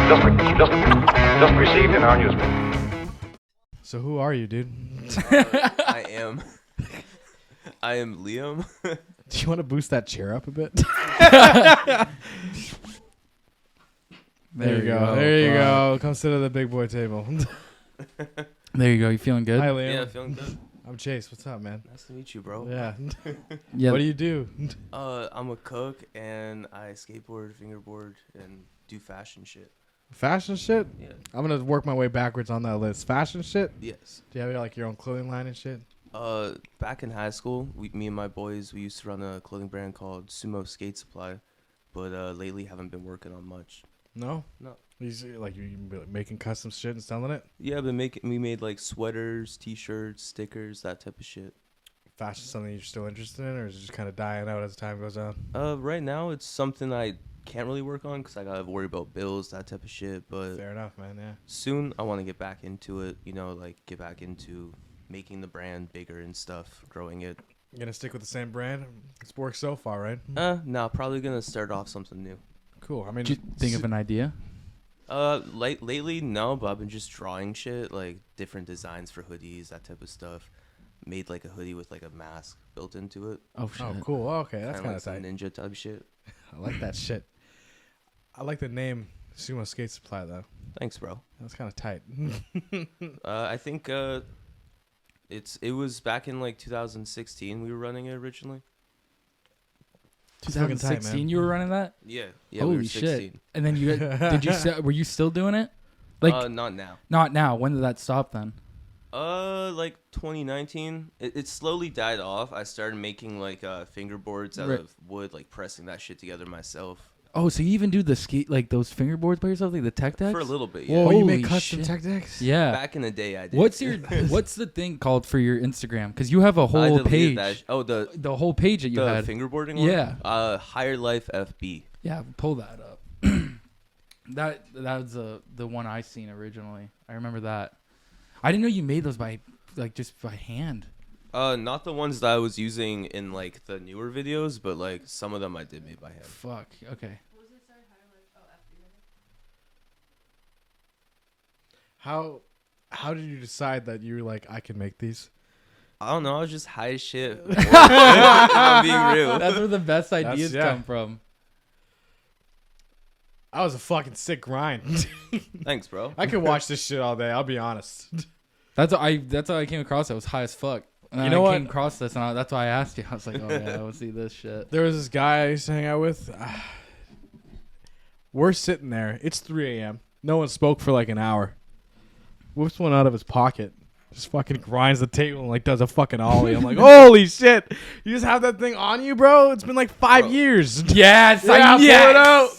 just received in our newspaper. So who are you, dude? I am Liam. Do you want to boost that chair up a bit? There you go. There you go. Come sit at the big boy table. There you go. You feeling good? Hi, Liam. Yeah, feeling good. I'm Chase. What's up, man? Nice to meet you, bro. Yeah. Yeah. What do you do? I'm a cook and I skateboard, fingerboard, and do fashion shit. Fashion shit? Yeah. I'm going to work my way backwards on that list. Fashion shit? Yes. Do you have like your own clothing line and shit? Back in high school, me and my boys, we used to run a clothing brand called Sumo Skate Supply, but lately haven't been working on much. No? No. You making custom shit and selling it? Yeah, we made like sweaters, t-shirts, stickers, that type of shit. Fashion something you're still interested in, or is it just kind of dying out as time goes on? Right now it's something I can't really work on because I gotta worry about bills, that type of shit. But Fair enough, man. Yeah. soon I want to get back into it. Get back into making the brand bigger and stuff, growing it. You gonna stick with the same brand? It's worked so far, right? No, probably gonna start off something new. Cool. I mean, Did you think of an idea? Lately, no, but I've been just drawing shit, like different designs for hoodies, that type of stuff. Made like a hoodie with like a mask built into it. Oh shit. Oh, cool. Okay, that's Kinda kind of like tight. some ninja type shit. I like that shit. I like the name Sumo Skate Supply though. Thanks, bro. That's kind of tight. I think it was back in like 2016 we were running it originally. It's fucking tight, 2016, man. you were running that? Yeah, we Holy were 16. shit! And then you were you still doing it? Like Not now. not now. When did that stop then? Like 2019. It slowly died off. I started making like fingerboards out Right. of wood, like pressing that shit together myself. Oh, so you even do the skate like those fingerboards by yourself, like the tech decks? For a little bit, yeah. Whoa, you Holy make custom shit. tech decks? Yeah. Back in the day, I did. What's the thing called for your Instagram? Because you have a I whole deleted page. that. Oh, the The whole page that you had. fingerboarding one? Yeah. Higher Life FB. Yeah, pull that up. that was the one I seen originally. I remember that. I didn't know you made those by just by hand. Not the ones that I was using in like the newer videos, but like some of them I did make by hand. Fuck. Okay. How did you decide that you were like, I can make these? I don't know. I was just high as shit. I'm being real. That's where the best ideas yeah. come from. I was a fucking sick grind. Thanks, bro. I could watch this shit all day. I'll be honest. That's how I came across it. I was high as fuck. And You know I what? came across this, and that's why I asked you. I was like, oh yeah, I want to see this shit. There was this guy I used to hang out with. We're sitting there. It's 3 a.m. No one spoke for like an hour. Whips one out of his pocket. Just fucking grinds the table and like does a fucking ollie. I'm like, holy shit. You just have that thing on you, bro? It's been like 5 years. Yes, Yeah, pull it out.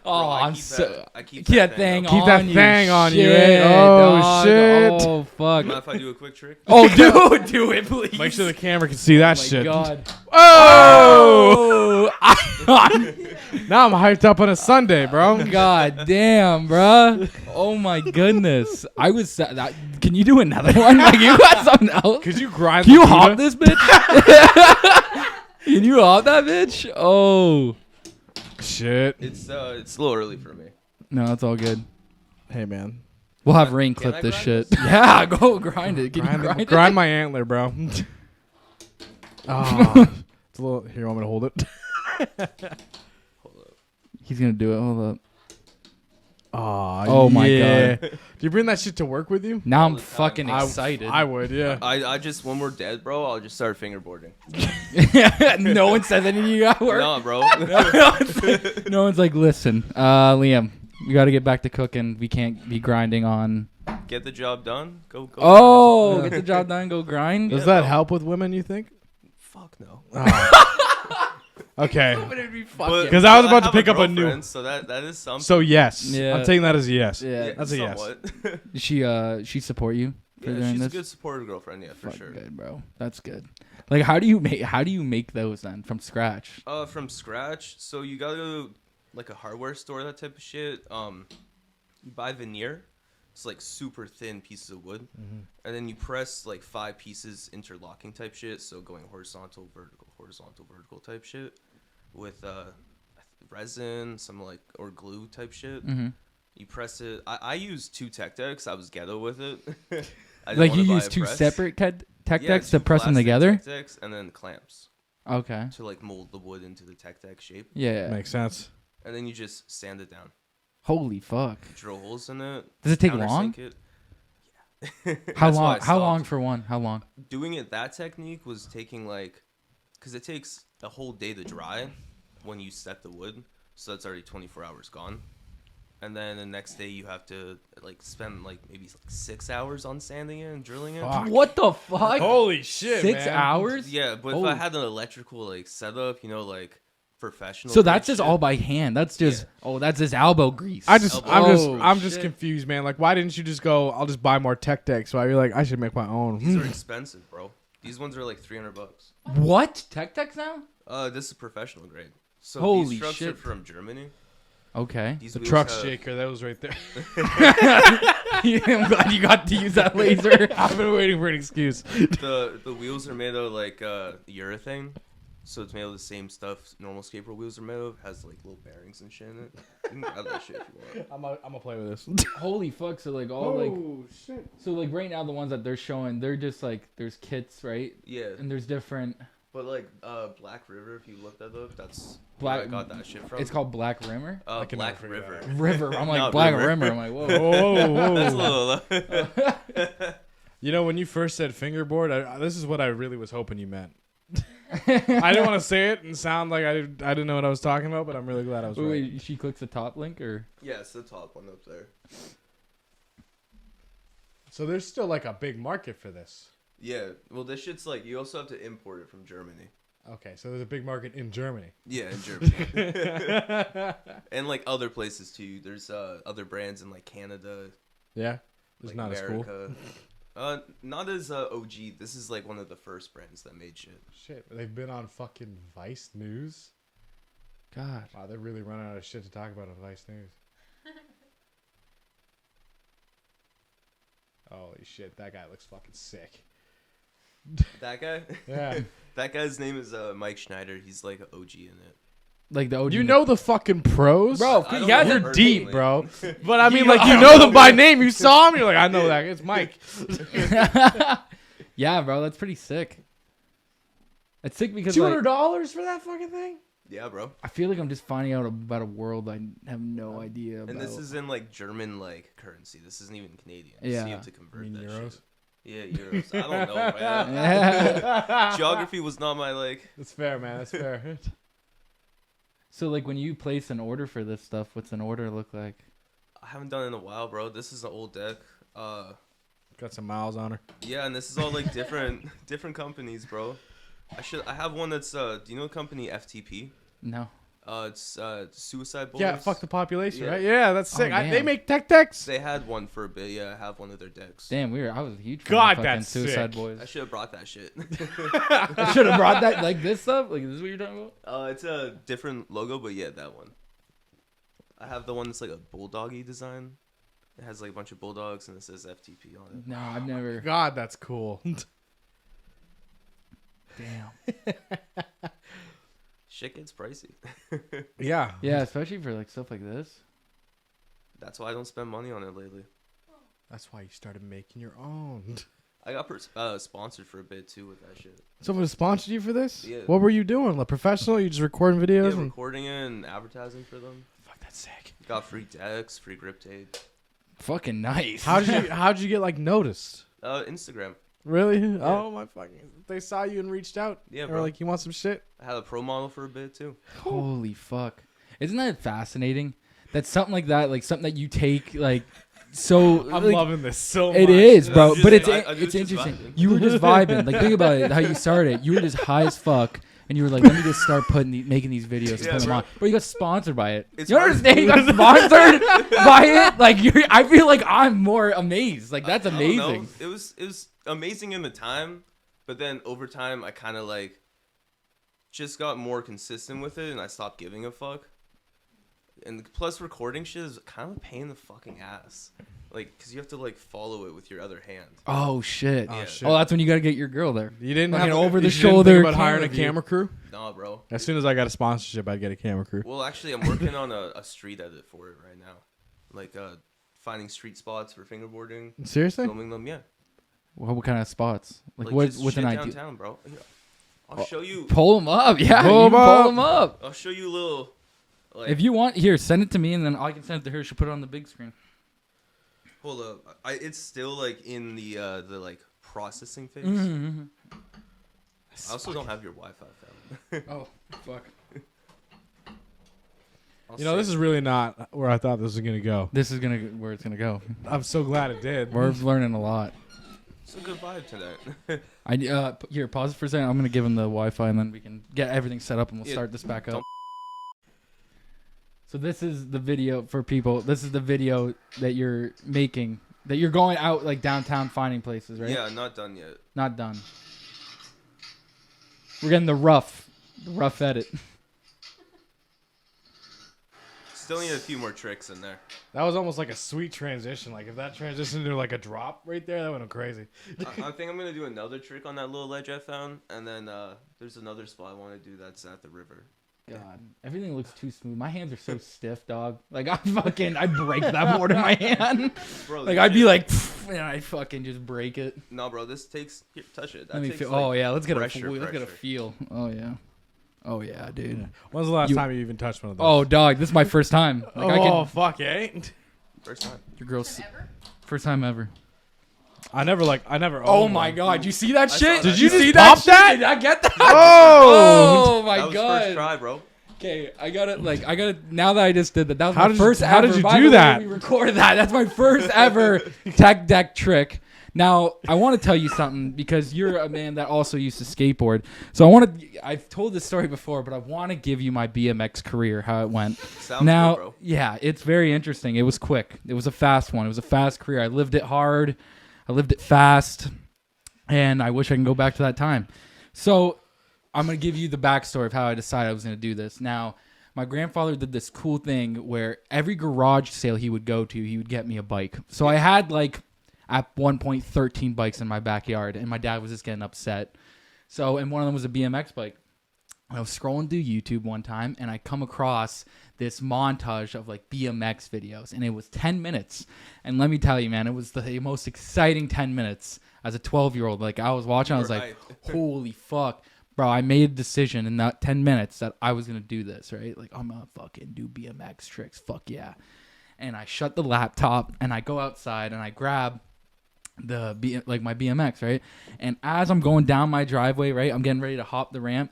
Oh, Bro, I'm so. I keep Keep that that thing up. Keep on that you. thang on you, Shit, eh? Oh, dog. shit. Oh fuck. Mind if I do a quick trick? Oh, dude, do it, please. Make sure the camera can see that Oh my shit. God. Oh! Oh, Now I'm hyped up on a Sunday, bro. God damn, bruh. Oh my goodness. I was that. Can you do another one? Like you got something else? Could you grind Can you the hop Buddha? this bitch? Can you hop that bitch? Oh. Shit. It's a little early for me. No, it's all good. Hey, man. We'll have Rain Can clip I this grind shit. this? Yeah, go grind it. Can you Grind, grind it? grind my antler, bro. Oh, it's a little. Here, you want me to hold it? Hold up. He's gonna do it. Hold up. Oh my yeah. God. Do you bring that shit to work with you? Now All I'm the time. fucking I- excited. I would, yeah. I just, when we're dead, bro, I'll just start fingerboarding. No one says anything. You got work. No, bro. No one's like, listen, Liam, we got to get back to cooking. We can't be grinding on. Get the job done. Go. Oh, get the job done. Go grind. Does Yeah, that bro. help with women, you think? Fuck no. Okay. But- 'Cause I was but about to have pick up a new- girlfriend, So that is something. So, yes. Yeah. I'm taking that as a yes. Yeah. That's a yes. somewhat. She support you for Yeah, doing she's this? a good supportive girlfriend. Yeah, for Fuck, sure. good, bro. That's good. Like, how do you make those then from scratch? From scratch. So you gotta go to, like a hardware store, that type of shit. You buy veneer. It's like super thin pieces of wood, and then you press like 5 pieces interlocking type shit. So going horizontal, vertical type shit with resin, some like or glue type shit. Mm-hmm. You press it. I use 2 tech decks. I was ghetto with it. I didn't Like you wanna buy use a 2 press. separate tech Yeah, decks to 2 press them plastic together. Tech decks and then clamps Okay. to like mold the wood into the tech deck shape. Yeah. Makes sense. And then you just sand it down. Holy fuck. Drill holes in it. Does it take long? countersink it. How That's why I long? How long stopped. for one? How long? Doing it that technique was taking like, because it takes a whole day to dry when you set the wood, so that's already 24 hours gone. And then the next day you have to like spend like maybe 6 hours on sanding it and drilling it. Fuck. What the fuck? Holy shit, 6 man. hours? Yeah, but if Holy- I had an electrical like setup, you know, like professional. So that's grade just shit, all by hand. That's just that's just elbow grease. I'm Oh, just shit. confused, man. Like, why didn't you just go? I'll just buy more tech decks. So I be like, I should make my own. These are expensive, bro. These ones are like $300. What? Tech decks now? This is professional grade. So Holy these trucks are shit. from Germany. Okay. These The wheels truck have- shaker, that was right there. I'm glad you got to use that laser. I've been waiting for an excuse. The wheels are made of like urethane, so it's made of the same stuff normal skateboard wheels are made of. Has like little bearings and shit in it. You can grab that shit if you want. I'm gonna play with this. Holy fuck! So like all shit! so like right now the ones that they're showing, they're just like there's kits, right? Yeah, And there's different. but like Black River, if you look that up, that's Black- where I got that shit from. It's called Black Rimmer. I can Black never figure River. that out. River. I'm like Not Black River. Rimmer. I'm like whoa. Whoa, That's a whoa. little. You know, when you first said fingerboard, this is what I really was hoping you meant. I didn't want to say it and sound like I didn't know what I was talking about, but I'm really glad I was right. Wait, she clicks the top link or? Yeah, it's the top one up there. So there's still like a big market for this. Yeah, well, this shit's like you also have to import it from Germany. Okay, so there's a big market in Germany. Yeah, in Germany. And like other places too. There's other brands in like Canada, Yeah, it's like not America. as cool. Not as OG. This is like one of the first brands that made shit. Shit, they've been on fucking Vice News. God. Wow, they're really running out of shit to talk about on Vice News. Holy shit, that guy looks fucking sick. That guy? Yeah. That guy's name is Mike Schneider. He's like an OG in it. Like the OG. You know the fucking pros? Bro, I don't yeah, know You're him deep, personally. bro. But I mean, You- like, you know them by name. You saw him. You're like, I know that. It's Mike. Yeah, bro, that's pretty sick. It's sick because like, $200 for that fucking thing? Yeah, bro. I feel like I'm just finding out about a world I have no idea about. And this is in like German like currency. This isn't even Canadian. So Yeah. you have to convert You mean that euros? shit. Yeah, euros. I don't know, man. Yeah. Geography was not my like. That's fair, man. That's fair. So like when you place an order for this stuff, what's an order look like? I haven't done it in a while, bro. This is an old deck. Got some miles on her. Yeah, and this is all like different companies, bro. I have one that's do you know the company FTP? No. It's Suicide Boys. Yeah, fuck the population, Yeah. right? Yeah, that's sick. Oh, They damn. make tech decks? They had one for a bit. Yeah, I have one of their decks. Damn, I was a huge fan God, of fucking that's Suicide sick. Boys. I should have brought that shit. I should have brought that like this stuff. Like this is what you're talking about? It's a different logo, but yeah, that one. I have the one that's like a bulldoggy design. It has like a bunch of bulldogs and it says FTP on it. No, I've never. God, that's cool. Damn. Shit gets pricey. Yeah. Yeah, especially for like stuff like this. That's why I don't spend money on it lately. That's why you started making your own. I got sponsored for a bit too with that shit. Someone sponsored you for this? Yeah. What were you doing? Like professional? You just recording videos? Yeah, and... recording it and advertising for them. Fuck, that's sick. Got free decks, free grip tape. Fucking nice. How'd you get like noticed? Instagram. Really? Oh my fucking! They saw you and reached out. Yeah, They bro. were like, "You want some shit?" I had a pro model for a bit too. Holy fuck! Isn't that fascinating? That something like that, like something that you take like so. I'm like, loving this so much. It is, Yeah, bro. I'm just- But it's I was it's just interesting. vibing. You were just vibing. Like think about it. How you started. You were just high as fuck, and you were like, "Let me just start making these videos and Yeah, put them bro. on." But you got sponsored by it. It's You hard. understand? You got sponsored by it. Like I feel like I'm more amazed. Like that's I don't know. amazing. It was amazing in the time, but then over time I kind of like just got more consistent with it, and I stopped giving a fuck. And plus, recording shit is kind of a pain in the fucking ass, like because you have to like follow it with your other hand. Oh shit. Oh, Yeah. shit. Oh, that's when you got to get your girl there. You didn't Fucking have over the you didn't think shoulder about hiring a camera view. camera crew. Nah, bro. As soon as I got a sponsorship, I'd get a camera crew. Well, actually, I'm working on a street edit for it right now. like finding street spots for fingerboarding, Seriously? filming them. Yeah, What kind of spots? Like just what's shit an idea? downtown, bro. Here, I'll show you. Pull them up. Yeah, Pull 'em pull up. them up. I'll show you a little. Like, If you want, here, send it to me, and then I can send it to her. She'll put it on the big screen. hold up, it's still like in the like processing phase. Mm-hmm. I also don't have your Wi-Fi, fam. Oh, fuck. You know, this is really not where I thought this was gonna go. This is where it's gonna go. I'm so glad it did. We're learning a lot. It's a good vibe tonight. Here, pause it for a second. I'm gonna give him the Wi-Fi, and then we can get everything set up, and we'll Yeah, start this back up. don't- So this is the video for people. This is the video that you're making. That you're going out like downtown finding places, right? Yeah, not done yet. Not done. We're getting the rough edit. Still need a few more tricks in there. That was almost like a sweet transition. Like if that transitioned into like a drop right there, that would have crazy. I think I'm gonna do another trick on that little ledge I found, and then there's another spot I want to do that's at the river. God, everything looks too smooth. My hands are so stiff, dog. Like I break that board in my hand. Bro, Like this I'd be shit- like, and I fucking just break it. no, bro, this takes. Here, touch it. That Let me takes, feel. like, Oh yeah, let's get pressure, let's get a pressure. feel. Oh yeah. Oh yeah, dude. Yeah. When's the last You- time you even touched one of those? Oh dog, this is my first time. Like I oh can, fuck, eh? First time. your girl's first time ever. I never. Oh owned my one. god, you see that I shit? saw that. Did you Did you see just that pop shit? that? Did I get that? Oh! Oh my That was god. first try, bro. Okay, I got it. Now that I just did that, that was How my did first you- how ever. did you By do the way, that? We recorded that. That's my first ever tech deck trick. Now I want to tell you something because you're a man that also used to skateboard. So I've told this story before, but I want to give you my BMX career, how it went. Sounds Now, good, bro. yeah, it's very interesting. It was quick. It was a fast one. It was a fast career. I lived it hard. I lived it fast, and I wish I can go back to that time. So I'm going to give you the backstory of how I decided I was going to do this. Now, my grandfather did this cool thing where every garage sale he would go to, he would get me a bike. So I had at one point 13 bikes in my backyard, and my dad was just getting upset. So, and one of them was a BMX bike. I was scrolling through YouTube one time, and I come across this montage of BMX videos, and it was 10 minutes. And let me tell you, man, it was the most exciting 10 minutes as a 12-year-old. I was watching, I was like, holy fuck. Bro, I made a decision in that 10 minutes that I was going to do this, right? I'm going to fucking do BMX tricks. Fuck yeah. And I shut the laptop, and I go outside, and I grab my BMX, right? And as I'm going down my driveway, right, I'm getting ready to hop the ramp.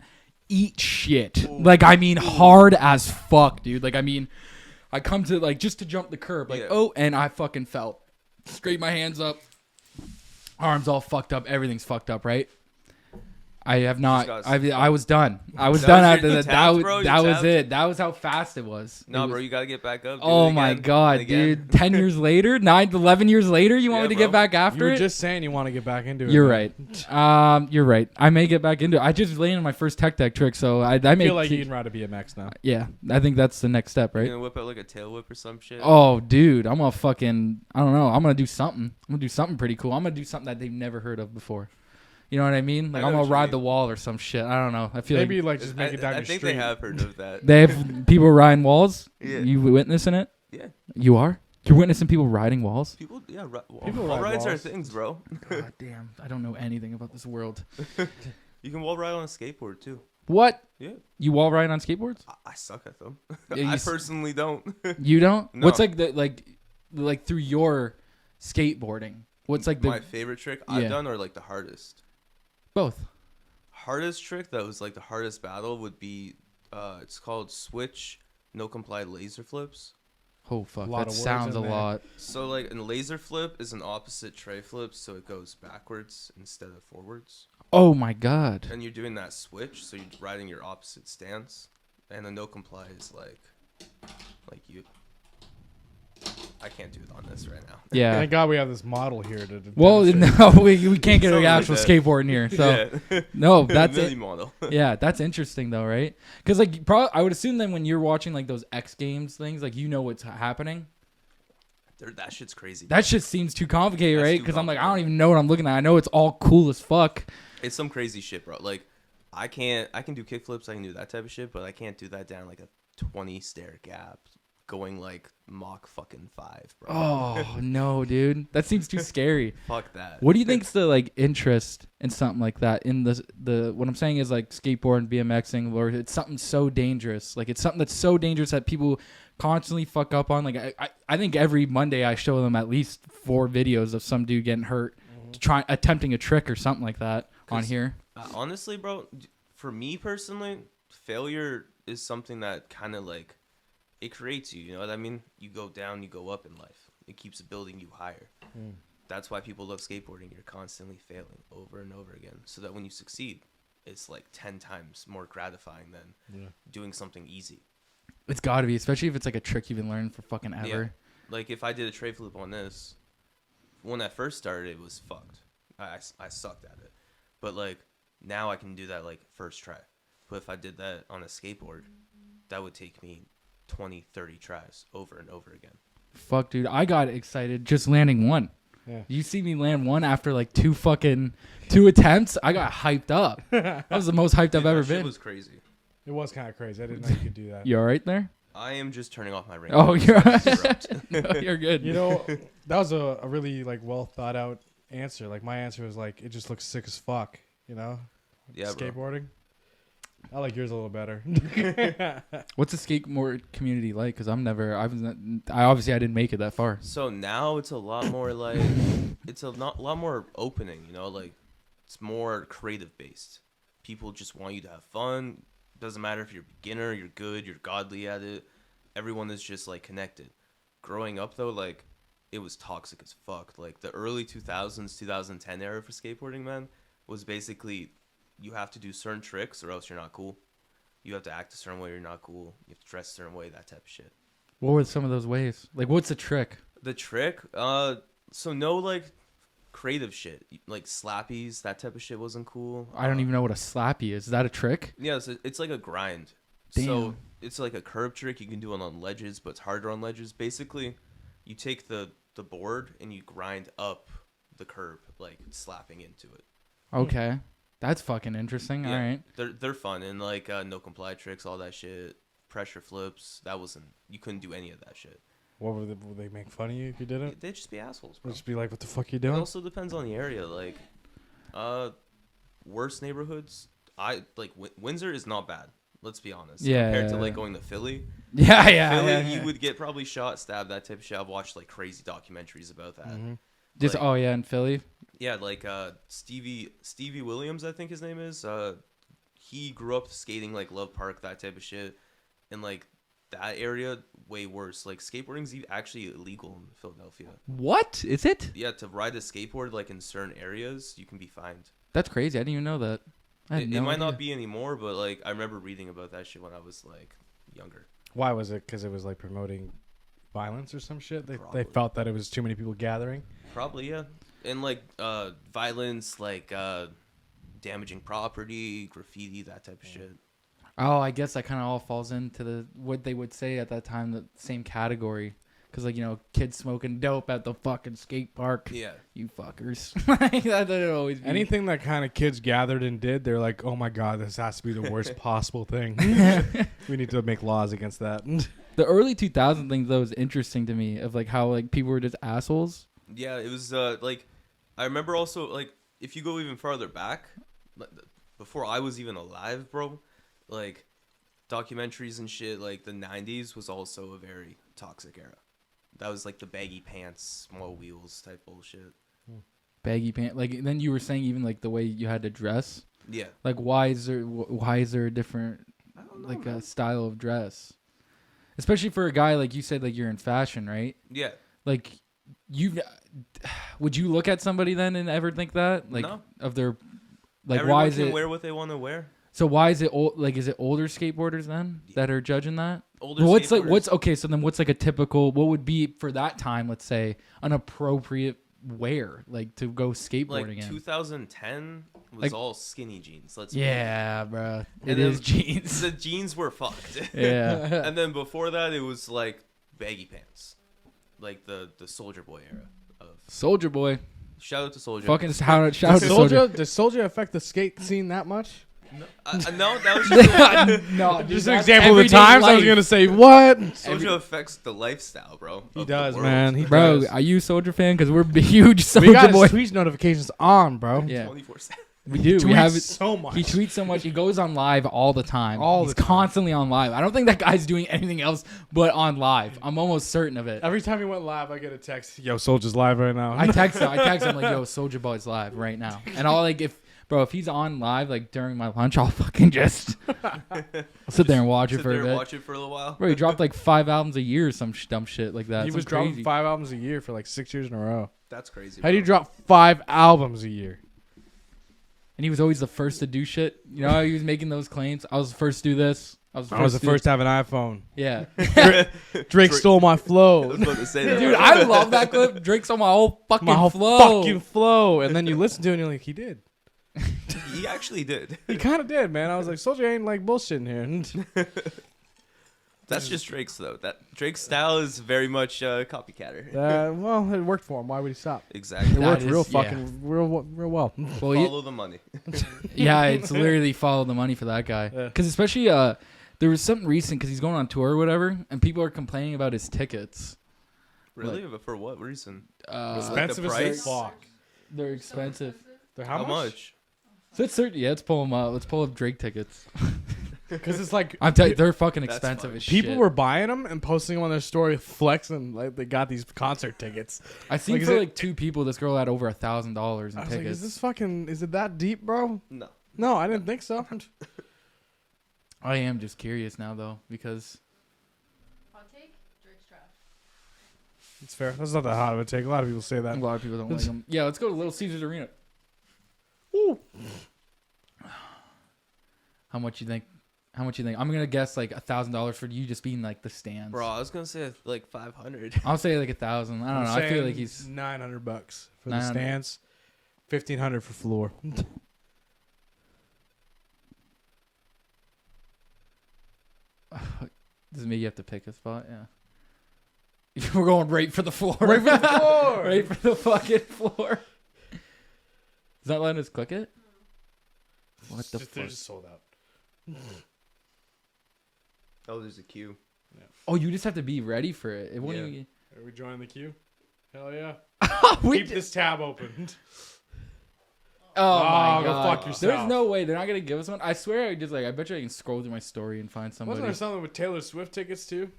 Eat shit. Hard as fuck, dude. I come to just to jump the curb, Yeah. oh, and I fucking fell. Scrape my hands up. Arms all fucked up. Everything's fucked up, right? I have not. I was done. I was That done was after your that. tabs, bro? Your That was tabs? it. That was how fast it was. No, It bro, was- you gotta get back up. Do Oh it my again, god, and again. dude! 10 years later, 11 years later, you want Yeah, me to get bro. back You after were it? just saying you want to get back into it. You're man. right. You're right. I may get back into it. I just landed my first tech deck trick, so I I may feel like you can ride a BMX now. Yeah, I think that's the next step, You right? gonna whip out a tail whip or some shit. Oh, dude, I'm gonna fucking. I don't know. I'm gonna do something. I'm gonna do something pretty cool. I'm gonna do something that they've never heard of before. You know what I mean? I I'm know gonna what you ride mean. the wall or some shit. I don't know. I feel Maybe like just make it down I your think street. they have heard of that. they have people riding walls. Yeah. You witnessing it? Yeah. You are. You're witnessing people riding walls. People, yeah, People wall ride rides are walls. things, bro. God damn! I don't know anything about this world. You can wall ride on a skateboard too. What? Yeah, You wall riding on skateboards? I suck at them. Yeah, you I s- personally don't. You don't? No. What's like through your skateboarding? What's the My favorite trick I've Yeah. done, or the hardest. both? Hardest trick that was the hardest battle would be, it's called switch no comply laser flips. Oh fuck! Lot That of words sounds a in there. lot. So a laser flip is an opposite tray flip, so it goes backwards instead of forwards. Oh my god! And you're doing that switch, so you're riding your opposite stance. And the no comply is like you. I can't do it on this right now. Yeah. Thank God we have this model here to. Well, demonstrate. no, we can't get an Something like actual that. skateboard in here. So yeah. no, that's Mini it. model. Yeah, that's interesting though, right? Because I would assume then when you're watching those X Games things, you know what's happening. That shit's crazy. That shit seems too complicated, That's right? too Because I'm I don't complicated. even know what I'm looking at. I know it's all cool as fuck. It's some crazy shit, bro. I can do kickflips, I can do that type of shit, but I can't do that down a 20 stair gap. going like Mach fucking 5, bro. Oh no, dude, that seems too scary. Fuck that. What do you think's the like interest in something like that? In the what I'm saying is like skateboard and BMXing, or it's something so dangerous. Like it's something that's so dangerous that people constantly fuck up on. Like I think every Monday I show them at least 4 videos of some dude getting hurt, attempting a trick or something like that on here. Honestly, bro, for me personally, failure is something that kind of like, it creates you. You know what I mean? You go down, you go up in life. It keeps building you higher. That's why people love skateboarding. You're constantly failing over and over again, so that when you succeed, it's like 10 times more gratifying than doing something easy. It's got to be, especially if it's like a trick you've been learning for fucking ever. Yeah. Like if I did a tray flip on this, when I first started, it was fucked. I sucked at it. But like now I can do that like first try. But if I did that on a skateboard, that would take me 20, 30 tries over and over again. Fuck, dude. I got excited just landing one. Yeah. You see me land one after like 2 attempts. I got hyped up. That was the most hyped I've ever That shit been. was crazy. It was kind of crazy. I didn't know you could do that. You all right there? I am just turning off my ring. Oh, you're no, you're good. You know, that was a really like well thought out answer. Like my answer was like, it just looks sick as fuck. You know, Yeah, bro. skateboarding. I like yours a little better. What's the skateboard community like? Because I didn't make it that far. So now it's a lot more like, it's a lot more opening, you know, like it's more creative based. People just want you to have fun. Doesn't matter if you're a beginner, you're good, you're godly at it. Everyone is just like connected. Growing up though, like it was toxic as fuck. Like the early 2000s, 2010 era for skateboarding, man, was basically you have to do certain tricks or else you're not cool. You have to act a certain way or you're not cool. You have to dress a certain way, that type of shit. What were some of those ways? Like, what's the trick? The trick? So no, like, creative shit. Like, slappies, that type of shit wasn't cool. I don't even know what a slappy is. Is that a trick? Yeah, it's like a grind. Damn. So it's like a curb trick. You can do it on ledges, but it's harder on ledges. Basically, you take the board and you grind up the curb, like, slapping into it. Okay. That's fucking interesting. Yeah, All right. They're fun. And, like, no comply tricks, all that shit. Pressure flips. You couldn't do any of that shit. What would they make fun of you if you did it? They'd just be assholes, bro. They'd just be like, what the fuck you It doing? also depends on the area. Like, worst neighborhoods, Windsor is not bad. Let's be honest. Yeah. Compared to like going to Philly. Yeah. Philly, you would get probably shot, stabbed, that type of shit. I've watched like crazy documentaries about that. Mm-hmm. Just Like, in Philly. yeah, like Stevie Williams, I think his name is. He grew up skating like Love Park, that type of shit, and like that area way worse. Like skateboarding's actually illegal in Philadelphia. What is it? Yeah, to ride a skateboard like in certain areas, you can be fined. That's crazy. I didn't even know that. It might not be anymore, but like I remember reading about that shit when I was like younger. Why was it? Because it was like promoting violence or some shit? They Probably. felt that it was too many people gathering? Probably, yeah. And like violence, like damaging property, graffiti, that type of shit. Oh, I guess that kind of all falls into what they would say at that time, the same category. Because, like, you know, kids smoking dope at the fucking skate park. Yeah. You fuckers. Like, that would always be. Anything that kind of kids gathered and did, they're like, oh my God, this has to be the worst possible thing. We need to make laws against that. The early 2000 thing, though, is interesting to me, of, like, how, like, people were just assholes. Yeah, it was, like, I remember also, like, if you go even farther back, before I was even alive, bro, like, documentaries and shit, like, the 90s was also a very toxic era. That was like the baggy pants, small wheels type bullshit. Baggy pants. Like, then you were saying even, like, the way you had to dress. Yeah. Like, why is there a different, I don't know, like, man. style of dress? Especially for a guy, like you said, like, you're in fashion, right? Yeah. Like, would you look at somebody then and ever think that? Like, No. of their, like, Everyone why is can it? wear what they want to wear. So why is it like, is it older skateboarders then that are judging that? Older Well, skateboarders. okay? So then, what's like a typical? What would be for that time? Let's say an appropriate wear, like to go skateboarding Like in. 2010 was Like- all skinny jeans. Let's be Yeah, bruh. It And is then jeans. The jeans were fucked. Yeah. And then before that, it was like baggy pants, like the Soldier Boy era. Of Soldier Boy. shout out to Soldier. Fucking shout out to Does Soldier. Soldier affect the skate scene that much? No, that was just No, dude, Just an that's example of the everyday times I was life. gonna say what. Soja affects the lifestyle, bro. He of the does, world. man. He Bro, does. are you a Soldier fan? Because we're huge We Soldier got his boys. tweet notifications on, bro. Yeah, 24/7. we do. He We have tweets it. so much. He tweets so much. He goes on live all the time. All He's the time. constantly on live. I don't think that guy's doing anything else but on live. I'm almost certain of it. Every time he went live, I get a text. Yo, Soldier's live right now. I text him like, "Yo, Soldier Boy's live right now," and I'll like if he's on live like during my lunch, I'll fucking just I'll sit there and watch it Sit for there a and bit. watch it for a little while. Bro, he dropped like 5 albums a year, or some dumb shit like that. he Some was dropping crazy. 5 albums a year for like 6 years in a row. That's crazy. How do you bro. drop 5 albums a year? And he was always the first to do shit. You know how he was making those claims? I was the first to do this. I was the I was the to do first to have an iPhone. Yeah. Drake stole my I flow. was about to say that. Dude, I love that clip. Drake's on my whole fucking My whole flow. fucking flow. And then you listen to it and you're like, he did. He actually did. He kind of did, man. I was like, Soldier ain't like bullshitting here. That's just Drake's though. That Drake's style is very much copycatter. Well, it worked for him. Why would he stop? Exactly. It That worked is- real yeah. fucking real well. Well, he- Follow the money. yeah, it's literally follow the money for that guy. Yeah. Because especially there was something recent because he's going on tour or whatever, and people are complaining about his tickets. Really? But for what reason? Expensive the as price? fuck. They're expensive. They're How much? So it's certain. Yeah, let's pull them up. Let's pull up Drake tickets. Because it's like I'm telling you, they're fucking That's expensive fine. as people shit. were buying them and posting them on their story, flexing like they got these concert tickets. I seen like, is for it- like 2 people, this girl had over $1,000 in I was tickets. like, is it that deep, bro? No. No, I didn't think so. I am just curious now though because Hot take? Drake's trash. It's fair. That's not that hot of a take. A lot of people say a that. lot of people don't like them. Yeah, let's go to Little Caesars Arena. Ooh. How much you think? How much you think? I'm gonna guess like $1,000 for you just being like the stands. Bro, I was gonna say like 500. I'll say like 1,000. I don't know. I feel like he's $900 for the 900. stands, $1,500 for floor. Does it mean you have to pick a spot? Yeah. We're going right for the floor. Right for the floor. Right for the fucking floor. Is that letting us click it? What the They're fuck? just sold out. Oh, there's a queue. Oh, you just have to be ready for it. It won't Yeah. even. Are we joining the queue? Hell yeah. We Keep did- this tab open. Oh my go god! fuck yourself. There's no way they're not gonna give us one. I swear, I just like I bet you I can scroll through my story and find somebody. Wasn't there something with Taylor Swift tickets too?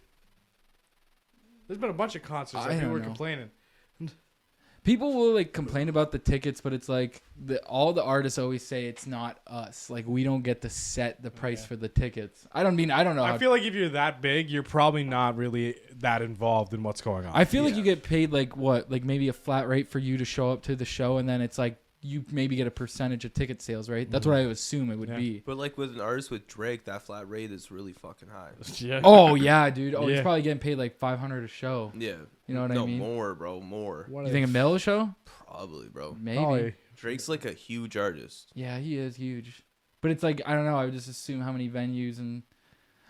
There's been a bunch of concerts I that people don't were know. complaining. People will like complain about the tickets, but it's like all the artists always say it's not us. Like we don't get to set the price Yeah. for the tickets. I don't know. I feel like if you're that big, you're probably not really that involved in what's going on. I feel like Yeah. you get paid like what, like maybe a flat rate for you to show up to the show, and then it's like you maybe get a percentage of ticket sales, right? That's what I would assume it would Yeah. be. But like with an artist with Drake, that flat rate is really fucking high. Yeah. Oh yeah, dude. Oh, he's Yeah. probably getting paid like $500 a show. Yeah. You know what I no, mean? more, bro. More. What You think a mil a show? Probably, bro. Maybe. Probably. Drake's like a huge artist. Yeah, he is huge. But it's like I don't know. I would just assume how many venues and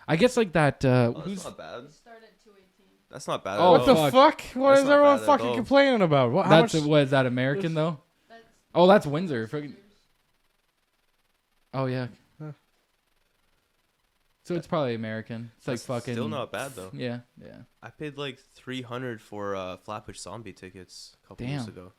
I guess like that. Oh, that's Who's not bad. Start at 218. That's not bad. Oh, at What all. the fuck. fuck? What That's is not everyone bad at fucking all. complaining about? What? How that's much? what is that American though? That's Oh, that's Windsor. Fucking- Oh yeah. Huh. So it's probably American. It's like That's fucking. still not bad though. Yeah, yeah. I paid like 300 for Flatbush Zombie tickets a couple years Damn. ago.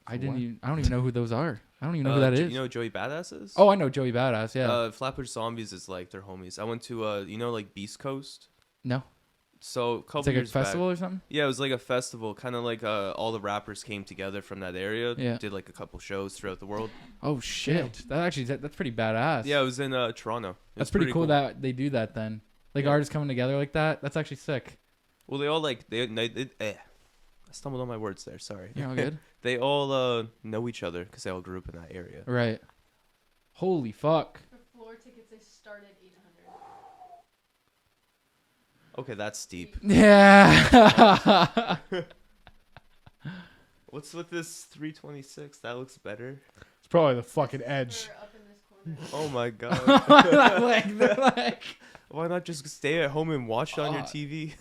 I didn't what? even. I don't even know who those are. I don't even know who that is. You know who Joey Badass is? Oh, I know Joey Badass. Yeah. Flatbush Zombies is like their homies. I went to you know like Beast Coast. no. So a couple It's like a years festival back. or something. Yeah, it was like a festival, kind of like all the rappers came together from that area. Yeah. Did like a couple shows throughout the world. Oh shit. That's pretty badass. Yeah, it was in Toronto. It That's was pretty cool that they do that then. Like Yeah. artists coming together like that. That's actually sick. Well, they all like I stumbled on my words there. Sorry. You know, good. They all know each other because they all grew up in that area. Right. Holy fuck. for floor tickets. They start at 800. Okay, that's steep. Yeah. What's with this 326? That looks better. It's probably the fucking edge. We're up in this corner. Oh my god. they're like, Why not just stay at home and watch it on your Uh, TV?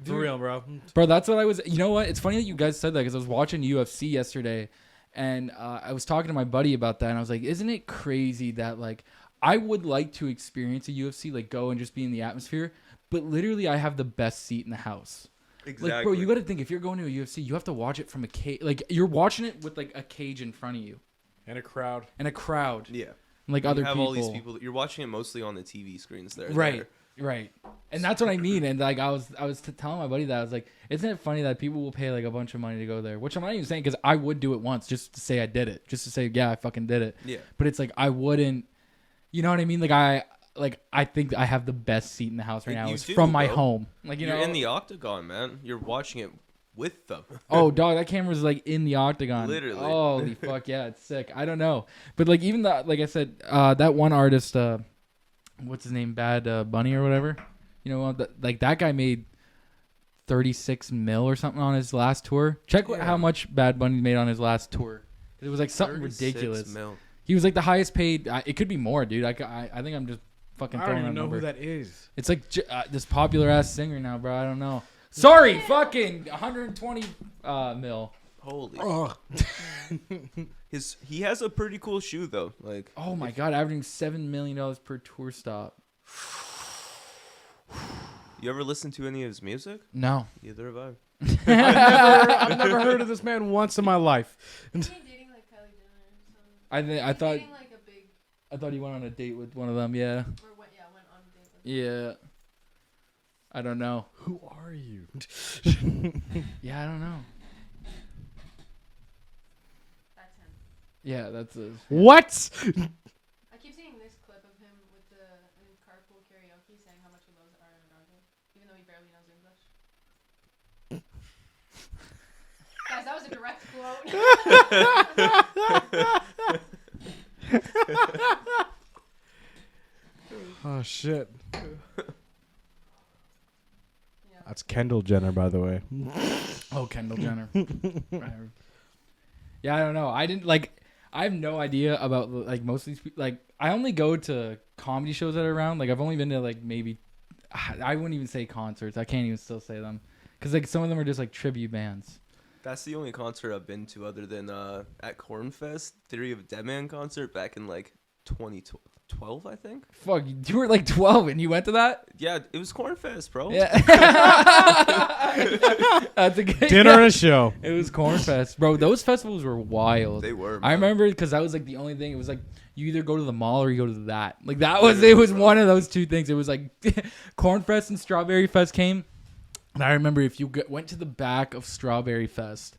For real, bro. bro, that's what I was. You know what? It's funny that you guys said that because I was watching UFC yesterday, and I was talking to my buddy about that, and I was like, "Isn't it crazy that like I would like to experience a UFC, like go and just be in the atmosphere. But literally, I have the best seat in the house. Exactly. Like, bro, you got to think if you're going to a UFC, you have to watch it from a cage. Like, you're watching it with like a cage in front of you And a crowd. and a crowd, Yeah. and, like You other have people. all these people. You're watching it mostly on the TV screens there. Right, right. And that's what I mean. And like I was telling my buddy that I was like, isn't it funny that people will pay like a bunch of money to go there? Which I'm not even saying because I would do it once just to say I did it, just to say yeah I fucking did it. Yeah. But it's like I wouldn't. You know what I mean? Like I think I have the best seat in the house right Like, now. you It's do, from my bro. home. Like You're know. in the octagon, man. You're watching it with them. Oh, dog, that camera's like in the octagon. Literally. Holy fuck, yeah, it's sick. I don't know. But like even that, like I said, that one artist, what's his name? Bad Bunny or whatever. You know, like that guy made 36 mil or something on his last tour. Check how much Bad Bunny made on his last tour. It was like something 36 ridiculous. mil. He was like the highest paid. It could be more, dude. I think I'm just fucking I throwing don't out even a know number. who that is. It's like this popular ass singer now, bro. I don't know. Sorry, fucking 120 mil. Holy. Ugh. He has a pretty cool shoe though. Like, Oh my god, averaging $7 million per tour stop. you ever listen to any of his music? No. Neither have I. I've never heard of this man once in my life. Is he dating like Kylie Jenner or something? I thought Dating like a big, he went on a date with one of them. Yeah. or went on a date with. Yeah. I don't know. Who are you? Yeah, I don't know. That's him. Yeah, that's a. What? I keep seeing this clip of him with in carpool karaoke saying how much he loves Ariana Grande, even though he barely knows English. Guys, that was a direct quote. Oh shit. Yeah. That's Kendall Jenner, by the way. Oh, Kendall Jenner. Yeah, I don't know. I didn't like. I have no idea about like most of these people. Like, I only go to comedy shows that are around. Like, I've only been to like maybe. I wouldn't even say concerts. I can't even still say them because like some of them are just like tribute bands. That's the only concert I've been to other than at Cornfest, Theory of a Deadman concert back in like 2012, I think. Fuck, you were like 12 and you went to that? Yeah, it was Cornfest, bro. Yeah. That's a good Dinner and a show. It was Cornfest. Bro, those festivals were wild. They were. I man. remember because that was like the only thing. It was like you either go to the mall or you go to that. Like that was it was one of those two things. It was like Cornfest and Strawberry Fest came. And I remember if you went to the back of Strawberry Fest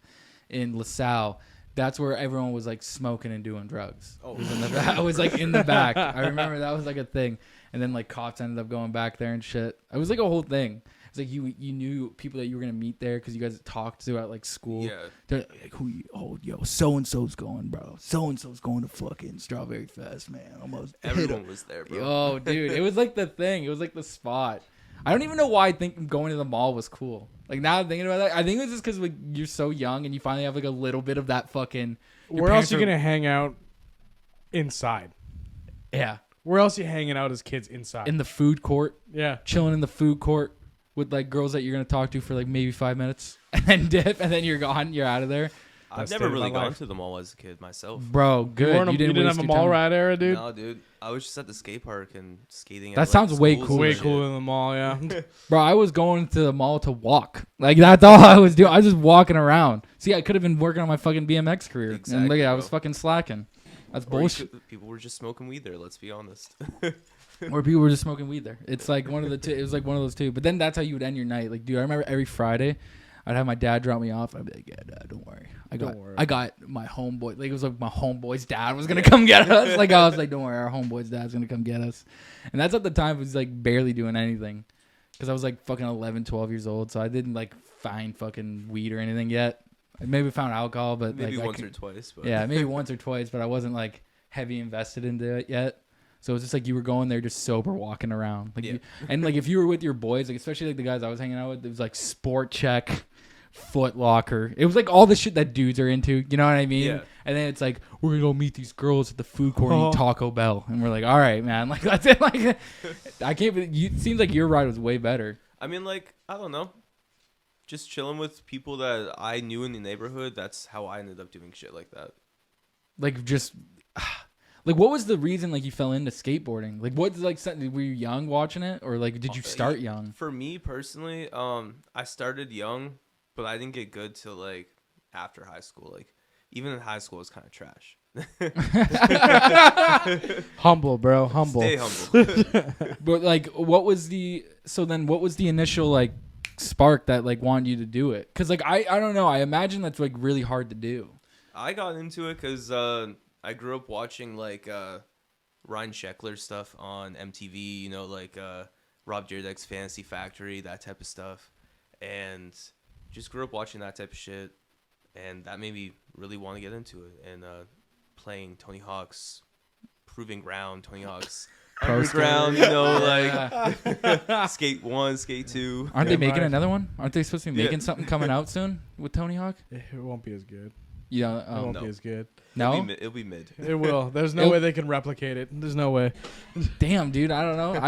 in LaSalle, that's where everyone was like smoking and doing drugs. Oh, I was like in the back. I remember that was like a thing. And then like cops ended up going back there and shit. It was like a whole thing. It's like you knew people that you were gonna meet there because you guys talked to at like school. Yeah. They're like, who you? Oh, yo, so and so's going, bro. So and so's going to fucking Strawberry Fest, man. Almost hit Everyone him. was there, bro. Yo, dude, it was like the thing. It was like the spot. I don't even know why I think going to the mall was cool. Like now I'm thinking about that, I think it was just because like you're so young and you finally have like a little bit of that fucking. your Where else parents you are- gonna hang out? Inside. Yeah, Where else you hanging out as kids inside? in the food court, Yeah. chilling in the food court with like girls that you're gonna talk to for like maybe 5 minutes and then dip and then you're gone. You're out of there, I've Best never day of really my gone life. to the mall as a kid myself. bro. Good. You didn't waste have a your mall time. ride era, dude? No, dude. I was just at the skate park and skating. That at, sounds way schools cool. and Way shit. cooler than the mall, yeah. Bro, I was going to the mall to walk. Like that's all I was doing. I was just walking around. See, I could have been working on my fucking BMX career. And Exactly, look at, I bro. was fucking slacking. That's Or you bullshit. people were just smoking weed there. Let's be honest. Or people were just smoking weed there. It's like one of the two. It was like one of those two. But then that's how you would end your night. Like, dude, I remember every Friday, I'd have my dad drop me off. I'd be like, yeah, Dad, don't worry. I got my homeboy. Like it was like my homeboy's dad was gonna come get us. Like I was like, don't worry, our homeboy's dad's gonna come get us. And that's at the time it was like barely doing anything, because I was like fucking 11, 12 years old. So I didn't like find fucking weed or anything yet. I maybe found alcohol, but Maybe like, I once could- or twice. But yeah, maybe once or twice, but I wasn't like heavy invested into it yet. So it was just like you were going there just sober, walking around. Like, Yeah. and like if you were with your boys, like especially like the guys I was hanging out with, it was like Sport Check, Foot Locker. It was like all the shit that dudes are into. You know what I mean? Yeah. And then it's like we're gonna go meet these girls at the food court and eat Taco Bell, and we're like, all right, man. Like that's it. Like I can't. It seems like your ride was way better. I mean, like, I don't know. Just chilling with people that I knew in the neighborhood. That's how I ended up doing shit like that. Like just Like, what was the reason like you fell into skateboarding? Like, what like were you young watching it, or like did you start young? For me personally, I started young, but I didn't get good till like after high school. Like even in high school, it was kind of trash. Humble, bro. Humble. Stay humble. But like, what was the initial like spark that like wanted you to do it? Because like I don't know. I imagine that's like really hard to do. I got into it because I grew up watching like Ryan Sheckler stuff on MTV. You know, like Rob Dyrdek's Fantasy Factory, that type of stuff, and just grew up watching that type of shit, and that made me really want to get into it. And playing Tony Hawk's Proving Ground, Tony Hawk's Underground, you know, like Skate 1, Skate 2. Aren't they making another one? Aren't they supposed to be making something coming out soon with Tony Hawk? It won't be as good. Yeah, It won't be as good. no. It'll be mid. It will. There's no way they can replicate it. There's no way. Damn, dude, I don't know.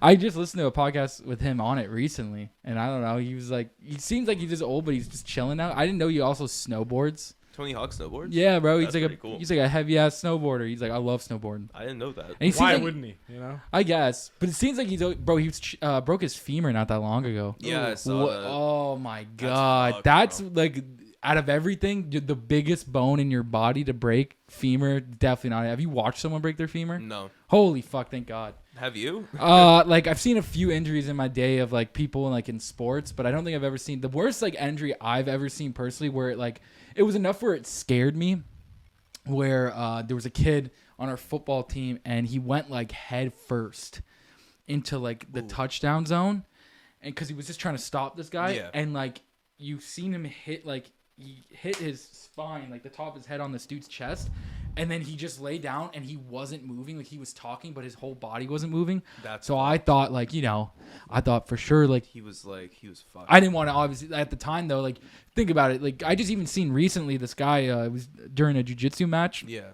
I just listened to a podcast with him on it recently, and I don't know. He seems like he's just old, but he's just chilling out. I didn't know he also snowboards. Tony Hawk snowboards? Yeah, bro. That's pretty cool. He's like a heavy ass snowboarder. He's like, I love snowboarding. I didn't know that. And he seems Why like, wouldn't he? You know. I guess, but it seems like he broke his femur not that long ago. Yeah, I saw that. Oh my god, fucked, that's bro. like out of everything, the biggest bone in your body to break. Femur, definitely not. Have you watched someone break their femur? No. Holy fuck, thank God. Have you? Like I've seen a few injuries in my day of like people like in sports, but I don't think I've ever seen the worst like injury I've ever seen personally where it was enough where it scared me. Where there was a kid on our football team and he went like head first into like the touchdown zone, and because he was just trying to stop this guy, Yeah. and like you've seen him hit like he hit his spine, like the top of his head on this dude's chest, and then he just lay down and he wasn't moving, like he was talking but his whole body wasn't moving. So I thought like, you know, I thought for sure like He was fucked. I didn't want to obviously at the time though, like think about it, like I just even seen recently this guy it was during a jiu-jitsu match. Yeah.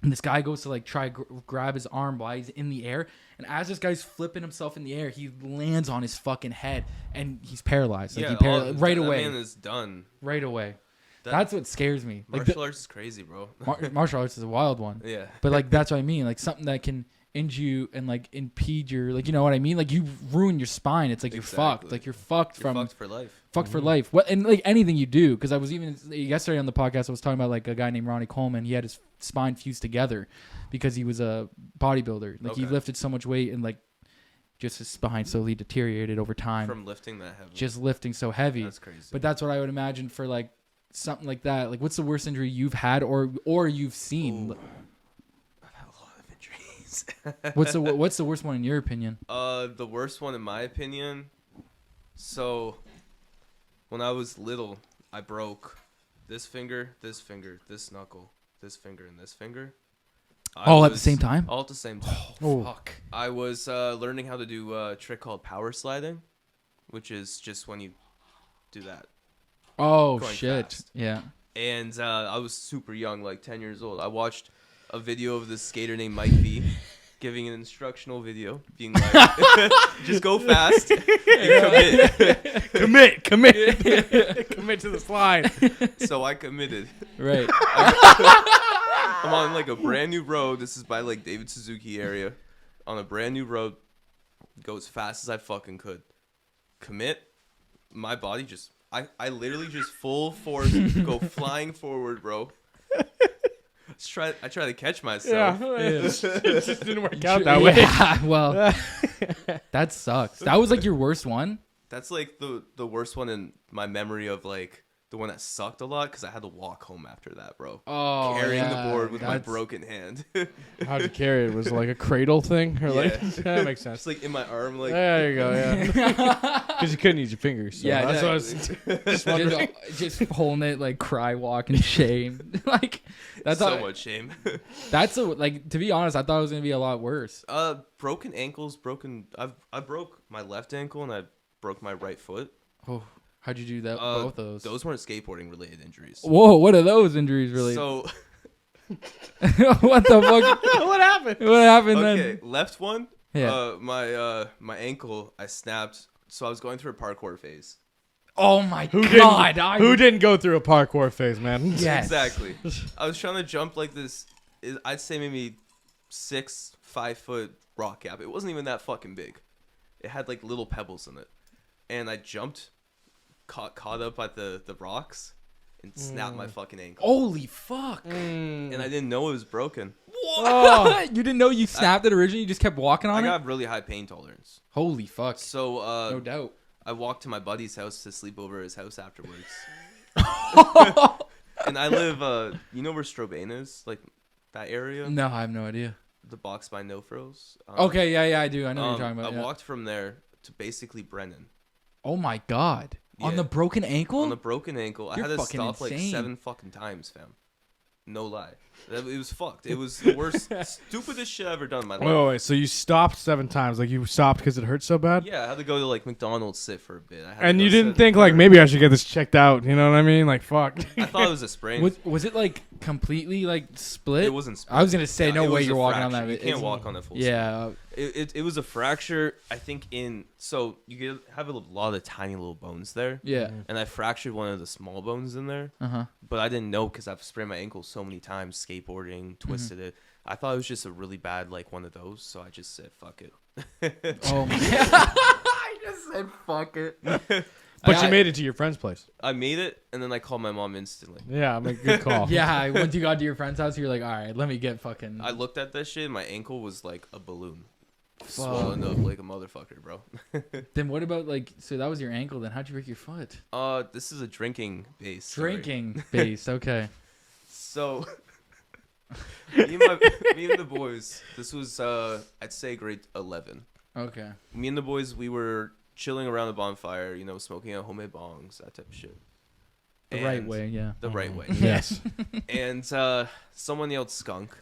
And this guy goes to like try grab his arm while he's in the air, and as this guy's flipping himself in the air, he lands on his fucking head and he's paralyzed. Like right away. That man is done. Right away. That's what scares me. Like Martial arts is crazy, bro. Martial arts is a wild one. Yeah. But like that's what I mean. Like something that can injure you and like impede your, like, you know what I mean? Like you ruin your spine. It's like you're fucked. Like you're fucked You're from fucked for life. fucked for life. What, and like anything you do, because I was even yesterday on the podcast, I was talking about like a guy named Ronnie Coleman. He had his spine fused together because he was a bodybuilder. Like he lifted so much weight and like just his spine slowly deteriorated over time From lifting that heavy. just lifting so heavy. That's crazy. But that's what I would imagine for like something like that. Like what's the worst injury you've had or you've seen? Ooh. I've had a lot of injuries. What's the worst one in your opinion? The worst one in my opinion. So when I was little, I broke this finger, this knuckle, this finger, and this finger. All at the same time? All at the same time. Oh, fuck. I was learning how to do a trick called power sliding, which is just when you do that. Oh, Going shit. fast. Yeah. And I was super young, like 10 years old. I watched a video of this skater named Mike V giving an instructional video, being like, just go fast and commit. Commit to the slide. So I committed. Right. I'm on like a brand new road. This is by like David Suzuki area. On a brand new road. Go as fast as I fucking could. Commit. My body just... I literally just full force go flying forward, bro. I try to catch myself. It just didn't work out that way. Yeah, well, that sucks. That was like your worst one? That's like the worst one in my memory of like the one that sucked a lot because I had to walk home after that, bro. Oh, carrying yeah, the board with my broken hand. How'd you carry it? Was it like a cradle thing? Or like that makes sense. Just like in my arm, like There you go, yeah. Because you couldn't use your fingers. So Yeah, that's what I was just wondering. just holding it like cry walk in shame. Like that's so much shame. That's like, to be honest, I thought it was gonna be a lot worse. Broken ankles, I broke my left ankle and I broke my right foot. Oh, how'd you do that? Both those? Those weren't skateboarding related injuries. Whoa, what are those injuries really? So what the fuck? What happened? okay, What happened then? left one. Yeah. My ankle I snapped. So I was going through a parkour phase. Oh my Who god! Who didn't go through a parkour phase, man? Yes. Exactly. I was trying to jump like this I'd say maybe 5 foot rock cap. It wasn't even that fucking big. It had like little pebbles in it, and I jumped, caught up at the rocks, and snapped my fucking ankle. Holy fuck! And I didn't know it was broken. What? You didn't know you snapped it originally? You just kept walking on I it? got really high pain tolerance. Holy fuck. So No doubt. I walked to my buddy's house to sleep over at his house afterwards. And I live, you know where Strabane is? Like, that area? No, I have no idea. The box by No Frills? Okay, yeah, I do. I know what you're talking about. I yeah. walked from there to basically Brennan. Oh my god. On Yeah. the broken ankle? On the broken ankle. I You're had to fucking stop like insane. 7 fucking times, fam. No lie. It was fucked. It was the worst, stupidest shit I've ever done in my life. Wait. So you stopped 7 times? Like you stopped because it hurt so bad? Yeah, I had to go to like McDonald's, sit for a bit. I had And to you go didn't sit think there. like maybe I should get this checked out? You know what I mean? Like fuck. I thought it was a sprain. Was it like completely like split? It wasn't split. I was gonna say Yeah, no it way was you're a walking on fracture. that. You can't It's- walk on a full. Yeah. It was a fracture. I think so you have a lot of tiny little bones there. Yeah. And I fractured one of the small bones in there, Uh-huh. but I didn't know because I've sprained my ankle so many times skateboarding, twisted it. I thought it was just a really bad like one of those, so I just said fuck it. Oh my I just said fuck it. But you made it to your friend's place. I made it, and then I called my mom instantly. Yeah, I mean, good call. Yeah, once you got to your friend's house, you're like, all right, let me get fucking. I looked at that shit, and my ankle was like a balloon, swollen up like a motherfucker, bro. Then what about like? So that was your ankle. Then how'd you break your foot? This is a drinking base. story. Drinking base. Okay. So, me and the boys. This was I'd say grade 11. Okay. Me and the boys, we were chilling around the bonfire, you know, smoking out homemade bongs, that type of shit. The right And- way. Yeah. The right way. Yes. And someone yelled skunk,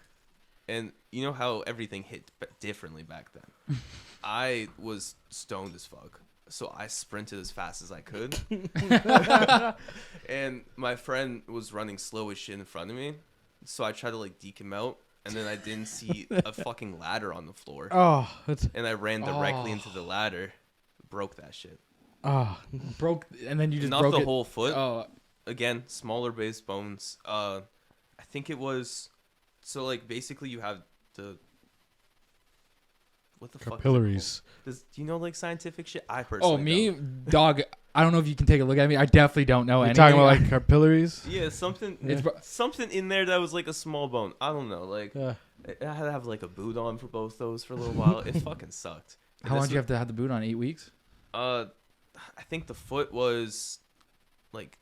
and you know how everything hit differently back then. I was stoned as fuck, so I sprinted as fast as I could. And my friend was running slow as shit in front of me, so I tried to like deke him out, and then I didn't see a fucking ladder on the floor, Oh, that's and I ran directly into the ladder, broke that shit. Broke, and then you just Not broke the it. whole foot. Oh. Again, smaller base bones. I think it was, so like basically you have the, what the capillaries. fuck is it called? Do you know like scientific shit? I personally Oh, me, don't. dog. I don't know if you can take a look at me. I definitely don't know You're anything. talking about like capillaries? Yeah, something It's bro- something in there that was like a small bone. I don't know. Like Yeah. I had to have like a boot on for both those for a little while. It fucking sucked. And How long this did you have to have the boot on? 8 weeks? I think the foot was like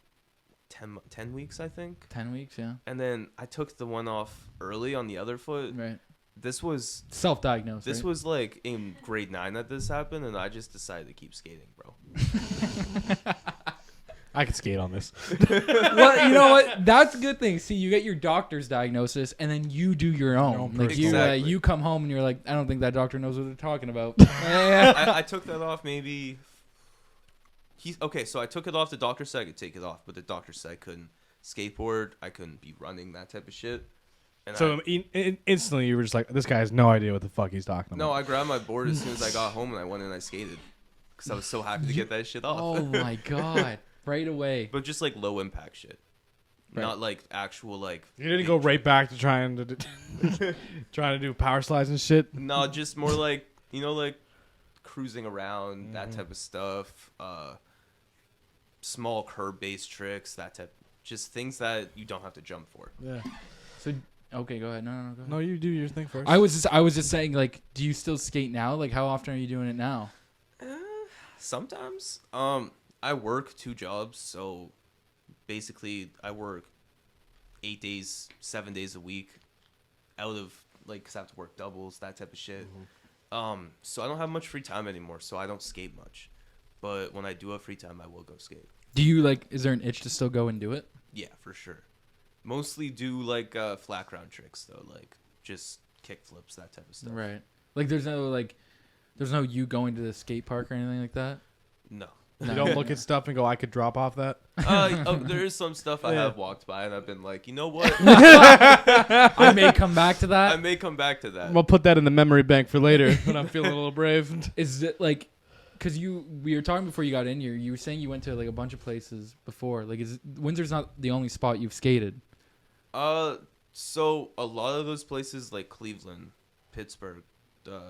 10 weeks, I think. 10 weeks, yeah. And then I took the one off early on the other foot. Right. This was Self-diagnosed. This right? was like in grade 9 that this happened, and I just decided to keep skating, bro. I could skate on this. Well, you know what? That's a good thing. See, you get your doctor's diagnosis, and then you do your own. Like Exactly. you come home and you're like, I don't think that doctor knows what they're talking about. I took that off maybe. Okay, so I took it off. The doctor said I could take it off, but the doctor said I couldn't skateboard, I couldn't be running, that type of shit. And So instantly you were just like, this guy has no idea what the fuck he's talking about. no, I grabbed my board as soon as I got home, and I went and I skated because I was so happy to get that shit off. Oh my god! Right away. But just like low impact shit, Right. not like actual like. You didn't go right back to trying to do power slides and shit. No, just more like like cruising around, that type of stuff. Small curb based tricks, that type, just things that you don't have to jump for. Yeah. So okay, go ahead. No, go ahead. No, you do your thing first. I was just saying, like, do you still skate now? Like, how often are you doing it now? Sometimes. I work 2 jobs, so basically I work 8 days, 7 days a week, out of like, cause I have to work doubles, that type of shit. So I don't have much free time anymore, so I don't skate much. But when I do have free time, I will go skate. Do you like? Is there an itch to still go and do it? Yeah, for sure. Mostly do like flat ground tricks though, like just kick flips, that type of stuff. Right. Like, there's no you going to the skate park or anything like that. No. You don't look at stuff and go, I could drop off that. There is some stuff I have walked by and I've been like, you know what? I may come back to I that. may come back to that. I'll put that in the memory bank for later when I'm feeling a little brave. Is it like? Because we were talking before you got in here. You were saying you went to like a bunch of places before. Like, Windsor's not the only spot you've skated. So a lot of those places like Cleveland, Pittsburgh,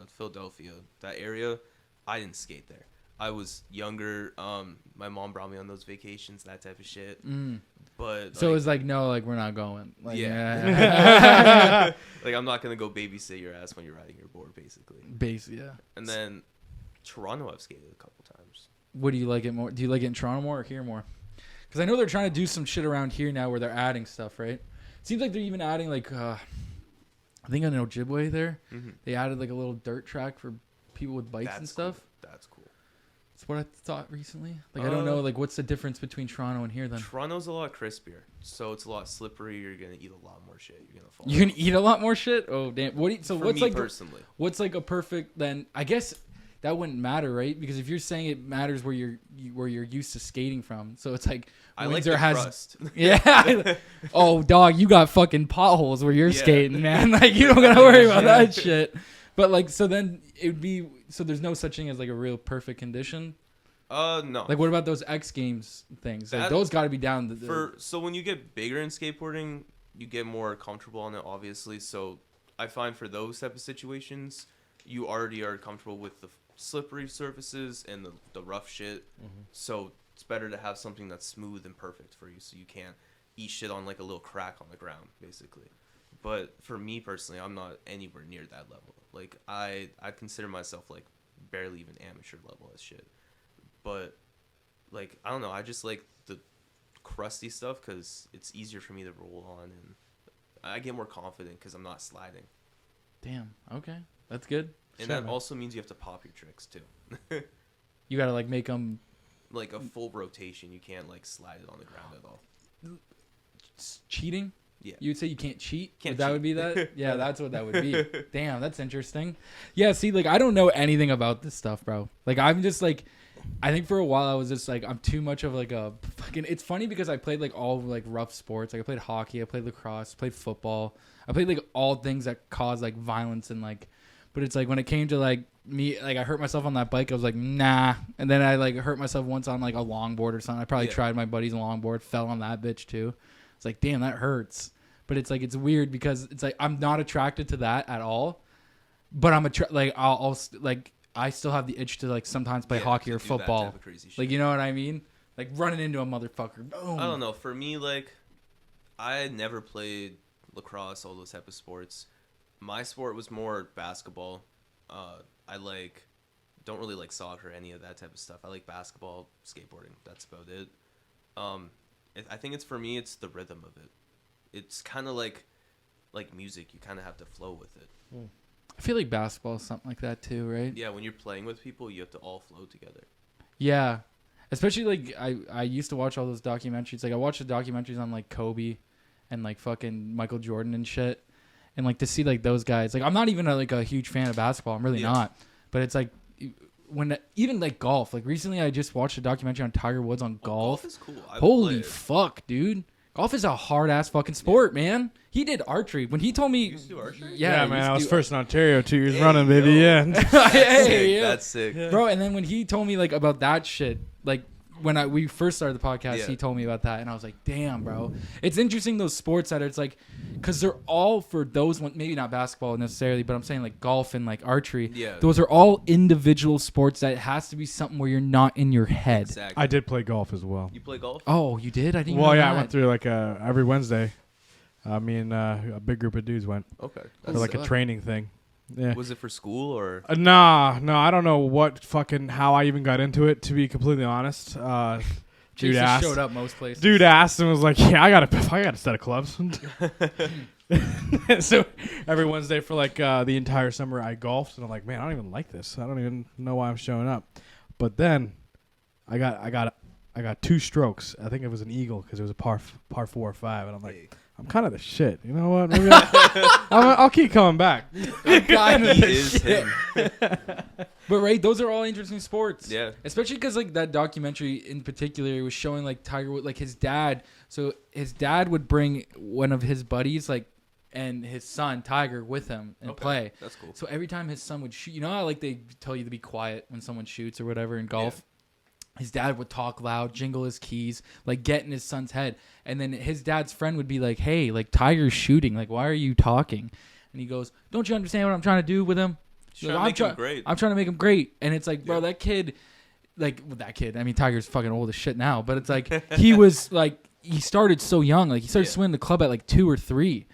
Philadelphia, that area, I didn't skate there. I was younger. My mom brought me on those vacations, that type of shit. But So it was like, no, like we're not going. Like, yeah. Like I'm not gonna go babysit your ass when you're riding your board, basically. Yeah. And then Toronto, I've skated a couple times. What do you like it more? Do you like it in Toronto more or here more? Because I know they're trying to do some shit around here now where they're adding stuff, right? Seems like they're even adding like, I think on Ojibwe there, they added like a little dirt track for people with bikes and stuff. Cool. That's cool. That's what I thought recently. Like I don't know, like what's the difference between Toronto and here then? Toronto's a lot crispier, so it's a lot slipperier. You're gonna eat a lot more shit. You're gonna fall. You're gonna eat a lot more shit. Oh damn! For What's me like personally? what's like a perfect then? I guess that wouldn't matter, right? Because if you're saying it matters where you're used to skating from, so it's like I like Windsor the has crust. yeah. Oh dog, you got fucking potholes where you're skating, man. Like you don't gotta worry about that shit. But like so then it would be so there's no such thing as like a real perfect condition. No. Like what about those X Games things? Like, That- those got to be down. So when you get bigger in skateboarding, you get more comfortable on it, obviously. So I find for those type of situations, you already are comfortable with the slippery surfaces and the rough shit. So it's better to have something that's smooth and perfect for you, so you can't eat shit on like a little crack on the ground, basically. But for me personally, I'm not anywhere near that level. Like I consider myself like barely even amateur level as shit. But like I don't know, I just like the crusty stuff because it's easier for me to roll on, and I get more confident because I'm not sliding. Damn. Okay, that's good. And that also means you have to pop your tricks too. You gotta like make them like a full rotation. You can't like slide it on the ground at all. cheating. Yeah. You would say you can't cheat? Can't That cheat. would be that? Yeah, that's what that would be. Damn, that's interesting. Yeah, see, like, I don't know anything about this stuff, bro. Like, I'm just, like, I think for a while I was just, like, I'm too much of, like, a fucking... It's funny because I played, like, all, like, rough sports. Like, I played hockey. I played lacrosse. Played football. I played, like, all things that cause, like, violence and, like... But it's, like, when it came to, like, me... Like, I hurt myself on that bike. I was like, nah. And then I, like, hurt myself once on, like, a longboard or something. I probably tried my buddy's longboard. Fell on that bitch, too. It's like, damn, that hurts. But it's like, it's weird because it's like, I'm not attracted to that at all. But I'm like, I still have the itch to like sometimes play hockey or football. Like, you know what I mean? Like running into a motherfucker. Boom. I don't know. For me, like, I had never played lacrosse, all those type of sports. My sport was more basketball. I don't really like soccer, any of that type of stuff. I like basketball, skateboarding. That's about it. I think it's for me, it's the rhythm of it. It's kind of like music. You kind of have to flow with it. I feel like basketball is something like that too, right? Yeah, when you're playing with people, you have to all flow together. Yeah. Especially like I used to watch all those documentaries. Like I watched the documentaries on like Kobe and like fucking Michael Jordan and shit. And like to see like those guys. Like I'm not even a huge fan of basketball. I'm really not. But it's like even like golf. Like recently I just watched a documentary on Tiger Woods on golf. Golf is cool. Holy fuck, dude. Golf is a hard ass fucking sport, man. He did archery. When he told me, You used to do archery? Yeah, he man. used I to was do- first in Ontario 2 years running, baby. Yeah. Hey, yeah. That's sick. Bro, and then when he told me like about that shit, like when we first started the podcast, he told me about that, and I was like, damn, bro. It's interesting those sports that it's like, because they're all for those one, maybe not basketball necessarily, but I'm saying like golf and like archery. Yeah. Those are all individual sports that it has to be something where you're not in your head. Exactly. I did play golf as well. You play golf? Oh, you did? I didn't. Well, know yeah, that. I went through like every Wednesday. Me and a big group of dudes went Okay. for like a training thing. Yeah. Was it for school or? Nah, I don't know how I even got into it, to be completely honest. Dude Jason asked. showed up most places. Dude asked and was like, "Yeah, I got a set of clubs." So every Wednesday for like the entire summer, I golfed, and I'm like, "Man, I don't even like this. I don't even know why I'm showing up." But then I got 2 strokes. I think it was an eagle because it was a par 4 or 5, and I'm like, I'm kind of the shit. You know what? Maybe I'll keep coming back. He is him. But right, those are all interesting sports. Yeah. Especially because like that documentary in particular was showing like Tiger Woods, like his dad. So his dad would bring one of his buddies, like, and his son Tiger with him and play. That's cool. So every time his son would shoot, you know how like they tell you to be quiet when someone shoots or whatever in golf. his dad would talk loud, jingle his keys, like get in his son's head. And then his dad's friend would be like, hey, like Tiger's shooting. Like, why are you talking? And he goes, don't you understand what I'm trying to do with him? Trying to make him great. I'm trying to make him great. And it's like, bro, that kid, like that kid, I mean, Tiger's fucking old as shit now, but it's like, he was like, he started so young. Like he started swinging the club at like 2 or 3.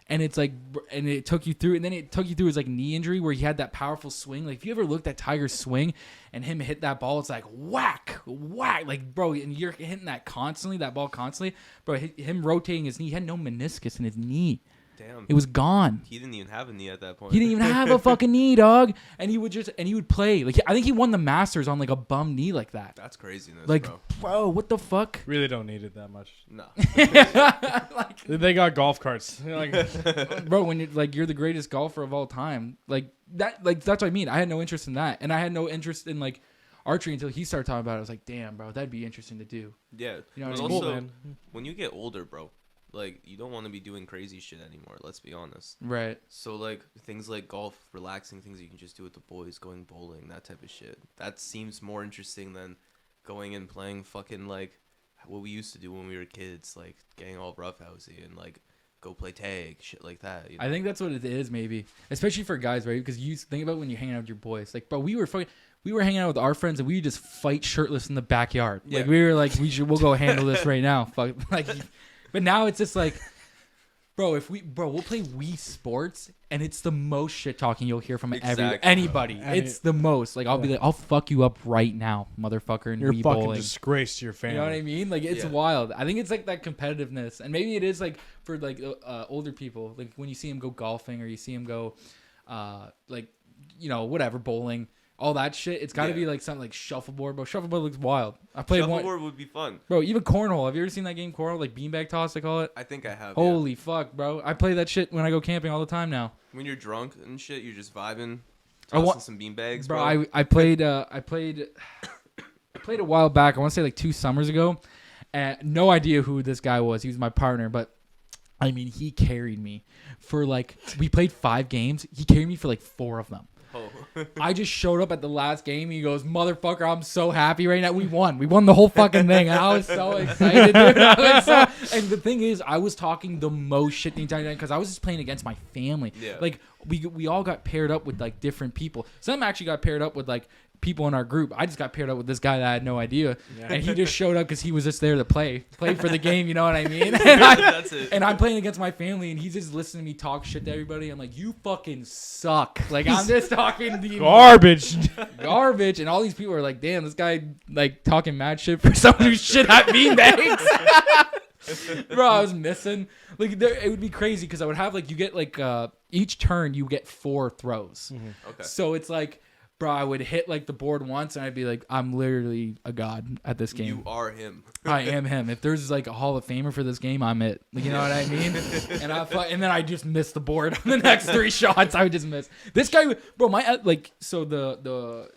And it's like, and it took you through, and then it took you through his like knee injury where he had that powerful swing. Like if you ever looked at Tiger's swing and him hit that ball, it's like whack, whack, like bro, and you're hitting that constantly, that ball constantly, bro. Him rotating his knee, he had no meniscus in his knee. Damn. It was gone. He didn't even have a knee at that point. He didn't even have a fucking knee, dog. And he would play. Like I think he won the Masters on like a bum knee like that. That's craziness, Like, bro. what the fuck? Really don't need it that much. No. Like, They got golf carts. Like, bro, when you're the greatest golfer of all time, like that's what I mean. I had no interest in that, and I had no interest in like archery until he started talking about it. I was like, damn, bro, that'd be interesting to do. Yeah. You know But what I mean? also, man. when you get older, bro, like you don't want to be doing crazy shit anymore. Let's be honest. Right. So like things like golf, relaxing things you can just do with the boys, going bowling, that type of shit. That seems more interesting than going and playing fucking like what we used to do when we were kids, like getting all roughhousey and like go play tag, shit like that. You know? I think that's what it is, maybe, especially for guys, right? Because you think about when you're hanging out with your boys, like, bro, we were hanging out with our friends and we would just fight shirtless in the backyard. Yeah. Like we were like, we'll go handle this right now. Fuck, like, but now it's just like, bro, we'll play Wii Sports and it's the most shit talking you'll hear from anybody. It's the most. Like I'll be like, I'll fuck you up right now, motherfucker, and you're Wii fucking bowling. disgrace to your family. You know what I mean? Like it's wild. I think it's like that competitiveness, and maybe it is like for like older people, like when you see them go golfing or you see them go, like whatever bowling, all that shit. It's got to be like something like shuffleboard, bro. Shuffleboard looks wild. I played one, Shuffleboard would be fun. bro. Even cornhole. Have you ever seen that game cornhole? Like beanbag toss, they call it. I think I have. Holy fuck, bro! I play that shit when I go camping all the time now. When you're drunk and shit, you're just vibing, I wa- tossing some beanbags, bro. I played I played a while back. I want to say like 2 summers ago. And no idea who this guy was. He was my partner, but I mean, he carried me for like, we played 5 games. He carried me for like 4 of them. Oh. I just showed up at the last game. He goes, motherfucker, I'm so happy right now. We won the whole fucking thing. And I was so excited, dude. And the thing is, I was talking the most shit the entire time because I was just playing against my family. Yeah. Like we all got paired up with like different people. Some actually got paired up with like people in our group. I just got paired up with this guy that I had no idea. Yeah. And he just showed up because he was just there to play for the game. You know what I mean? That's it. And I'm playing against my family, and he's just listening to me talk shit to everybody. I'm like, you fucking suck. Like, I'm just talking to you. Garbage. And all these people are like, damn, this guy, like, talking mad shit for someone who's shit at beanbags. Bro, I was missing. Like, it would be crazy because I would have, like, you get, like, each turn, you get 4 throws. Mm-hmm. Okay. So it's like, bro, I would hit like the board once and I'd be like, I'm literally a god at this game. You are him. I am him. If there's like a Hall of Famer for this game, I'm it. Like, you know what I mean? And then I just missed the board on the next 3 shots. I would just miss. This guy, bro, so the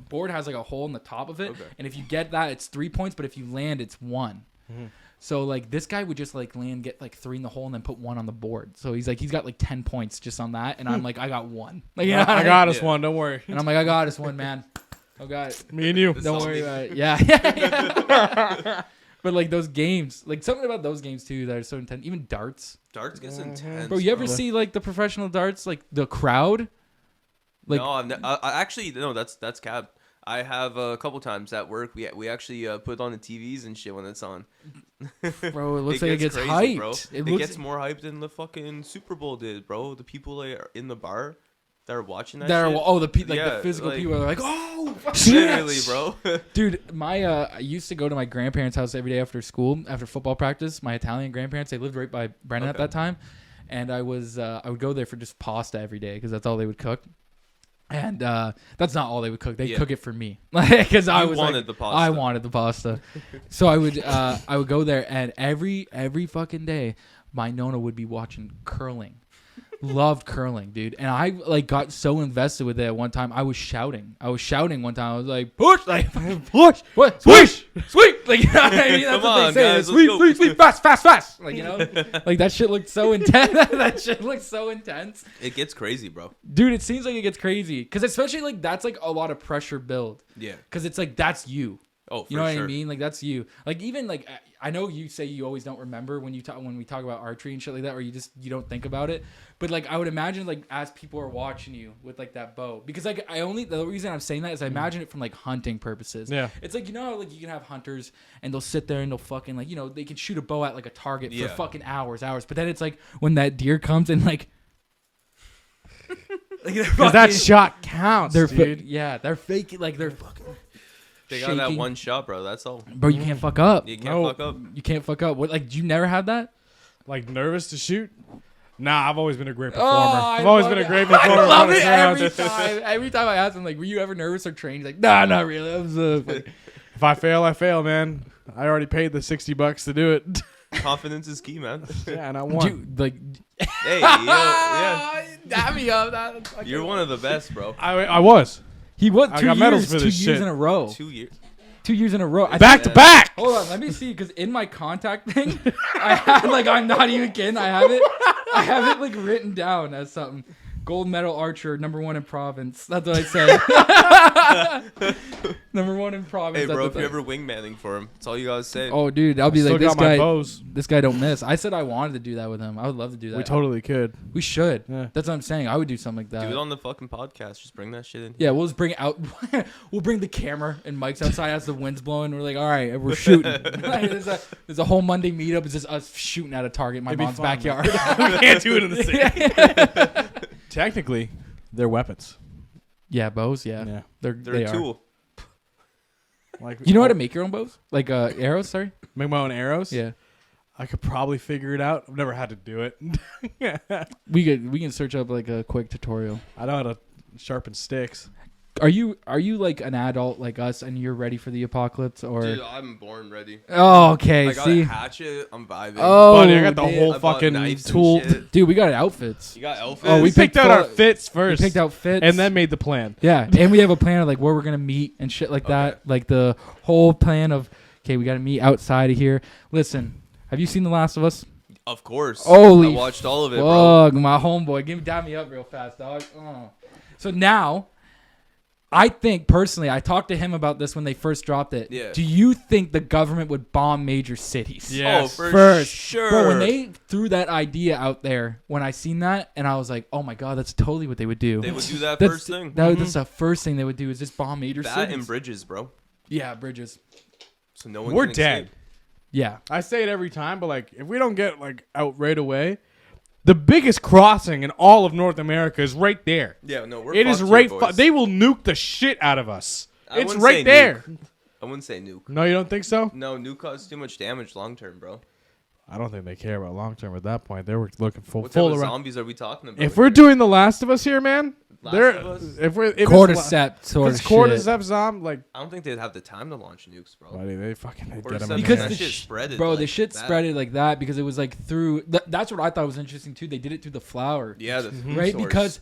board has like a hole in the top of it. Okay. And if you get that, it's 3 points. But if you land, it's 1. Mm-hmm. So like this guy would just like land, get like 3 in the hole, and then put 1 on the board. So he's got like 10 points just on that, and I'm like, I got 1. Like, you know I got us one. Don't worry. and I'm like, I got us 1, man. I got it. Me and you. Don't worry about it. Yeah. But like those games, like something about those games too that are so intense. Even darts. Darts gets intense. Bro, you ever see like the professional darts, like the crowd? Like, no, I actually no. That's cap. I have a couple times at work. We actually put on the TVs and shit when it's on. bro, it looks like it gets crazy, hyped. Bro. It gets more hyped than the fucking Super Bowl did, bro. The people like, are in the bar that are watching that. The physical people are like, oh, literally, bro. Dude, I used to go to my grandparents' house every day after school, after football practice. My Italian grandparents, they lived right by Brennan at that time, and I would go there for just pasta every day because that's all they would cook. And that's not all they would cook. They cook it for me, because I wanted the pasta. I wanted the pasta, so I would go there, and every fucking day, my Nona would be watching curling. Loved curling, dude, and I like got so invested with it at one time. I was shouting one time. I was like, push, push, what, swish, sweep, like, you know what I mean? That's Come what on, they say. guys, Sweep, fast, like, you know, like that shit looked so intense. That shit looked so intense. It gets crazy, bro. Dude, it seems like it gets crazy because especially like that's like a lot of pressure build. Yeah, because it's like that's you. Oh, for You know what sure. I mean? Like that's you. Like even like I know you say you always don't remember when we talk about archery and shit like that, or you don't think about it. But like I would imagine like as people are watching you with like that bow, because like the reason I'm saying that is I imagine it from like hunting purposes. Yeah. It's like, you know how like you can have hunters and they'll sit there and they'll fucking like, you know, they can shoot a bow at like a target for fucking hours. But then it's like when that deer comes and like. Because that shot counts, They're dude. they're faking like they're fucking. They got that shaking. one shot, bro. That's all. Bro, you can't fuck up. You can't No. fuck up. You can't fuck up. What, like, you never had that? Like nervous to shoot? Nah, I've always been a great Oh, performer. I I've always love been a it. great performer. I love when it it's around. every time. Every time I ask him, like, were you ever nervous or trained? He's like, nah, not really. I was If I fail, I fail, man. I already paid the $60 to do it. Confidence is key, man. Yeah, and I won. Dude, like, Hey, yeah. dab me up. That's fucking- You're one of the best, bro. I was. He won I 2 got years, medals for 2 this years shit. in a row. 2 years. 2 years in a row. Back to back. Hold on, let me see, because in my contact thing, I had, like, I'm not even kidding. I have it like written down as something. Gold medal archer, #1 in province. That's what I said. #1 in province. Hey, that's bro, the if you're thing. ever wingmanning for him, that's all you gotta say. Oh, dude, I'll be Still like, this got my guy. bows. This guy don't miss. I said I wanted to do that with him. I would love to do that. We totally could. We should. Yeah. That's what I'm saying. I would do something like Do that. it on the fucking podcast. Just bring that shit in. Yeah, we'll just bring it out. We'll bring the camera and mics outside as the wind's blowing. We're like, all right, we're shooting. there's a whole Monday meetup. It's just us shooting at a target in my It'd be mom's fun, backyard. we can't do it in the city. Technically, they're weapons. Yeah, bows. Yeah, Yeah. They're they a are. tool. Like You know how to make your own bows? Like arrows? Sorry. make my own arrows? Yeah, I could probably figure it out. I've never had to do it. we can search up like a quick tutorial. I know how to sharpen sticks. Are you like an adult like us and you're ready for the apocalypse or? Dude, I'm born ready. Oh, okay. I got See. a hatchet. I'm vibing. Oh, Buddy, I got the damn. whole I bought fucking knives and tool. shit. Dude, we got outfits. You got outfits. Oh, We we picked picked out our full- fits first. We picked out fits and then made the plan. yeah, and we have a plan of like where we're gonna meet and shit like that. Like the whole plan of okay, we gotta meet outside of here. Listen, have you seen The Last of Us? Of course. Holy I watched all of it, bro. Fuck, my homeboy, dab me up real fast, dog. Oh. So now, I think personally, I talked to him about this when they first dropped it. Yeah. Do you think the government would bomb major cities? Yeah. Oh, Yes. for First, sure. bro, when they threw that idea out there, when I seen that, and I was like, "Oh my god, that's totally what they would do." They would do that That's first thing. That's the first thing they would do is just bomb major That cities. and bridges, bro. Yeah, bridges. So no one. We're can dead. escape. Yeah, I say it every time, but like if we don't get like out right away, the biggest crossing in all of North America is right there. Yeah, no, we're. It is fucked right. here, boys. They will nuke the shit out of us. I It's wouldn't right say there. nuke. I wouldn't say nuke. No, you don't think so? No, nuke causes too much damage long term, bro. I don't think they care about long term at that point. They were looking What type full of around. zombies are we talking about? If we're here? doing The Last of Us here, man, Last they're of Us? if we're if cordyceps sort it's of shit. cordyceps zombie like I don't think they'd have the time to launch nukes, bro. buddy, they fucking they Or get them something. Because That the shit sh- spreaded bro, like the shit that. spread it like that because it was like through. That's what I thought was interesting too. They did it through the flower, Yeah, the food right? source. Because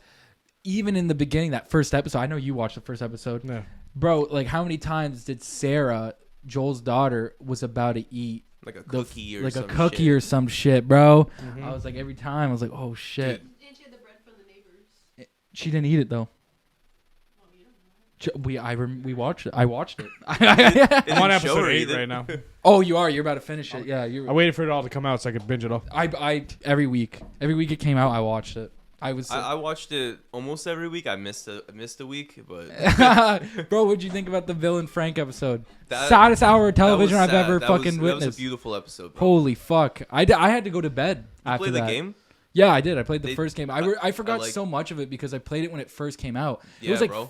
even in the beginning, that first episode, I know you watched the first episode, No. bro. Like, how many times did Sarah, Joel's daughter, was about to eat like a the- cookie or like a some cookie shit. or some shit, bro? Mm-hmm. I was like, every time, I was like, oh shit. And she had the bread from the neighbors. She didn't eat it though. Oh, you don't know. We watched it. I watched it. It I'm on didn't show episode her 8 either. right now. Oh, you are. You're about to finish it. Yeah, I you're. waited for it all to come out so I could binge it all. I every week it came out, I watched it. I was. I watched it almost every week. I missed a week, but Bro, what'd you think about the villain Frank episode? That- Saddest hour of that was television I've sad. ever That fucking was, That witnessed. was a beautiful episode, bro. Holy fuck! I had to go to bed You after play the that. game? Yeah, I did. I played the They- first game. I forgot like- so much of it because I played it when it first came out. It Yeah, was like bro.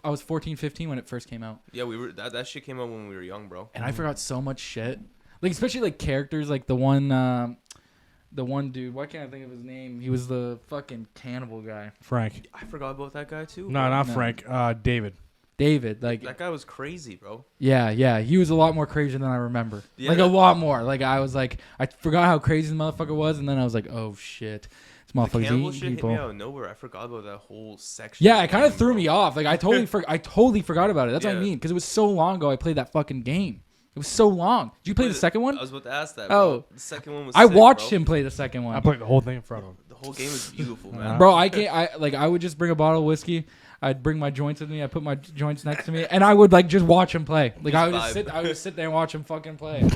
I was 14, 15 when it first came out, Yeah, we were. That shit came out when we were young, bro. and I forgot so much shit. Like especially like characters, like the one dude. Why can't I think of his name? He was the fucking cannibal guy. Frank. I forgot about that guy too. No, bro. not No. Frank. David. David, like That guy was crazy, bro. yeah, he was a lot more crazy than I remember. Yeah, like a that- lot more. Like I was like, I forgot how crazy the motherfucker was, and then I was like, oh shit, this The motherfucker's cannibal eating shit hit people. me out of nowhere. I forgot about that whole section. Yeah, of it the kind of game, threw bro. me off. Like I totally forgot about it. That's what I Yeah. mean, because it was so long ago. I played that fucking game. It was so long. Did you play the second one? I was about to ask that. Oh. Bro. The second one was. I sick, watched bro. him play the second one. I played the whole thing in front of him. The whole game is beautiful, man. Bro, I would just bring a bottle of whiskey. I'd bring my joints with me. I put my joints next to me, and I would like just watch him play. Like I would Just vibe. I would sit there and watch him fucking play.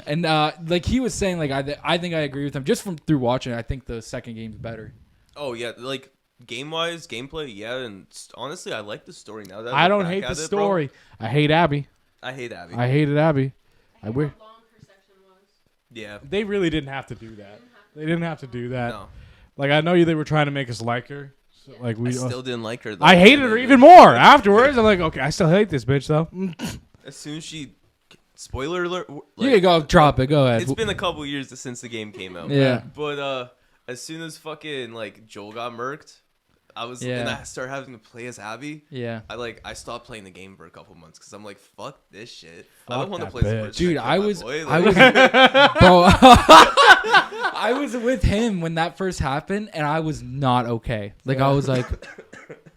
And like he was saying, like I think I agree with him just from through watching it. I think the second game's better. Oh yeah, like game-wise, gameplay, yeah, and honestly, I like the story now. That I look don't back hate at the it, bro. story. I hate Abby. I hate Abby. I hated Abby. I I hate wish how long her section was. Yeah. they really didn't have to do that. They didn't have to do that. No. Like I know they were trying to make us like her. So, like I we, still didn't like her. Though. I hated her even more afterwards. I'm like, okay, I still hate this bitch though. As soon as she, spoiler alert. You Like, can go drop it. Go ahead. it's been a couple years since the game came out. Yeah. But as soon as fucking like Joel got murked, and I started having to play as Abby. Yeah. I stopped playing the game for a couple months because I'm like, fuck this shit. I Fuck don't want to that play bitch. Super Dude, Smash I with my was, boy. I Like, was, bro. I was with him when that first happened, and I was not okay. Like I was like,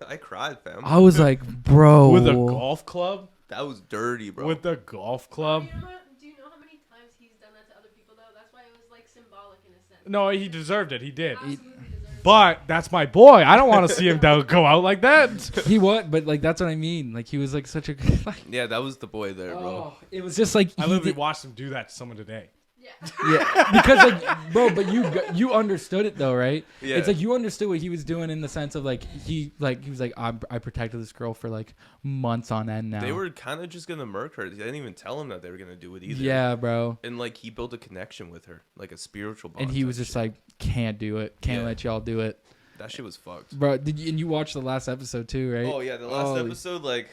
I cried, fam. I was like, bro. With a golf club. That was dirty, bro. With the golf club. Do you know how many times he's done that to other people though? That's why it was like symbolic in a sense. No, he deserved it. He did. Absolutely deserved it. But that's my boy. I don't want to see him go out like that. He was, but like that's what I mean. Like he was like such a. Like, Yeah, that was the boy there, bro. oh, it was just like I he literally did- watched him do that to someone today. Yeah. Yeah, because like, bro, but you understood it though, right? Yeah. It's like you understood what he was doing in the sense of like he was like I protected this girl for like months on end now. They were kind of just gonna murk her. They didn't even tell him that they were gonna do it either. Yeah, bro. And like he built a connection with her, like a spiritual bond. And he type was just shit. like, can't do it, can't Yeah. let y'all do it, that shit was fucked. bro. And you watched the last episode too, right? Oh yeah, the last Holy- episode, like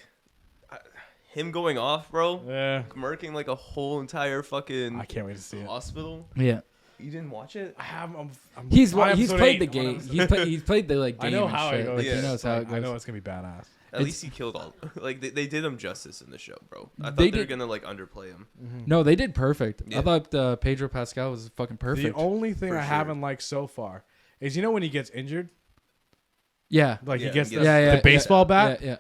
him going off, bro, Yeah. murking like a whole entire fucking I can't wait to see it. hospital. Yeah. You didn't watch it? I have. I'm He's on he's episode played 8. the I'm on game. episode- He's played the like game. I know and how shit. it goes. Like, Yeah. he knows how it I know goes. it's gonna be badass. At It's- least he killed all. Like they did him justice in the show, bro. I thought They they were did- gonna like underplay him. No, they did perfect. Yeah. I thought Pedro Pascal was fucking perfect. The only thing For I sure. haven't liked so far is when he gets injured, yeah. like Yeah, he gets he the, gets- Yeah, the baseball bat. Yeah.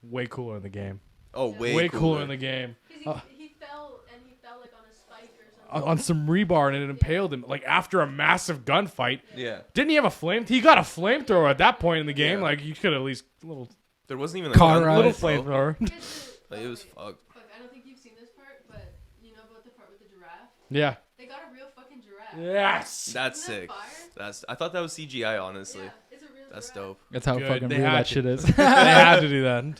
Way cooler in the game. Oh, Way cooler in the game. 'Cause he fell and he fell like on a spike or something. On some rebar and it impaled him. Like after a massive gunfight. Yeah, Didn't he have a flame? He got a flamethrower at that point in the game. Yeah. Like you could at least there wasn't even a Car gun ride. little fight, bro. flamethrower. Like, it was fucked. Fuck, I don't think you've seen this part, but you know about the part with the giraffe? Yeah. They got a real fucking giraffe. Yes. That's Isn't that sick. fire? I thought that was CGI, honestly. Yeah, it's a real That's giraffe. dope. That's how Good. fucking They real had that to. shit is. They had to do that.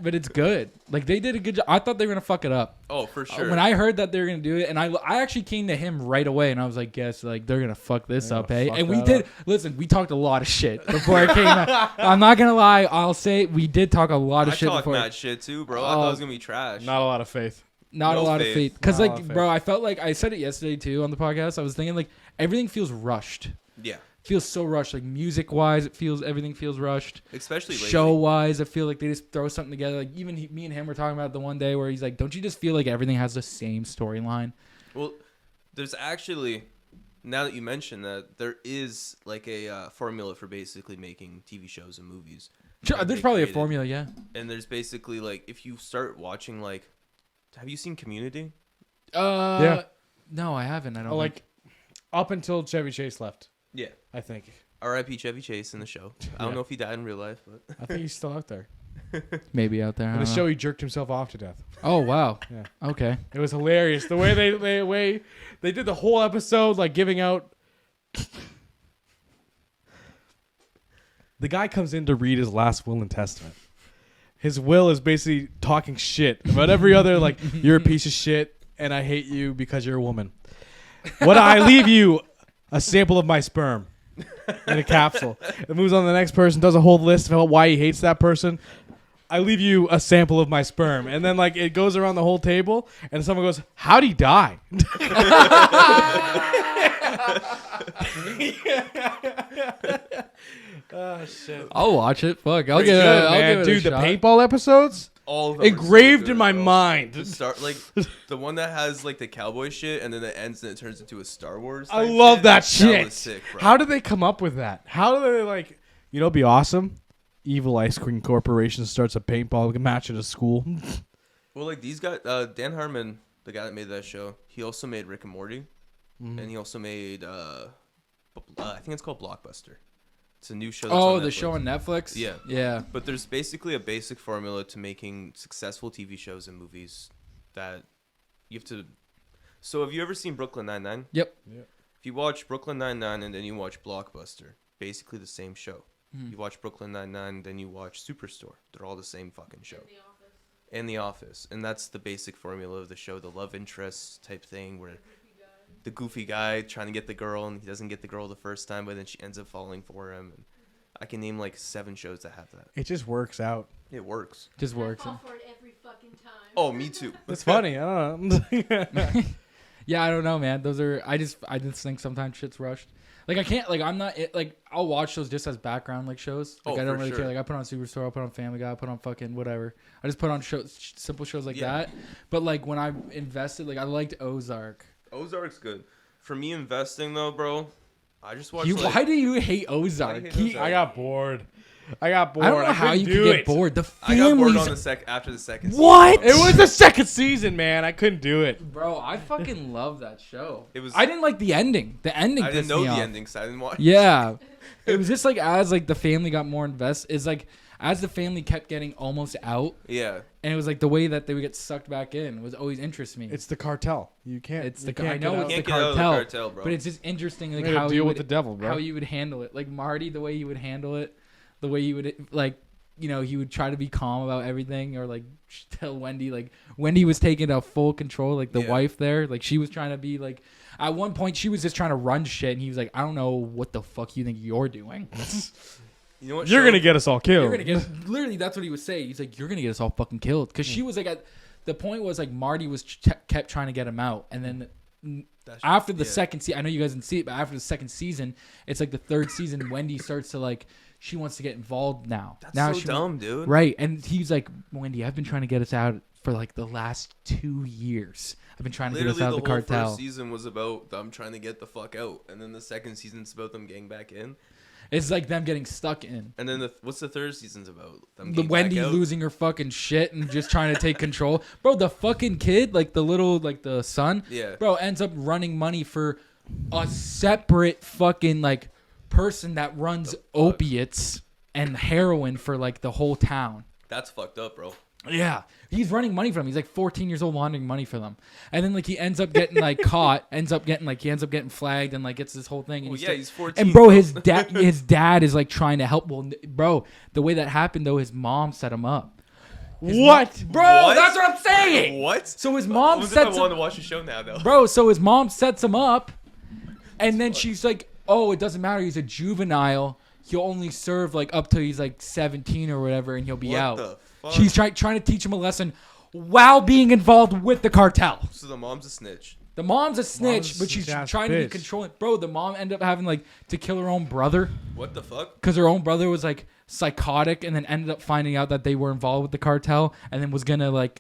But it's good. Like they did a good job. I thought they were gonna fuck it up. Oh, for sure. When I heard that they were gonna do it, and I actually came to him right away, and I was like, "Guess like they're gonna fuck this They're up, gonna hey?" fuck And we that did. up. Listen, we talked a lot of shit before it came out. I'm not gonna lie. I'll say we did talk a lot I of shit talk before. mad shit too, bro. I thought it was gonna be trash. Not a lot of faith. Not No a lot of faith. faith. Because Not a lot like, of faith. bro, I felt like I said it yesterday too on the podcast. I was thinking like everything feels rushed. Yeah, Feels so rushed. Like music wise, everything feels rushed. especially lately. Show wise, I feel like they just throw something together. Like even me and him were talking about it the one day where he's like, "Don't you just feel like everything has the same storyline?" Well, there's actually, now that you mention that, there is like a formula for basically making TV shows and movies. Sure, that there's they probably a created. formula, yeah. And there's basically like, if you start watching like, have you seen Community? Yeah. No, I haven't. I don't Oh, think. like up until Chevy Chase left, Yeah. I think. R.I.P. Chevy Chase in the show. I don't Yeah. know if he died in real life, but I think he's still out there. Maybe out there. I In the don't show, know. he jerked himself off to death. Oh wow. Yeah. Okay. It was hilarious. The way they did the whole episode, like giving out. The guy comes in to read his last will and testament. His will is basically talking shit about every other, like, you're a piece of shit and I hate you because you're a woman. What I leave you a sample of my sperm in a capsule. It moves on to the next person, does a whole list about why he hates that person. I leave you a sample of my sperm. And then, like, it goes around the whole table, and someone goes, how'd he die? Oh, shit. I'll watch it. Fuck. I'll Pretty give it. good, I'll man. give it Dude, a the shot. paintball episodes? all of them are so Engraved good, in my bro. mind. The start like the one that has like the cowboy shit, and then it ends and it turns into a Star Wars. I type love shit. that shit. was sick, bro. How did they come up with that? How do they, like, you know, it'd be awesome? Evil Ice Cream Corporation starts a paintball match at a school. Well, like these guys, Dan Harmon, the guy that made that show, he also made Rick and Morty, and he also made I think it's called Blockbuster. It's a new show. That's Oh, on the Netflix. show on Netflix. Yeah. Yeah. But there's basically a basic formula to making successful TV shows and movies that you have to. So have you ever seen Brooklyn Nine-Nine? Yep. If you watch Brooklyn Nine-Nine and then you watch Blockbuster, basically the same show. You watch Brooklyn Nine-Nine, then you watch Superstore. They're all the same fucking show. And The Office. And that's the basic formula of the show, the love interest type thing where the goofy guy trying to get the girl and he doesn't get the girl the first time, but then she ends up falling for him. And I can name like 7 shows that have that. It just works out. It works. Just works. I fall for it every fucking time. Oh, me too. It's funny. I don't know. Yeah, I don't know, man. Those are I just think sometimes shit's rushed. Like I can't like I'm not like I'll watch those just as background like shows. Like Oh, I don't for really sure. care. Like I put on Superstore, I'll put on Family Guy, I put on fucking whatever. I just put on shows, simple shows like Yeah. that. But like when I invested, like I liked Ozark. Ozark's good. For me, investing though, bro, I just watched. Why do you hate Ozark? hate Ozark? I got bored. I don't know how you do could it. get bored. The I got bored families. on after the second. What? It was the second season, man. I couldn't do it. Bro, I fucking love that show. It was. I didn't like the ending. The ending I didn't pissed know me the off. ending, so I didn't watch. Yeah. It was just like as like the family got more invested. It's like as the family kept getting almost out, Yeah. and it was like the way that they would get sucked back in was always interests me. It's the cartel. You can't. It's you the can't I know get it's out. the Can't get out of the cartel, cartel, bro. but it's just interesting like Way to how deal you with would, the devil, bro. how you would handle it. Like Marty, the way you would handle it, the way you would like, you know, he would try to be calm about everything, or like tell Wendy like Wendy was taking a full control, like the Yeah. wife there, like she was trying to be like. At one point, she was just trying to run shit, and he was like, "I don't know what the fuck you think you're doing." You know what? You're show- gonna get us all killed. You're gonna get literally. That's what he was saying. He's like, "You're gonna get us all fucking killed," because she was like, at the point was like Marty was kept trying to get him out, and then after the second season, I know you guys didn't see it, but after the second season, it's like the third season. Wendy starts to like, she wants to get involved now. That's now so she, dumb, dude. right? And he's like, Wendy, I've been trying to get us out for like the last 2 years. I've been trying to Literally, get us out the of the whole cartel. first season was about them trying to get the fuck out, and then the second season's about them getting back in, It's like them getting stuck in. and then what's the third season's about? Them The getting Wendy back out? losing her fucking shit and just trying to take control. Bro, the fucking kid, like the little, like the son, Yeah. bro, ends up running money for a separate fucking, like, person that runs opiates and heroin for, like, the whole town. That's fucked up, bro. Yeah. He's running money for them. He's like 14 years old laundering money for them. And then, like, he ends up getting, like, caught, he ends up getting flagged and, like, gets this whole thing. And Well, he's yeah, still- he's 14. And bro, his dad is like trying to help. Well, bro, the way that happened though, his mom set him up. What? Bro, What? that's what I'm saying. What? So his mom What if I sets wanted him, to watch the show now, though? bro. So his mom sets him up, and then she's like, "Oh, it doesn't matter. He's a juvenile. He'll only serve like up till he's like 17 or whatever, and he'll be What out." the fuck? She's trying to teach him a lesson while being involved with the cartel. So the mom's a snitch. The mom's a snitch, Mom's but she's snitch-ass trying to be bitch. controlling. Bro, the mom ended up having like to kill her own brother. What the fuck? Because her own brother was like psychotic, and then ended up finding out that they were involved with the cartel, and then was gonna like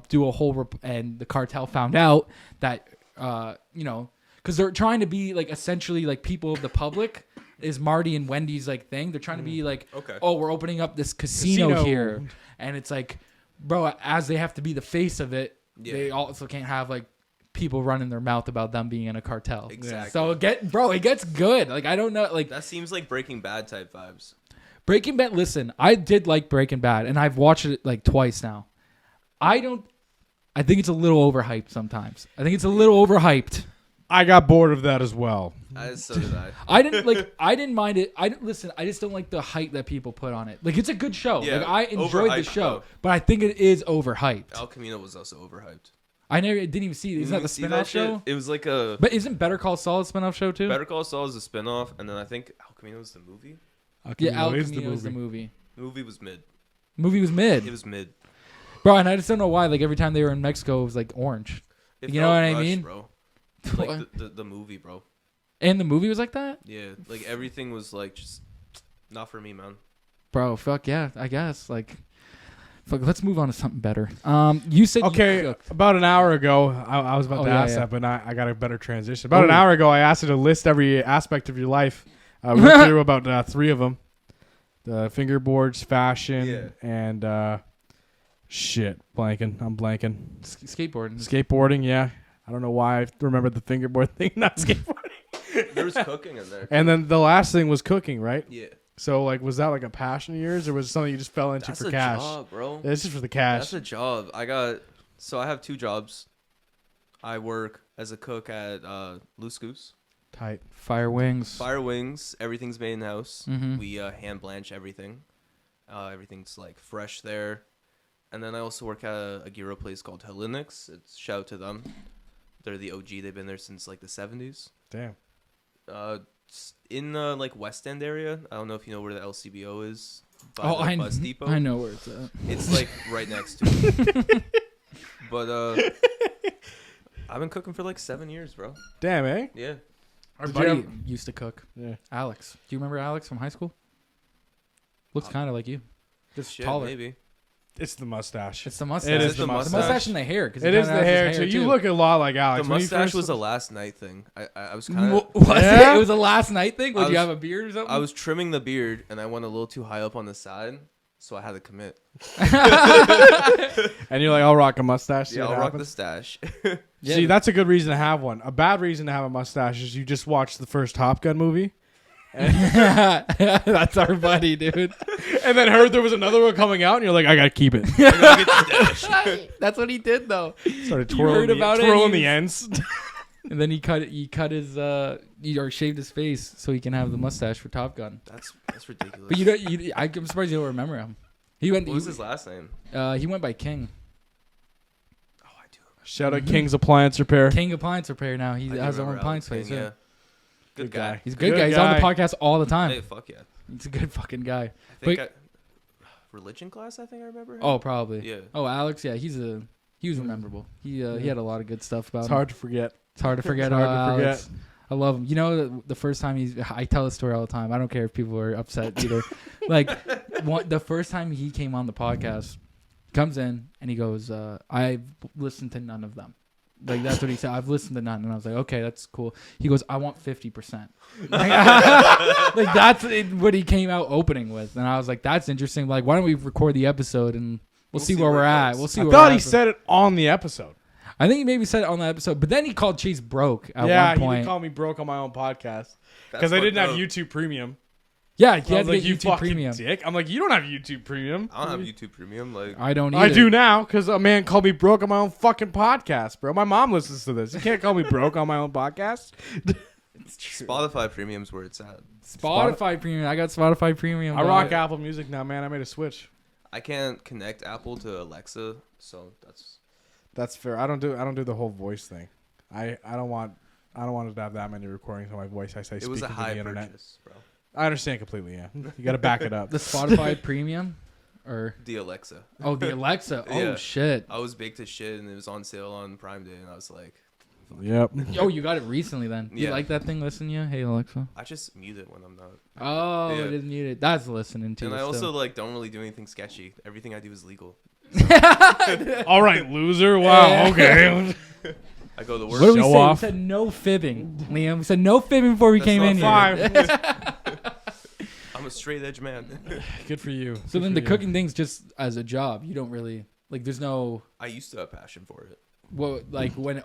do a whole and the cartel found out that because they're trying to be like essentially like people of the public is Marty and Wendy's like thing. They're trying to be like, Okay. oh, we're opening up this casino Casino. here, and it's like, bro, as they have to be the face of it, Yeah. they also can't have like people running their mouth about them being in a cartel. Exactly. So it gets good. Like I don't know, like That seems like Breaking Bad type vibes. Breaking Bad. Listen, I did like Breaking Bad, and I've watched it like twice now. I think it's a little overhyped sometimes. I think it's a little overhyped. I got bored of that as well. So did I. I didn't mind it. Listen. I just don't like the hype that people put on it. Like it's a good show. Yeah, like I enjoyed the overhyped, show, though. but I think it is overhyped. El Camino was also overhyped. I didn't even see it. Isn't that the See spinoff shit? show? It was like a But isn't Better Call Saul a spinoff show too? Better Call Saul is a spinoff, and then I think El Camino is the movie. Yeah, El is Camino is the movie. The movie was mid. Movie was mid, It was mid. bro, and I just don't know why. Like every time they were in Mexico, it was like orange. It You know felt what I rushed, mean? bro? Like the movie, bro. And the movie was like that. Yeah, like everything was like just not for me, man. Bro, fuck yeah, I guess. Like, fuck, let's move on to something better. You said you Okay, cooked. about an hour ago, I was about Oh, to yeah, ask yeah. that, but I got a better transition. About an Ooh. hour ago, I asked you to list every aspect of your life. We went through about 3 of them: the fingerboards, fashion, Yeah. and shit. I'm blanking. Skateboarding. Skateboarding, yeah. I don't know why I remembered the fingerboard thing, not skateboarding. There was cooking in there. And then the last thing was cooking, right? Yeah. So like, was that like a passion of yours, or was it something you just fell into That's for a cash? job, bro. Yeah, it's just for the cash. That's a job. I have 2 jobs. I work as a cook at Loose Goose. Tight. Fire wings. Fire wings. Everything's made in house. Mhm. We hand blanch everything. Everything's like fresh there. And then I also work at a gyro place called Hellenics. It's shout out to them. They're the OG. They've been there since like the 70s. Damn. In like West End area. I don't know if you know where the LCBO is. By Oh, the bus depot. I know where it's at. It's like right next to it. But I've been cooking for like 7 years, bro. Damn, eh? Yeah. Our Did you buddy have- used to cook. Yeah. Alex. Do you remember Alex from high school? Looks kind of like you. Just Shit, taller. maybe. It's the mustache. It's the mustache. It is the The mustache. mustache and the hair. 'Cause It he is kinda the has hair his too. You too. look a lot like The Alex. When you mustache first- was a last night thing. I was kind of. Was Yeah? it? It was a last night thing? I Would you was- have a beard or something? I was trimming the beard and I went a little too high up on the side, so I had to commit. and you're like, I'll rock a mustache. see Yeah, what I'll rock the happens. stash. Yeah. See, that's a good reason to have one. A bad reason to have a mustache is you just watched the first Top Gun movie, That's our buddy, dude. and then heard there was another one coming out, and you're like, I gotta keep it. That's what he did, though. Started You twirling, heard about it, twirling he the ends. And then he cut his or shaved his face so he can have the mustache for Top Gun. That's ridiculous. But you don't. I'm surprised you don't remember him. He went. What was his last name? He went by King. Oh, I do. Shout out King's Appliance Repair. King Appliance Repair now. He I do has his own remember appliance Alex place. King, Yeah. Good guy. He's a good Good guy. He's on the guy. podcast all the time. Hey, fuck yeah. He's a good fucking guy. I think But- religion class. I think I remember. Him. Oh, probably. Yeah. Oh, Alex. Yeah, he was memorable. He had a lot of good stuff about It's him. hard to forget. It's hard to forget. It's hard to Alex. I love him. You know, the first time I tell the story all the time. I don't care if people are upset either. Like, the first time he came on the podcast, comes in and he goes, I've listened to none of them. Like, that's what he said. I've listened to none. And I was like, okay, that's cool. He goes, I want 50%. Like, that's what he came out opening with. And I was like, that's interesting. Like, why don't we record the episode and we'll see where we're at. goes. We'll see I where thought we're he at. said it on the episode. I think he maybe said it on the episode, but then he called Chase broke at Yeah, one he point. did call me broke on my own podcast That's because I didn't fucked have up. YouTube Premium. Yeah, I he had was to like, get you YouTube fucking Premium. dick. I'm like, you don't have YouTube Premium. I don't have YouTube Premium. Like, I don't. I Either. do now because a man called me broke on my own fucking podcast, bro. My mom listens to this. You can't call me broke on my own podcast. Spotify Premium's where it's at. Spotify Premium. I got Spotify Premium. I rock dog. Apple Music now, man. I made a switch. I can't connect Apple to Alexa, so That's fair. I don't do the whole voice thing. I don't want it to have that many recordings on my voice. I say it was a speaking to high the internet. purchase, bro. I understand completely. Yeah, you got to back it up. The Spotify Premium, or The Alexa. oh, the Alexa. Oh Yeah. shit. I was baked as shit, and it was on sale on Prime Day, and I was like, Yep. Oh, you got it recently then. You Yeah. like that thing? Listen, to you. Hey Alexa. I just mute it when I'm not. Oh, Yeah. it is muted. That's listening to. And I still. also like don't really do anything sketchy. Everything I do is legal. All right, loser. Wow. Okay. I go to What work. do we Show say? off. We said no fibbing, Liam. We said no fibbing before we That's came not in here. Five. I'm a straight edge man. Good for you. So then the cooking thing's just as a job. You don't really like. There's no I used to have passion for it. what like when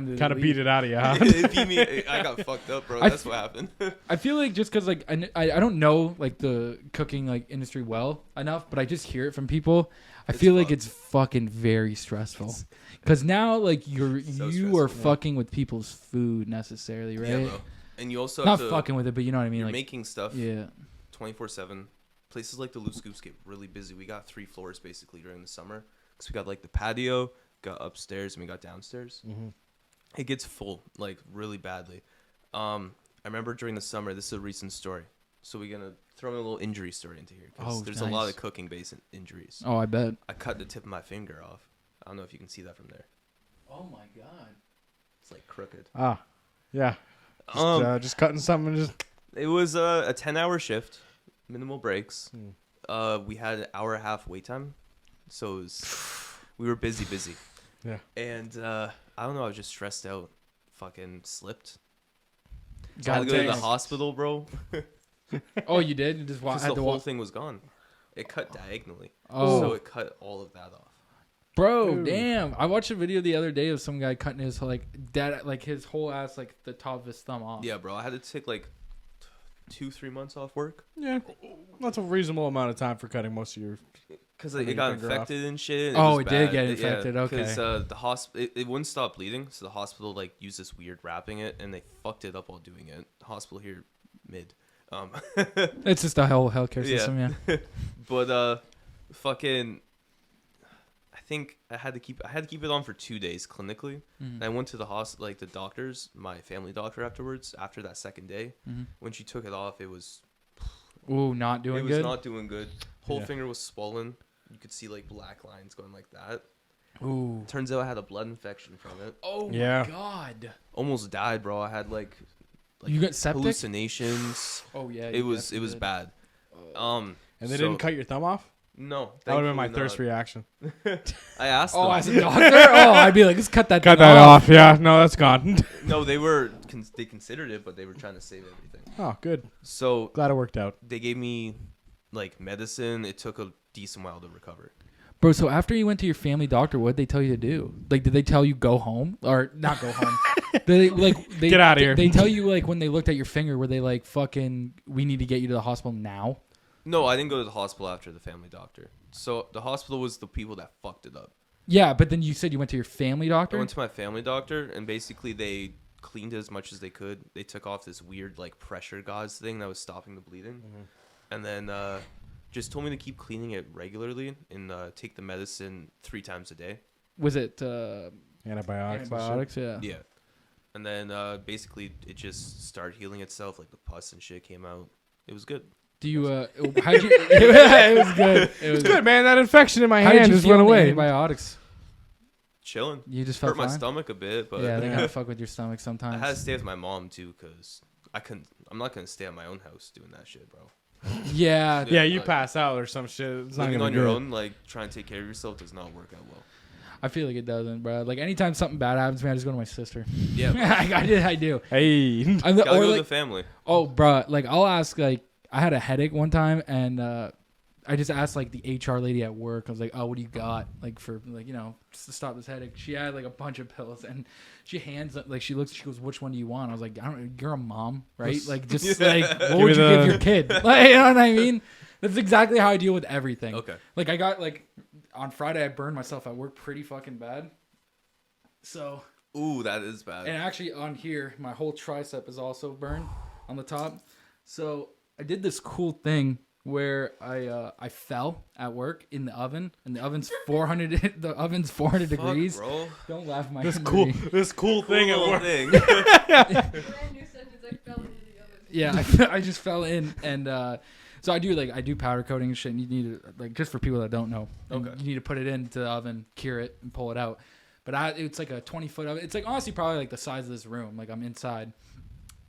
did kind of beat it out of you, huh? It beat me. I got fucked up, bro. I- That's what happened. I feel like just because like I don't know like the cooking like industry well enough, but I just hear it from people. I It's feel like fucked. it's fucking very stressful. Because now like So you are stressful. fucking with people's food necessarily, right? Yeah, bro. And you also Not have to, fucking with it, but you know what I mean. You're Like making stuff yeah, 24/7. Places like the Loose Goose get really busy. We got 3 floors basically during the summer because we got like the patio, got upstairs, and we got downstairs. Mm-hmm. It gets full like really badly. I remember during the summer. This is a recent story. So we're gonna throw in a little injury story into here because Oh, there's a lot nice. of cooking-based injuries. oh I bet. I cut the tip of my finger off. I don't know if you can see that from there. Oh my god. It's like crooked. Ah, yeah. Just cutting something. And just It was a 10-hour shift, minimal breaks. Hmm. We had an hour and a half wait time, so it was, we were busy. Yeah. And I don't know, I was just stressed out. Fucking slipped. God Had to go to the dang. hospital, bro. Oh, you did? You just Because had the to whole walk. thing was gone. It cut diagonally. Oh. So it cut all of that off. Bro, Dude. damn! I watched a video the other day of some guy cutting his like his whole ass like the top of his thumb off. Yeah, bro. I had to take like 2-3 months off work. Yeah, that's a reasonable amount of time for cutting most of your. Because Cutting it your got finger infected and shit. and Oh, was it did bad. get infected, okay. Because the hospital, it wouldn't stop bleeding, so the hospital like used this weird wrapping it, and they fucked it up while doing it. The hospital here, mid. It's just the whole healthcare Yeah. system, yeah. But fucking, I think I had to keep it on for 2 days clinically. And I went to the hospital, like the doctors, my family doctor afterwards. After that second day, when she took it off, it was Ooh, not doing it was good. not doing good. Whole Yeah. finger was swollen. You could see like black lines going like that. Ooh. Turns out I had a blood infection from it. Oh Yeah. my god. Almost died, bro. I had like You got septic? hallucinations. Oh yeah. It was bad. And they so- didn't cut your thumb off? No, That would have been my thankfully first not. reaction. I asked Oh, them. as a doctor? Oh, I'd be like, let's cut that. Cut thing that off. Yeah, no, that's gone. No, they considered it, but they were trying to save everything. Oh, good. So Glad it worked out. they gave me like medicine. It took a decent while to recover. Bro, so after you went to your family doctor, what did they tell you to do? Like, did they tell you go home or not go home? They Get outta here. They tell you like when they looked at your finger, were they like fucking? We need to get you to the hospital now. No, I didn't go to the hospital after the family doctor. So the hospital was the people that fucked it up. Yeah, but then you said you went to your family I doctor. went to my family doctor, and basically they cleaned it as much as they could. They took off this weird like pressure gauze thing that was stopping the bleeding, and then just told me to keep cleaning it regularly and take the medicine 3 times a day. Was it Antibiotics. antibiotics? Yeah. Yeah, and then basically it just started healing itself. Like the pus and shit came out. It was good. Do you? How'd you? It was good. It was It's good, man. That infection in my How did hand you just feel went on the away. antibiotics. Chilling. You just felt Hurt my fine? stomach a bit, but Yeah, they gotta fuck with your stomach I sometimes. had to stay with my mom too because I'm not gonna stay at my own house doing that shit, bro. Yeah. Yeah, you like, pass out or some shit. It's not Living gonna on be your good. own, like trying to take care of yourself, does not work out well. I feel like it doesn't, bro. Like anytime something bad happens to me, I just go to my sister. Yeah, bro. I do. Hey. I'm Gotta or go to like, the family. oh, bro, like I'll ask like I had a headache one time and I just asked like the HR lady at work. I was like, "Oh, what do you got like for like just to stop this headache?" She had like a bunch of pills and she hands like she looks. She goes, "Which one do you want?" I was like, "I don't. You're a mom, right? Like just like what would me you the- give your kid? Like you know what I mean? That's exactly how I deal with everything. Okay. Like I got like on Friday I burned myself at work pretty fucking bad. So Ooh, that is bad. and actually on here, my whole tricep is also burned on the top. So I did this cool thing where I fell at work in the oven, and the oven's 400 the oven's 400 Fuck, degrees. bro. Don't laugh at my This injury. cool thing at Cool work. thing. Brand new sentence. I fell into the oven. Yeah, I just fell in, and so I do powder coating and shit. And you need to like just for people that don't know, Okay. you need to put it into the oven, cure it, and pull it out. But it's like a 20-foot oven. It's like honestly probably like the size of this room. Like I'm inside.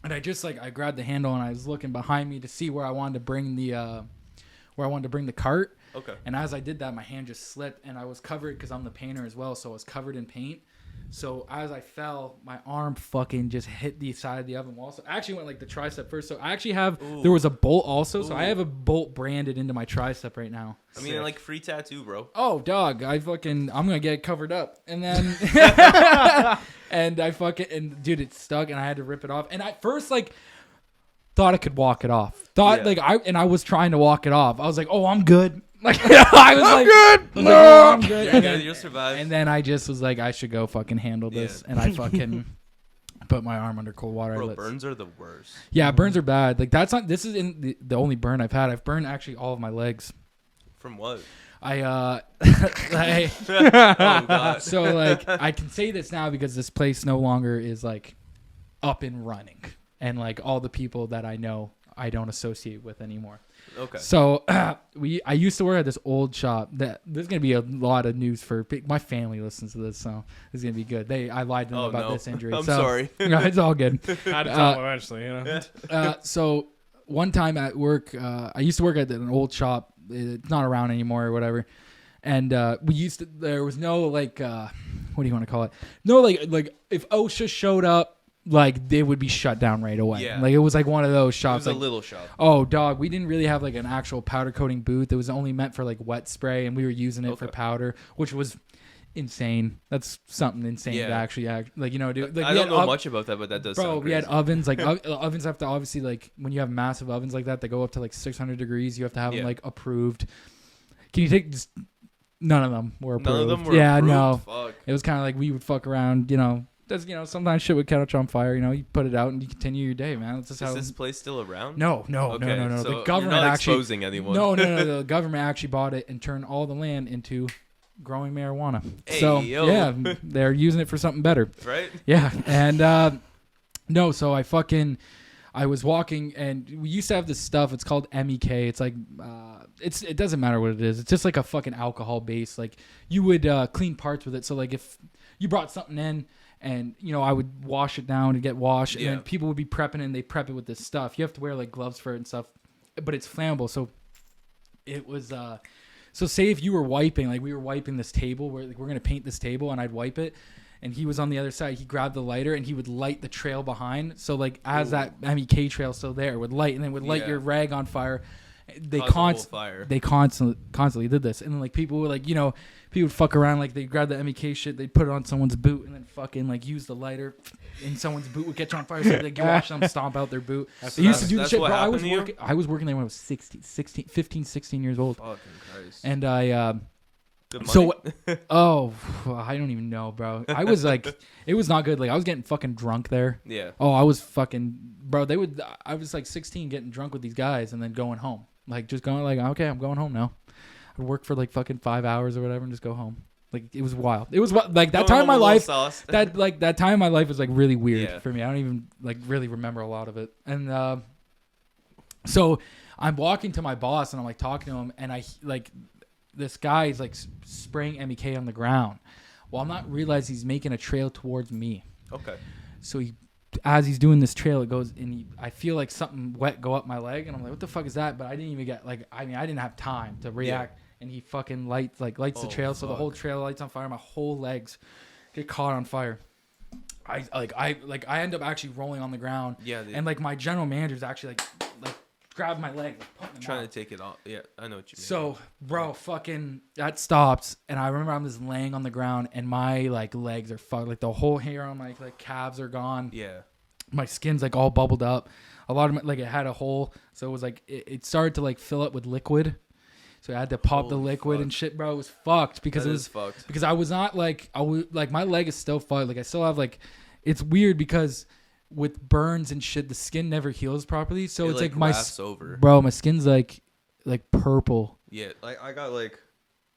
And I just I grabbed the handle and I was looking behind me to see where I wanted to bring the cart. Okay. And as I did that, my hand just slipped and I was covered because I'm the painter as well, so I was covered in paint. So as I fell, my arm fucking just hit the side of the oven wall. So I actually went like the tricep first. So I actually have there was a bolt also. So I have a bolt branded into my tricep right now. I mean, like free tattoo, bro. Oh, dog! I'm gonna get it covered up, and then and dude, it stuck, and I had to rip it off. And I first thought I could walk it off. I was trying to walk it off. I was like, oh, I'm good. Like I was like, good. I was like, oh, I'm good. And then, You'll survive. and then I just was like, I should go fucking handle this, and I fucking put my arm under cold water. Bro, burns are the worst. Yeah, burns are bad. Like that's not. This is in the only burn I've had. I've burned actually all of my legs. From what? I Oh god. so like I can say this now because this place no longer is like up and running, and like all the people that I know I don't associate with anymore. Okay. So I used to work at this old shop. That there's gonna be a lot of news for my family listens to this, so it's gonna be good. I lied to them Oh, about no. this injury. I'm so, sorry. No, it's all good. Had to tell him eventually, you know. So one time at work, I used to work at an old shop. It's not around anymore or whatever. And there was no what do you want to call it? No, like if OSHA showed up, like they would be shut down right away. Yeah. Like it was like one of those It shops. was a Like, little shop. oh, dog, we didn't really have like an actual powder coating booth. It was only meant for like wet spray, and we were using it for Okay. powder, which was insane. That's something insane to Yeah. actually act like, you know, dude. Like, I don't know much about that, but that does bro, sound we crazy. had ovens. Like ovens have to obviously, like, when you have massive ovens like that, they go up to like 600 degrees. You have to have them like approved. Can you take just none of them were approved? None of them were yeah, approved? no. Fuck. It was kind of like we would fuck around, you know. That's, you know, sometimes shit would catch on fire. You know, you put it out and you continue your day, man. That's just Is how. this place still around? No. Okay, The so government you're not actually exposing anyone. No. The government actually bought it and turned all the land into growing marijuana. Hey, so yo. yeah, they're using it for something better. Right? Yeah, and no, so I was walking, and we used to have this stuff. It's called MEK. It's like it doesn't matter what it is. It's just like a fucking alcohol base. Like you would clean parts with it. So like if you brought something in, and you know I would wash it down and get washed, and then people would be prepping and they prep it with this stuff. You have to wear like gloves for it and stuff, but it's flammable. So it was. So say if you were wiping, like we were wiping this table, where like we're gonna paint this table, and I'd wipe it. And he was on the other side. He grabbed the lighter and he would light the trail behind. So like as that MEK trail still there, it would light, and then would light your rag on fire. They constantly did this, and then like people would like, you know, people would fuck around, like they grab the MEK shit, they'd put it on someone's boot, and then fucking like use the lighter, and someone's boot would catch on fire, so they'd watch them stomp out their boot. They used to do this shit, bro. I was working there when I was 15, 16 years old. Fucking Christ. And I Good money? so I don't even know, bro. I was like, it was not good. Like I was getting fucking drunk there. Yeah. Oh, I was fucking, bro. I was like 16 getting drunk with these guys and then going home. Like just going like, okay, I'm going home now. I'd work for like fucking 5 hours or whatever and just go home. Like it was wild. It was like that time in my life. That time in my life was like really weird for me. I don't even like really remember a lot of it. And so I'm walking to my boss and I'm like talking to him, and I like this guy is like spraying MEK on the ground. Well, I'm not realizing he's making a trail towards me. Okay. So as he's doing this trail, it goes, and I feel like something wet go up my leg, and I'm like, what the fuck is that? But I didn't even get I didn't have time to react. And he fucking lights the trail, so the whole trail lights on fire. My whole legs get caught on fire. I end up actually rolling on the ground. Yeah. And like my general manager's actually like grabbed my leg, trying to take it off. Yeah, I know what you mean. So, bro, fucking that stops, and I remember I'm just laying on the ground, and my like legs are fucked. Like the whole hair on my like calves are gone. Yeah. My skin's like all bubbled up. A lot of my, like it had a hole, so it was like it started to like fill up with liquid. So I had to pop the liquid and shit, bro. It was fucked because it was fucked. Because I was not like my leg is still fucked. Like I still have like, it's weird because with burns and shit, the skin never heals properly. So it's like my over. Bro, my skin's like purple. Yeah, like I got like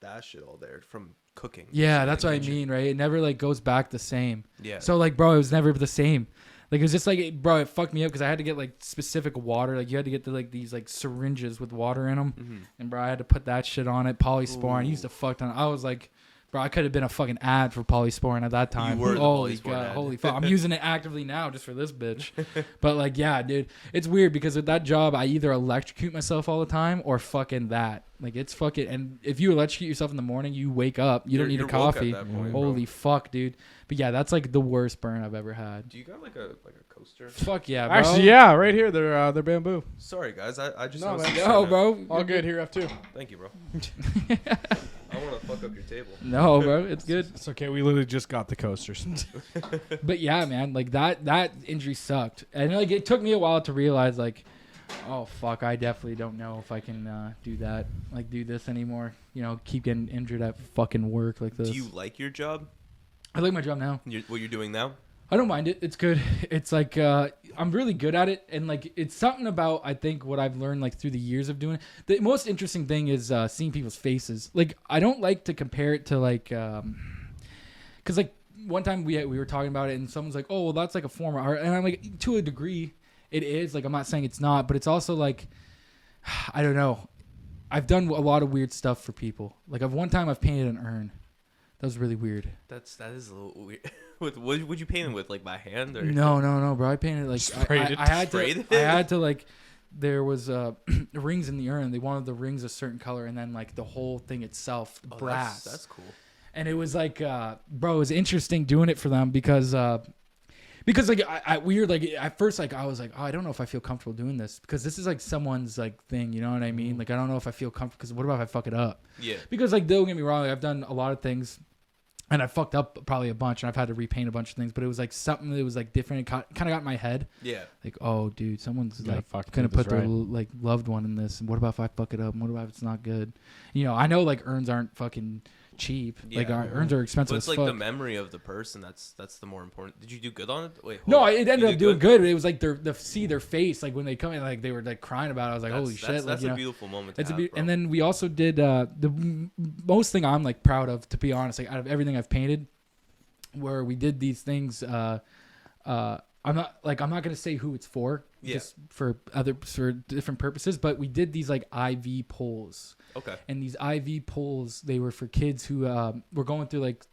that shit all there from cooking. Yeah, that's what I mean, right? It never like goes back the same. Yeah. So like, bro, it was never the same. Like it was just like, bro, it fucked me up because I had to get like specific water. Like you had to get like these like syringes with water in them, and bro, I had to put that shit on it. Polysporin. I used to fuck ton. I was like, bro, I could have been a fucking ad for Polysporin at that time. You were the Holy Polysporin god, ad. holy fuck! I'm using it actively now just for this bitch. But like, yeah, dude, it's weird because with that job, I either electrocute myself all the time or fucking that. Like it's fucking. And if you electrocute yourself in the morning, you wake up. You don't need a coffee. Holy fuck, dude. But yeah, that's like the worst burn I've ever had. Do you got like a coaster? Fuck yeah, bro. Actually, yeah, right here. They're bamboo. Sorry guys, I just No, was man. just No, trying to- bro. All good here, F2. Thank you, bro. I want to fuck up your table. No, bro. It's good. It's okay. We literally just got the coasters. But yeah, man, like that injury sucked, and like it took me a while to realize, like, oh fuck, I definitely don't know if I can do that, like do this anymore. You know, keep getting injured at fucking work like this. Do you like your job? I like my job now. What you're doing now? I don't mind it. It's good. It's like I'm really good at it, and like it's something about I think what I've learned like through the years of doing it. The most interesting thing is seeing people's faces. Like I don't like to compare it to like, because like one time we were talking about it, and someone's like, "Oh, well, that's like a form of art," and I'm like, to a degree, it is. Like I'm not saying it's not, but it's also like, I don't know. I've done a lot of weird stuff for people. Like one time I've painted an urn. That was really weird. That is a little weird. What would you paint it with, like by hand or? No, bro. I painted like I had to like. There was rings in the urn. They wanted the rings a certain color, and then like the whole thing itself, brass. That's cool. And it was like, bro, it was interesting doing it for them because like we were like at first like I was like, oh, I don't know if I feel comfortable doing this because this is like someone's like thing, you know what I mean? Like I don't know if I feel comfortable because what about if I fuck it up? Yeah. Because like don't get me wrong, like, I've done a lot of things And I fucked up probably a bunch, and I've had to repaint a bunch of things. But it was like something that was like different. It kind of got in my head. Yeah. Like, oh, dude, someone's gotta like fucking gonna do this put their right. like loved one in this. And what about if I fuck it up? And what about if it's not good? You know, I know like urns aren't fucking cheap. Like Yeah. our urns are expensive But as it's like fuck. the memory of the person. That's the more important. Did you do good on it? Wait. No, hold on. it You ended up did doing good. It was like see their face, like when they come in, like they were like crying about it. I was like, holy shit! That's, Like, that's you a know, beautiful moment. To it's a have, and bro. then we also did most thing I'm like proud of, to be honest. Like out of everything I've painted, where we did these things. I'm not gonna say who it's for, Yeah. just for different purposes. But we did these like IV polls. Okay. And these IV polls, they were for kids who were going through like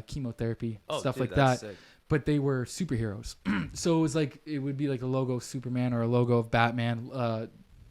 chemotherapy, stuff dude, like that's that. sick. But they were superheroes. So it was like, it would be like a logo of Superman or a logo of Batman,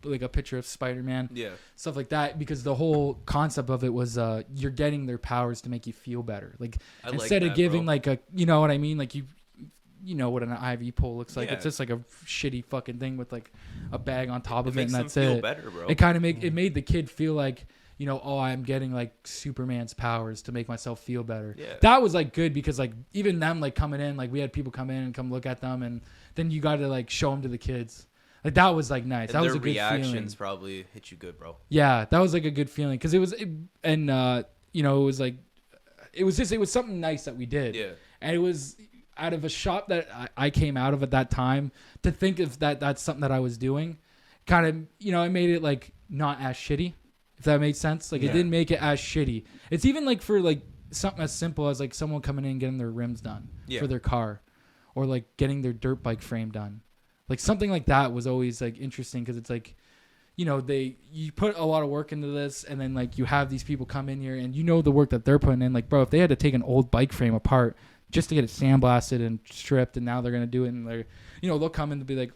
like a picture of Spider-Man, Yeah. stuff like that. Because the whole concept of it was you're getting their powers to make you feel better. Like I like instead of that, giving bro. like a, you know what I mean? Like you know what an IV pole looks like. Yeah. It's just like a shitty fucking thing with like a bag on top It of it, makes and them that's feel it. better, bro. It kind of it made the kid feel like, you know, oh, I'm getting like Superman's powers to make myself feel better. Yeah. That was like good, because like even them like coming in, like we had people come in and come look at them, and then you got to like show them to the kids. Like that was like nice. And That was their a good reactions feeling. probably hit you good, bro. Yeah, that was like a good feeling, because it was you know, it was like it was something nice that we did. Yeah. And it was out of a shop that I came out of at that time, to think of that's something that I was doing, kind of, you know, it made it like not as shitty, if that made sense. Like it didn't make it as shitty. It's even like for like something as simple as like someone coming in and getting their rims done for their car, or like getting their dirt bike frame done. Like something like that was always like interesting, because it's like, you know, you put a lot of work into this, and then like you have these people come in here, and you know the work that they're putting in. Like, bro, if they had to take an old bike frame apart just to get it sandblasted and stripped, and now they're gonna do it, and they're, you know, they'll come in and be like,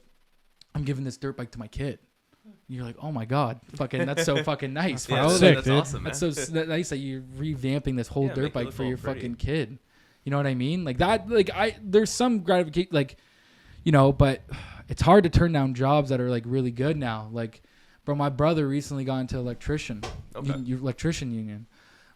I'm giving this dirt bike to my kid. And you're like, oh my god, fucking, that's so fucking nice, bro. Yeah, Like, sick, that's dude. awesome, man. that's so nice that you're revamping this whole Yeah, dirt make it bike look for all your pretty. fucking kid. You know what I mean? Like that. Like there's some gratification, like, you know, but it's hard to turn down jobs that are like really good now. Like, bro, my brother recently got into electrician union.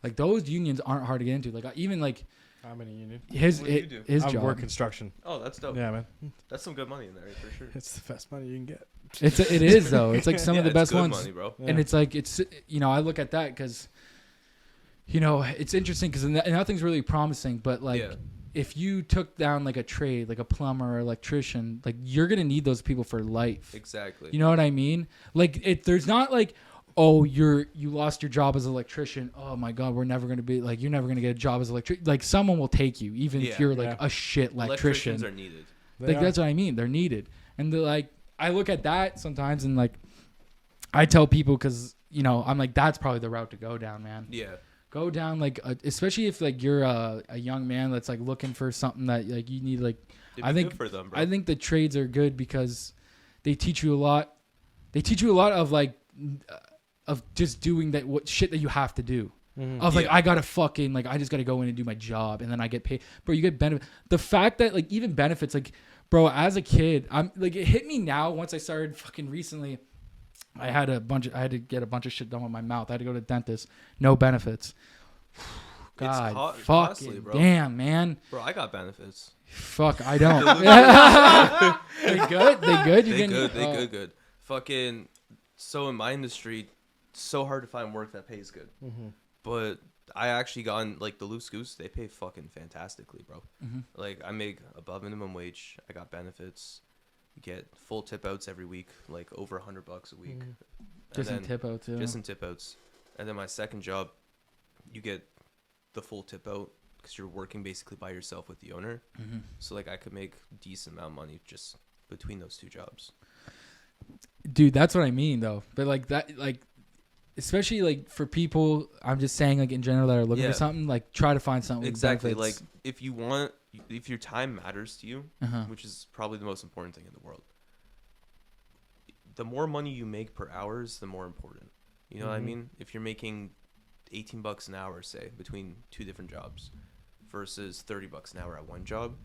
Like those unions aren't hard to get into. Like even like I'm in a union. his What do you do? his I job. work construction. Oh, that's dope. Yeah, man. That's some good money in there for sure. It's the best money you can get. It is though. It's like some of the it's best good ones. money, bro. And it's like, it's, you know, I look at that because, you know, it's interesting because nothing's really promising, but like Yeah. if you took down like a trade, like a plumber or electrician, like you're going to need those people for life. Exactly. You know what I mean? Like there's not like, oh, you lost your job as an electrician. Oh my God, we're never going to be like, you're never going to get a job as an electrician. Like someone will take you, even if Yeah. you're like a shit electrician. Electricians are needed. Like that's what I mean. They're needed. And they're like, I look at that sometimes and like, I tell people, because, you know, I'm like, that's probably the route to go down, man. Yeah. Go down, like, especially if like you're a young man that's like looking for something that like you need, like, It'd I be think good for them, bro. I think the trades are good because they teach you a lot. They teach you a lot of like, of just doing that, what shit that you have to do. Of like, Yeah. I gotta fucking, like, I just gotta go in and do my job, and then I get paid. Bro, you get benefit. The fact that like even benefits, like, bro, as a kid, I'm like, it hit me now once I started fucking recently. I had to get a bunch of shit done with my mouth. I had to go to the dentist. No benefits. God, costly, fucking bro. damn, man. Bro, I got benefits. Fuck, I don't. They good? They good? You They getting- good. They oh. good. Fucking. So in my industry, so hard to find work that pays good. But I actually got in, like, the Loose Goose. They pay fucking fantastically, bro. Like, I make above minimum wage. I got benefits. Get full tip outs every week, like over $100 a week. And Just in then- tip out too. Just in tip outs. And then my second job, you get the full tip out because you're working basically by yourself with the owner. So like I could make decent amount of money just between those two jobs. Dude, that's what I mean though. But like that, like, especially like for people, I'm just saying like in general that are looking Yeah. for something, like try to find something with Exactly. Like benefits. if your time matters to you, Uh-huh. which is probably the most important thing in the world. The more money you make per hour is the more important. You know what I mean? If you're making $18 an hour, say, between two different jobs versus $30 an hour at one job,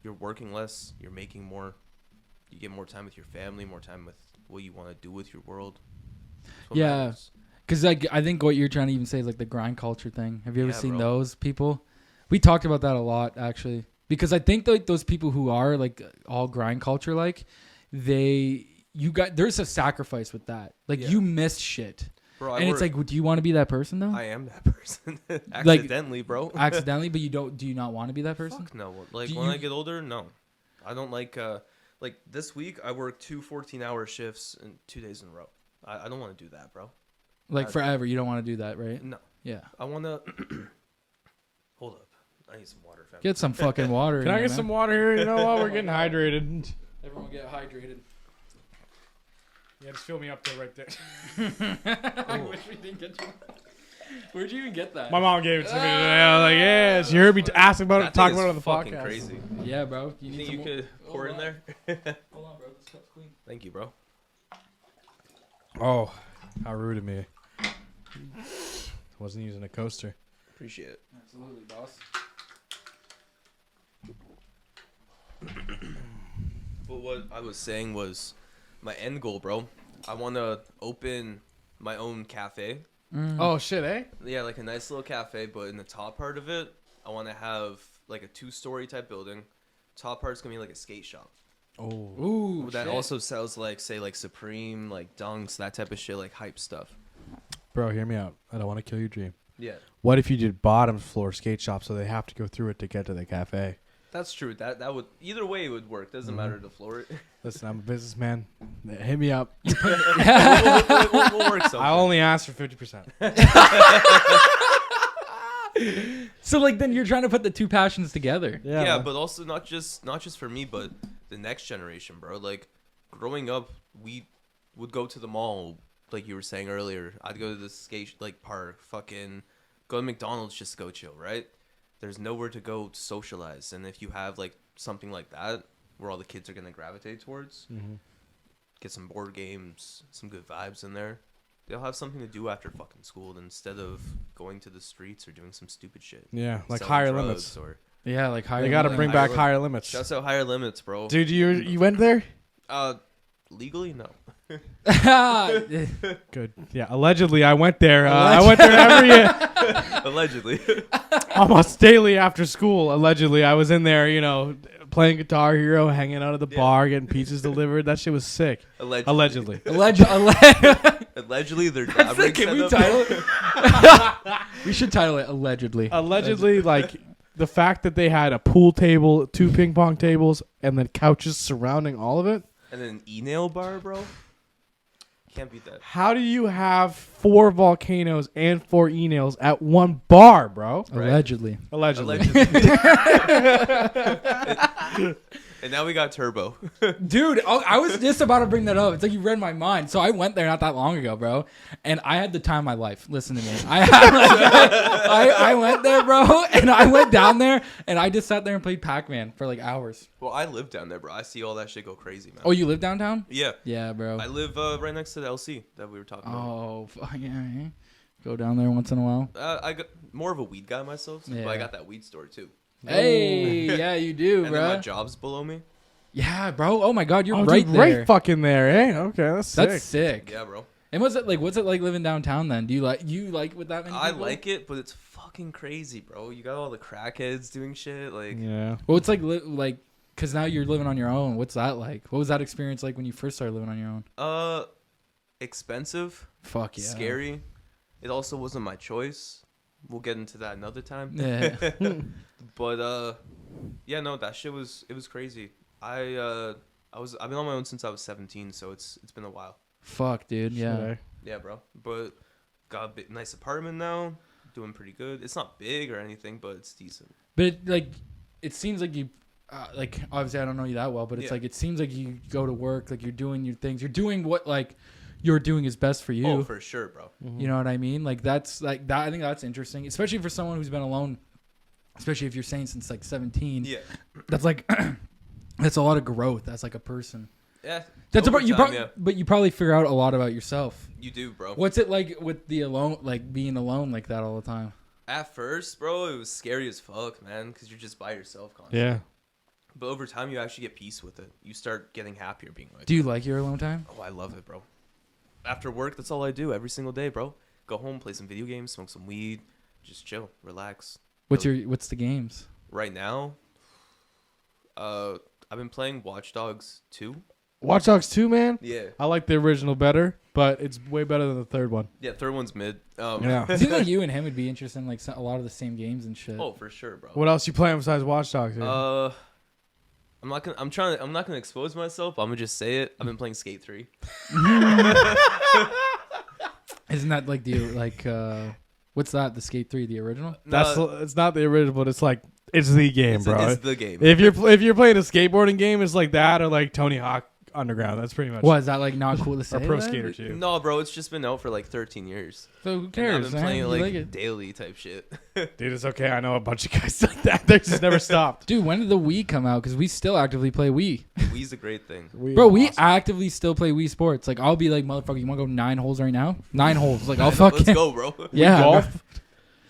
you're working less, you're making more, you get more time with your family, more time with what you want to do with your world. That's what Yeah. matters. Because like I think what you're trying to even say is like the grind culture thing. Have you ever Yeah, seen bro. those people We talked about that a lot actually, because I think like those people who are like all grind culture, like there's a sacrifice with that. Like Yeah. you missed shit, Bro, and it's like, do you want to be that person though? I am that person. Accidentally, bro. Accidentally, but do you not want to be that person? Fuck no. Like Do when you- I get older, no. I don't like this week I worked 2 14-hour shifts in 2 days in a row. I don't want to do that, bro. Like forever, you don't want to do that, right? No. Yeah. I want to hold up. I need some water, fam. Get some fucking water. Can I get some water here? You know what? We're getting hydrated. Everyone get hydrated. Yeah, just fill me up there, right there. I wish we didn't get you. Where'd you even get that? My mom gave it to me today. I was like, yeah. She heard me ask about That it, talk thing about it is on the fucking podcast. crazy. Yeah, bro. You You need think you some could pour in there? Hold on, bro. This cup's clean. Thank you, bro. Oh, how rude of me. Wasn't using a coaster. Appreciate it. Absolutely, boss. But what I was saying was my end goal, bro. I want to open my own cafe. Oh, shit, eh? Yeah, like a nice little cafe, but in the top part of it, I want to have like a 2-story type building. Top part's going to be like a skate shop. Oh. Ooh, That shit. also sells like, say, like Supreme, like Dunks, that type of shit, like hype stuff. Bro, hear me out. I don't want to kill your dream. Yeah. What if you did bottom floor skate shop so they have to go through it to get to the cafe? That's true. That would, either way it would work. Doesn't matter the floor. Listen, I'm a businessman. Hit me up. we'll work something. I only ask for 50%. So like then you're trying to put the two passions together. Yeah, man. but also not just for me, but the next generation, bro. Like growing up, we would go to the mall, like you were saying earlier. I'd go to the skate like park, fucking go to McDonald's just to go chill, right? There's nowhere to go to socialize, and if you have like something like that where all the kids are gonna gravitate towards, get some board games, some good vibes in there. They'll have something to do after fucking school instead of going to the streets or doing some stupid shit. Yeah, like Selling higher drugs limits. Or Yeah, like higher. They got to limit. bring Higher back limit. higher limits. shouts out higher limits, bro. Dude, you went there? Legally, no. Good. Yeah, allegedly I went there. I went there every Allegedly. almost daily after school. Allegedly, I was in there, playing Guitar Hero, hanging out at the bar, getting pizzas delivered. That shit was sick. Allegedly. Allegedly, their dad rigged Can we setup. title it? We should title it allegedly. Allegedly, like the fact that they had a pool table, 2 ping pong tables, and then couches surrounding all of it. And then an e-nail bar, bro. Can't beat that. How do you have 4 volcanoes and 4 e-nails at one bar, bro? Right. Allegedly. Allegedly. And now we got Turbo. Dude, I was just about to bring that up. It's like you read my mind. So I went there not that long ago, bro, and I had the time of my life. Listen to me. I went there, bro, and I went down there, and I just sat there and played Pac-Man for like hours. Well, I live down there, bro. I see all that shit go crazy, man. Oh, you live downtown? Yeah. Yeah, bro. I live right next to the LC that we were talking about. Oh, fuck yeah. Yeah. Go down there once in a while. I got more of a weed guy myself, but Yeah. I got that weed store too. Hey, yeah, you do, And then my bro. job's below me. Yeah, bro. Oh my God, you're Oh, right dude, there. right fucking there, eh? Okay, that's sick. That's sick. Yeah, bro. And what's it like living downtown then? Do you like with that many I people? like it, but it's fucking crazy, bro. You got all the crackheads doing shit. Like, Yeah. Well, it's like because now you're living on your own. What's that like? What was that experience like when you first started living on your own? expensive, Fuck yeah. scary. It also wasn't my choice. We'll get into that another time. Yeah. But yeah, no, that shit was crazy. I've been on my own since I was 17, so it's been a while. Fuck, dude. Yeah. Shit, eh? Yeah, bro. But got a nice apartment now. Doing pretty good. It's not big or anything, but it's decent. But it seems like you, like obviously I don't know you that well, but it's Yeah. like it seems like you go to work, like you're doing your things, you're doing what like you're doing is best for you. Oh, for sure, bro. You know what I mean? Like that's like that. I think that's interesting, especially for someone who's been alone. Especially if you're saying since like 17. Yeah. That's like that's a lot of growth as like a person. Yeah. That's over about you. time, yeah. But you probably figure out a lot about yourself. You do, bro. What's it like with the alone, like being alone like that all the time? At first, bro, it was scary as fuck, man, because you're just by yourself constantly. Yeah. But over time, you actually get peace with it. You start getting happier being like, Do you like your alone time? oh, I love it, bro. After work, that's all I do every single day, bro. Go home, play some video games, smoke some weed, just chill, relax. What's the games? Right now, I've been playing Watch Dogs 2. Watch Dogs 2, man. Yeah. I like the original better, but it's way better than the third one. Yeah, third one's mid. Yeah. It seems like you and him would be interested in like a lot of the same games and shit. Oh, for sure, bro. What else you playing besides Watch Dogs? Dude? I'm not gonna expose myself. I'm gonna just say it. I've been playing Skate 3. Isn't that like what's that? The Skate 3, the original? It's not the original, but it's like it's the game, bro. It's the game. If you're playing a skateboarding game, it's like that or like Tony Hawk Underground. That's pretty much. What is that like? Not cool to say? Or Pro then? Skater 2. No, bro, it's just been out for like 13 years. So who And cares? I've been man? playing You it like, like it. daily type shit. Dude, it's okay. I know a bunch of guys like that. They just never stopped. Dude, when did the Wii come out? Because we still actively play Wii. Wii's a great thing. Bro, we actively still play Wii Sports. Like, I'll be like, motherfucker, you want to go 9 holes right now? 9 holes. Like, I'll fucking. Let's go, bro. Yeah. golf? bro.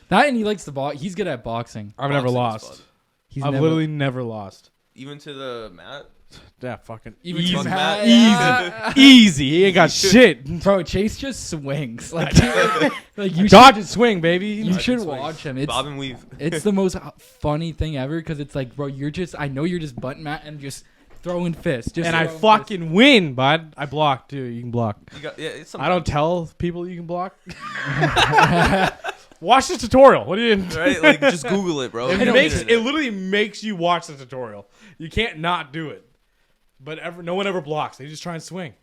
That and he likes to box. He's good at boxing. I've never Boxing's lost. fun. He's I've literally never lost. Even to the mat. Yeah, fucking Even easy. to to Matt. Matt. Easy. He ain't got shit. Bro, Chase just swings. Like you Dodge and swing, baby. You Dodge should and swing. watch him. It's Bob and weave. it's the most funny thing ever because it's like, bro, I know you're just button mat and just throwing fists. Just And I throwing fucking win, bud. I block too. You can block. It's I don't tell people you can block. Watch the tutorial. What do you? right. Like just Google it, bro. It You makes don't it need literally makes you watch the tutorial. You can't not do it. But no one ever blocks. They just try and swing.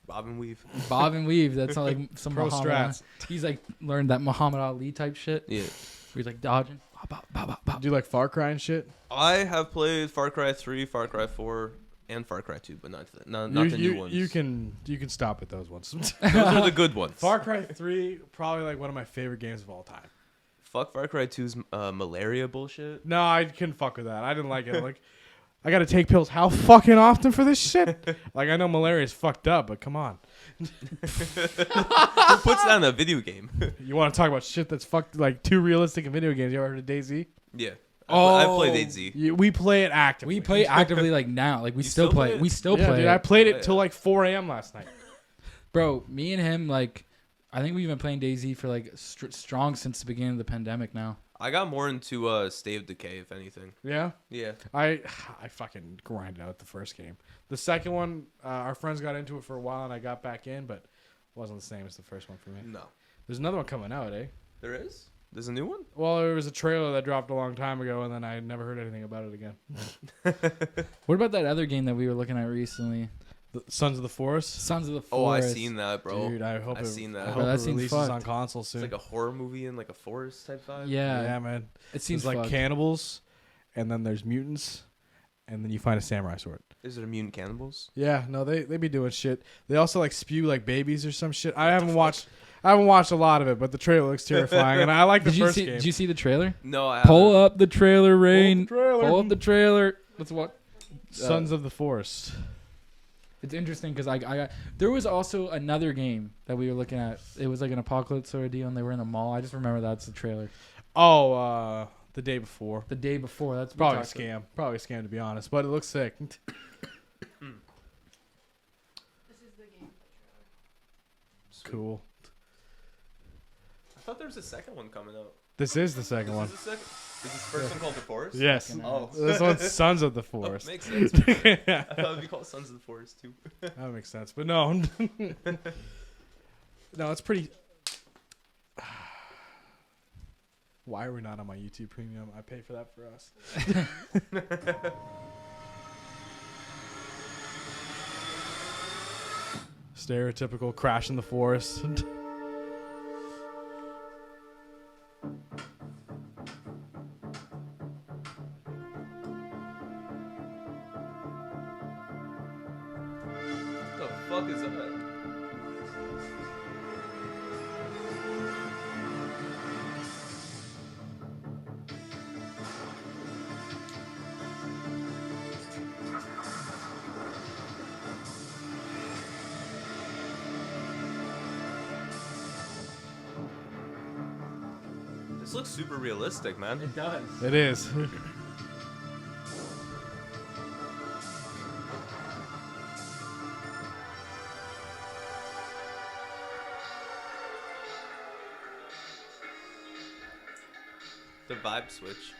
Bob and weave. fists. Bob and weave. That's not like some Pro Muhammad strats. He's like learned that Muhammad Ali type shit. Yeah. Where he's like dodging. Bop, bop, bop, bop. Do you like Far Cry and shit? I have played Far Cry 3, Far Cry 4, and Far Cry 2, but not the new ones. You can stop at those ones. Those are the good ones. Far Cry 3 probably like one of my favorite games of all time. Fuck Far Cry 2's malaria bullshit. No, I couldn't fuck with that. I didn't like it. Like, I gotta take pills how fucking often for this shit? Like, I know malaria is fucked up, but come on. Who puts that in a video game? You want to talk about shit that's fucked like too realistic in video games? You ever heard of DayZ? Yeah. Oh. I've played DayZ. We play it actively. We play actively like now. Like we You still still play. play it? We still Yeah, play. dude, it. I played Oh, it till like 4 a.m. last night. Bro, me and him like, I think we've been playing DayZ for like strong since the beginning of the pandemic now. I got more into State of Decay, if anything. Yeah, Yeah. I fucking grinded out the first game. The second one, our friends got into it for a while, and I got back in, but it wasn't the same as the first one for me. No. There's another one coming out, eh? There is? There's a new one? Well, there was a trailer that dropped a long time ago, and then I never heard anything about it again. What about that other game that we were looking at recently? The Sons of the Forest. Sons of the Oh, I Forest. seen that, bro. Dude, I hope I seen that. I Bro, hope that it seems releases fucked. on console It's soon. like a horror movie in like a forest type vibe. Yeah, Yeah, man. it seems There's like fucked. cannibals, and then there's mutants, and then you find a samurai sword. Is it a mutant cannibals? Yeah, no, they be doing shit. They also like spew like babies or some shit. I haven't watched a lot of it, but the trailer looks terrifying, and I like the Did you first see? game. Did you see the trailer? No, I Pull haven't. up the trailer, Rain. trailer. Pull up the trailer. Let's watch. Sons of the Forest. It's interesting because I got. There was also another game that we were looking at. It was like an apocalypse sort of deal, and they were in the mall. I just remember that's the trailer. Oh, the day before. The day before. That's Probably a we talked scam. Probably a scam to be honest, but it looks sick. This is the game. Cool. I thought there was a second one coming out. This is the second one. Is this first one called The Forest? Yes. Oh. This one's Sons of the Oh, Forest. makes sense. Yeah, I thought it would be called Sons of the Forest too. that makes sense. But no. No, it's pretty. Why are we not on my YouTube Premium? I pay for that for us. Stereotypical crash in the forest. What the fuck is that? This looks super realistic, man. It does. It is. The vibe switch.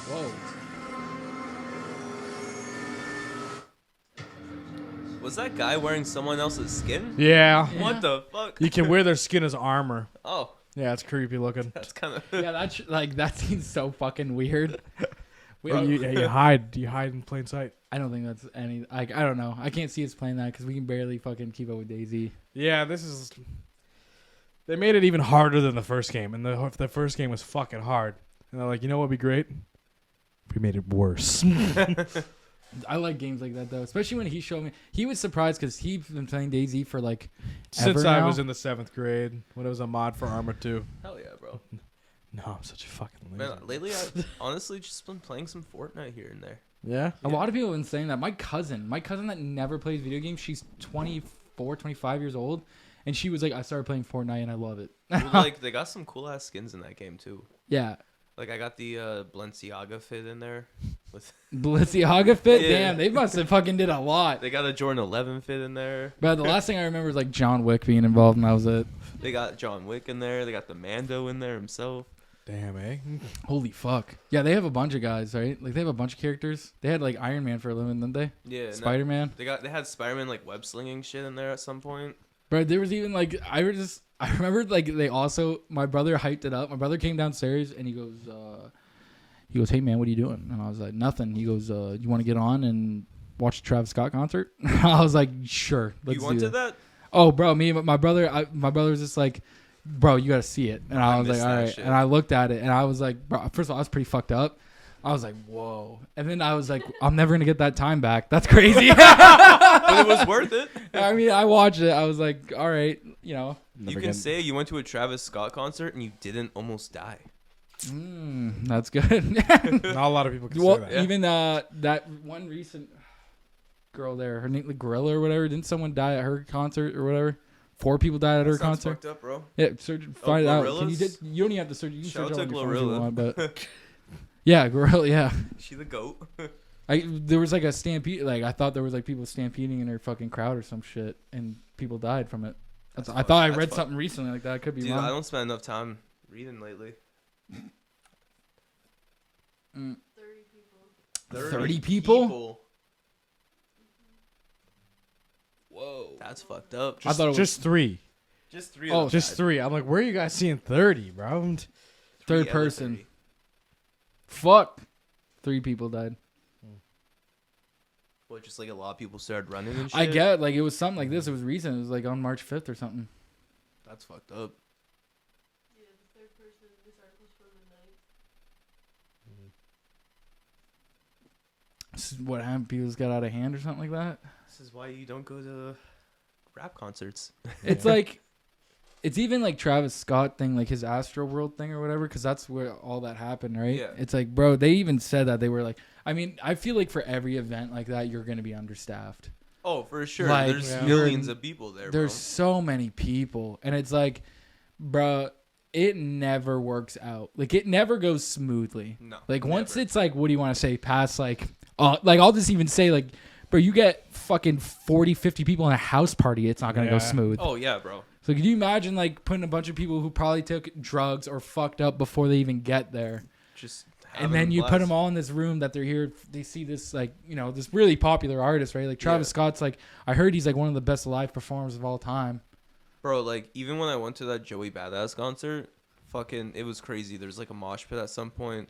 Whoa. Was that guy wearing someone else's skin? Yeah. What the fuck? You can wear their skin as armor. Oh, Yeah, it's creepy looking. that's kind of. Yeah, that's like that seems so fucking weird. We Or don't- you hide. You hide in plain sight. I don't think that's any. Like I don't know. I can't see us playing that because we can barely fucking keep up with Daisy. Yeah, this is. They made it even harder than the first game, and the first game was fucking hard. And they're like, you know what'd be great? We made it worse. I like games like that though, especially when he showed me. He was surprised because he's been playing Daisy for like Since ever I now. was in the 7th grade, when it was a mod for Armor 2. Hell yeah, bro. No, I'm such a fucking loser. Man, lately I've honestly just been playing some Fortnite here and there. Yeah? A lot of people have been saying that. My cousin that never plays video games, she's 24, 25 years old, and she was like, I started playing Fortnite and I love it. Well, like they got some cool ass skins in that game too. Yeah. Like I got the Balenciaga fit in there. With Balenciaga fit? Yeah. Damn, they must have fucking did a lot. they got a Jordan 11 fit in there. But the last thing I remember is like John Wick being involved, and that was it. They got John Wick in there. They got the Mando in there himself. Damn, eh? Holy fuck. Yeah, they have a bunch of guys, right? Like they have a bunch of characters. They had like Iron Man for a living, didn't they? Yeah. no, Spider Man. They had Spider-Man like web slinging shit in there at some point. But there was even like I remember like they also my brother hyped it up. My brother came downstairs and he goes, hey man, what are you doing? And I was like, nothing. He goes, you want to get on and watch the Travis Scott concert? I was like, sure. Let's You do wanted that? Oh, bro, my brother was just like, bro, you got to see it. And I was like, missed all that right. shit. And I looked at it and I was like, bro, first of all, I was pretty fucked up. I was like, whoa. And then I was like, I'm never going to get that time back. That's crazy. But it was worth it. I mean, I watched it. I was like, all right, you know. You can say you went to a Travis Scott concert and you didn't almost die. That's good. Not a lot of people can Well, say that. even that one recent girl there, her name like Gorilla or whatever. Didn't someone die at her concert or whatever? 4 people died at her Sounds concert. fucked up, bro. Yeah, search, find it out. Can you, Gorillas? you don't even have to search. You can Shout search out it to on your phone if you Glorilla. want, but yeah, Gorilla. Yeah, She the goat. there was like a stampede. Like I thought there was like people stampeding in her fucking crowd or some shit, and people died from it. I thought I read fucked. something recently like that. I could be Dude, wrong. I don't spend enough time reading lately. 30 people. 30 people? Whoa, that's fucked up. I thought it was Just 3. Just 3. Oh, of them Just died. 3. I'm like, where are you guys seeing 30, bro? 3 third out of person. 30. Fuck. 3 people died. Well, just like a lot of people started running and shit. I get like it was something like this. It was recent. It was like on March 5th or something. That's fucked up. Yeah, the third person. This article's from the night. This is what happened. People just got out of hand or something like that. This is why you don't go to rap concerts. It's like, it's even like Travis Scott thing, like his Astro World thing or whatever, because that's where all that happened, right? Yeah. It's like, bro, they even said that they were like, I mean, I feel like for every event like that, you're gonna be understaffed. Oh, for sure. Like, There's yeah. millions of people there, There's so many people, and it's like, bro, it never works out. Like it never goes smoothly. No. Like once never. it's like, what do you want to say? Past like I'll just even say like, bro, you get fucking 40, 50 people in a house party, it's not gonna go Yeah. smooth. Oh yeah, bro. So could you imagine like putting a bunch of people who probably took drugs or fucked up before they even get there, Just. and then you put them all in this room that they're here. They see this like this really popular artist, right? Like Travis Yeah. Scott's like I heard he's like one of the best live performers of all time. Bro, like even when I went to that Joey Badass concert, fucking it was crazy. There's like a mosh pit at some point.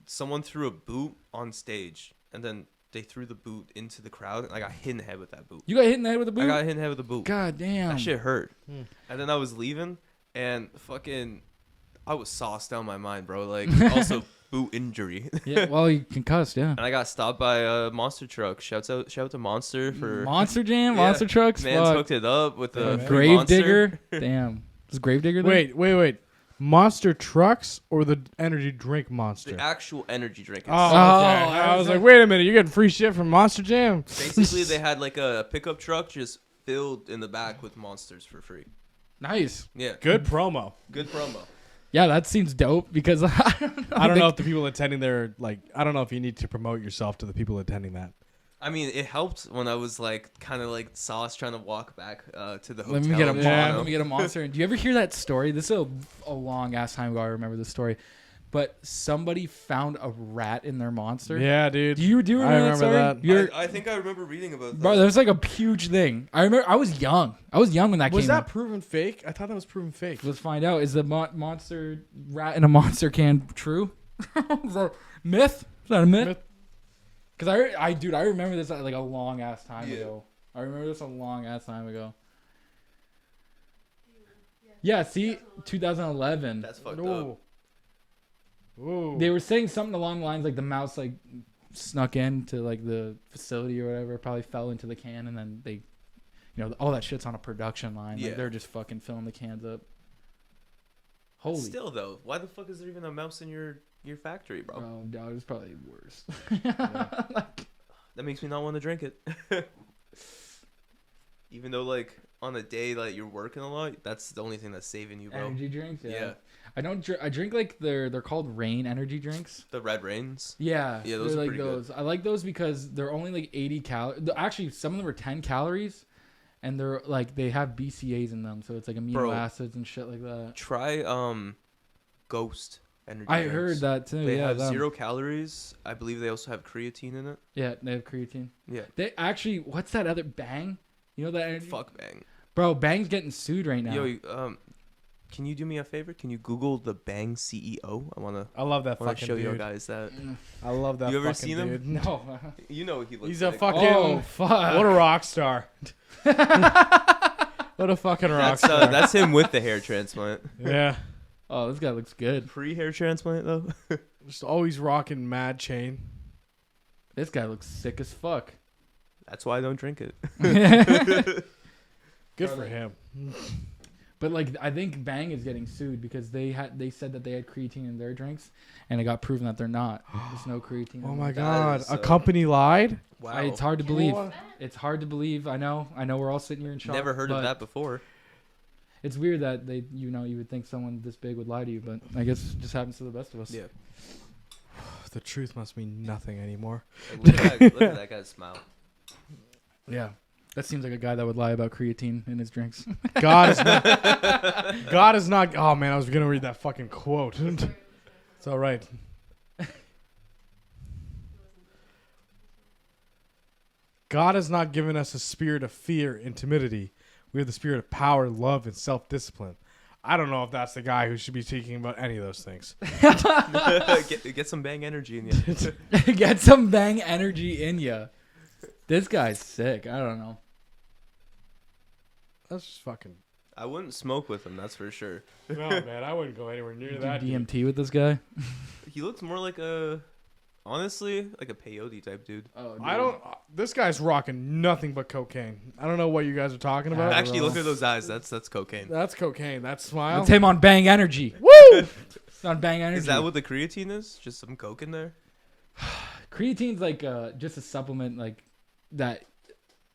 Someone threw a boot on stage, and then they threw the boot into the crowd, and I got hit in the head with that boot. You got hit in the head with a boot. I got hit in the head with a boot. God damn. That shit hurt. And then I was leaving, and fucking, I was sauced down my mind, bro. Like also boot injury. Yeah, well, you concussed, yeah. And I got stopped by a monster truck. Shout out to Monster for Monster Jam, Yeah. Monster Trucks. man's Fuck. hooked it up with the free Grave Monster. Digger. Damn. Was Grave Digger there? Wait. Monster Trucks or the energy drink Monster? The actual energy drink. Oh, itself. okay. I was like, wait a minute, you're getting free shit from Monster Jam? Basically, they had like a pickup truck just filled in the back with monsters for free. Nice. Yeah, Good promo. good promo. Yeah, that seems dope because I don't know. I don't know if the people attending there, like, I don't know if you need to promote yourself to the people attending that. I mean, it helped when I was like kind of like sauce trying to walk back to the hotel. Let me get a in mon- Toronto. let me get a monster. Do you ever hear that story? This is a long ass time ago. I remember this story, but somebody found a rat in their monster. Yeah, dude. Do you remember, I remember that? that. Story? I think I remember reading about that. Bro, that was like a huge thing. I remember. I was young. When that Was came that out. proven fake? I thought that was proven fake. Let's find out. Is the monster rat in a monster can true? Is that myth? Is that a myth? Because I remember this like a long ass time ago. I remember this a long ass time ago. Yeah, see, 2011. That's fucked No. up. Ooh. They were saying something along the lines like the mouse like snuck into like the facility or whatever, probably fell into the can, and then they, all that shit's on a production line. Yeah. Like they're just fucking filling the cans up. Holy. Still though, why the fuck is there even a mouse in your factory, bro? Oh, dog, it's probably worse. That makes me not want to drink it. Even though like on a day that you're working a lot, that's the only thing that's saving you, bro. Energy drinks, Yeah. I don't. I drink like they're called Rain energy drinks. The Red Rains. Yeah, Yeah, those they're are like pretty good. those. I like those because they're only like 80 calories. Actually, some of them are 10 calories, and they're like they have BCAAs in them, so it's like amino Bro. acids and shit like that. Try Ghost energy. I drinks. heard that too. They yeah, have them. 0 calories. I believe they also have creatine in it. Yeah, they have creatine. Yeah. They actually, what's that other Bang? You know that energy? Fuck Bang. Bro, Bang's getting sued right now. Yo, can you do me a favor? Can you Google the Bang CEO? I love that wanna fucking show you dude. guys that. I love that You ever fucking seen him? dude. No. You know what he looks He's a like. fucking... Oh fuck! What a rock star. What a fucking rock That's star. that's him with the hair transplant. Yeah. Oh, this guy looks good. Pre-hair transplant though. Just always rocking mad chain. This guy looks sick as fuck. That's why I don't drink it. Good for him. But like, I think Bang is getting sued because they said that they had creatine in their drinks, and it got proven that they're not. There's no creatine. Oh in my them. god. is, A company lied? Wow. It's hard to Can believe. we use that? It's hard to believe. I know. We're all sitting here in shock. Never heard but of that before. It's weird that they, you would think someone this big would lie to you, but I guess it just happens to the best of us. Yeah. The truth must mean nothing anymore. Look at that guy's smile. Yeah. That seems like a guy that would lie about creatine in his drinks. God is not. God is not. Oh man, I was gonna read that fucking quote. It's all right. God has not given us a spirit of fear and timidity. We have the spirit of power, love, and self-discipline. I don't know if that's the guy who should be speaking about any of those things. Get some Bang energy in you. Get some Bang energy in ya. This guy's sick. I don't know. That's just fucking. I wouldn't smoke with him, that's for sure. No, man, I wouldn't go anywhere near Do that. dude. DMT with this guy? He looks more like honestly, like a peyote type dude. Oh, I don't. This guy's rocking nothing but cocaine. I don't know what you guys are talking about. Actually, look at those eyes. That's cocaine. That's cocaine. That smile. It's him on Bang Energy. Woo! It's on Bang Energy. Is that what the creatine is? Just some coke in there? Creatine's like just a supplement like that.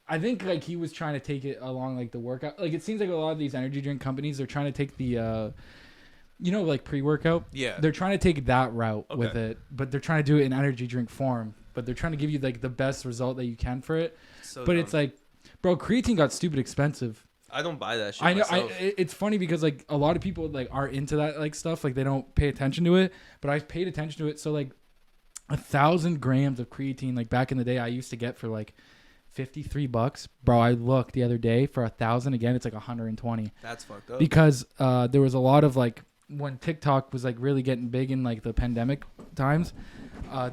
I think like he was trying to take it along like the workout. Like it seems like a lot of these energy drink companies are trying to take the like pre-workout. Yeah. They're trying to take that route with Okay. it, but they're trying to do it in energy drink form. But they're trying to give you like the best result that you can for it. So But dumb. it's like, bro, creatine got stupid expensive. I don't buy that shit I know. myself. It's funny because like a lot of people like are into that like stuff. Like they don't pay attention to it, but I paid attention to it. So like 1,000 grams of creatine, like back in the day, I used to get for like $53. Bro, I looked the other day for 1,000 again. It's like 120 That's fucked up. because there was a lot of like when TikTok was like really getting big in like the pandemic times.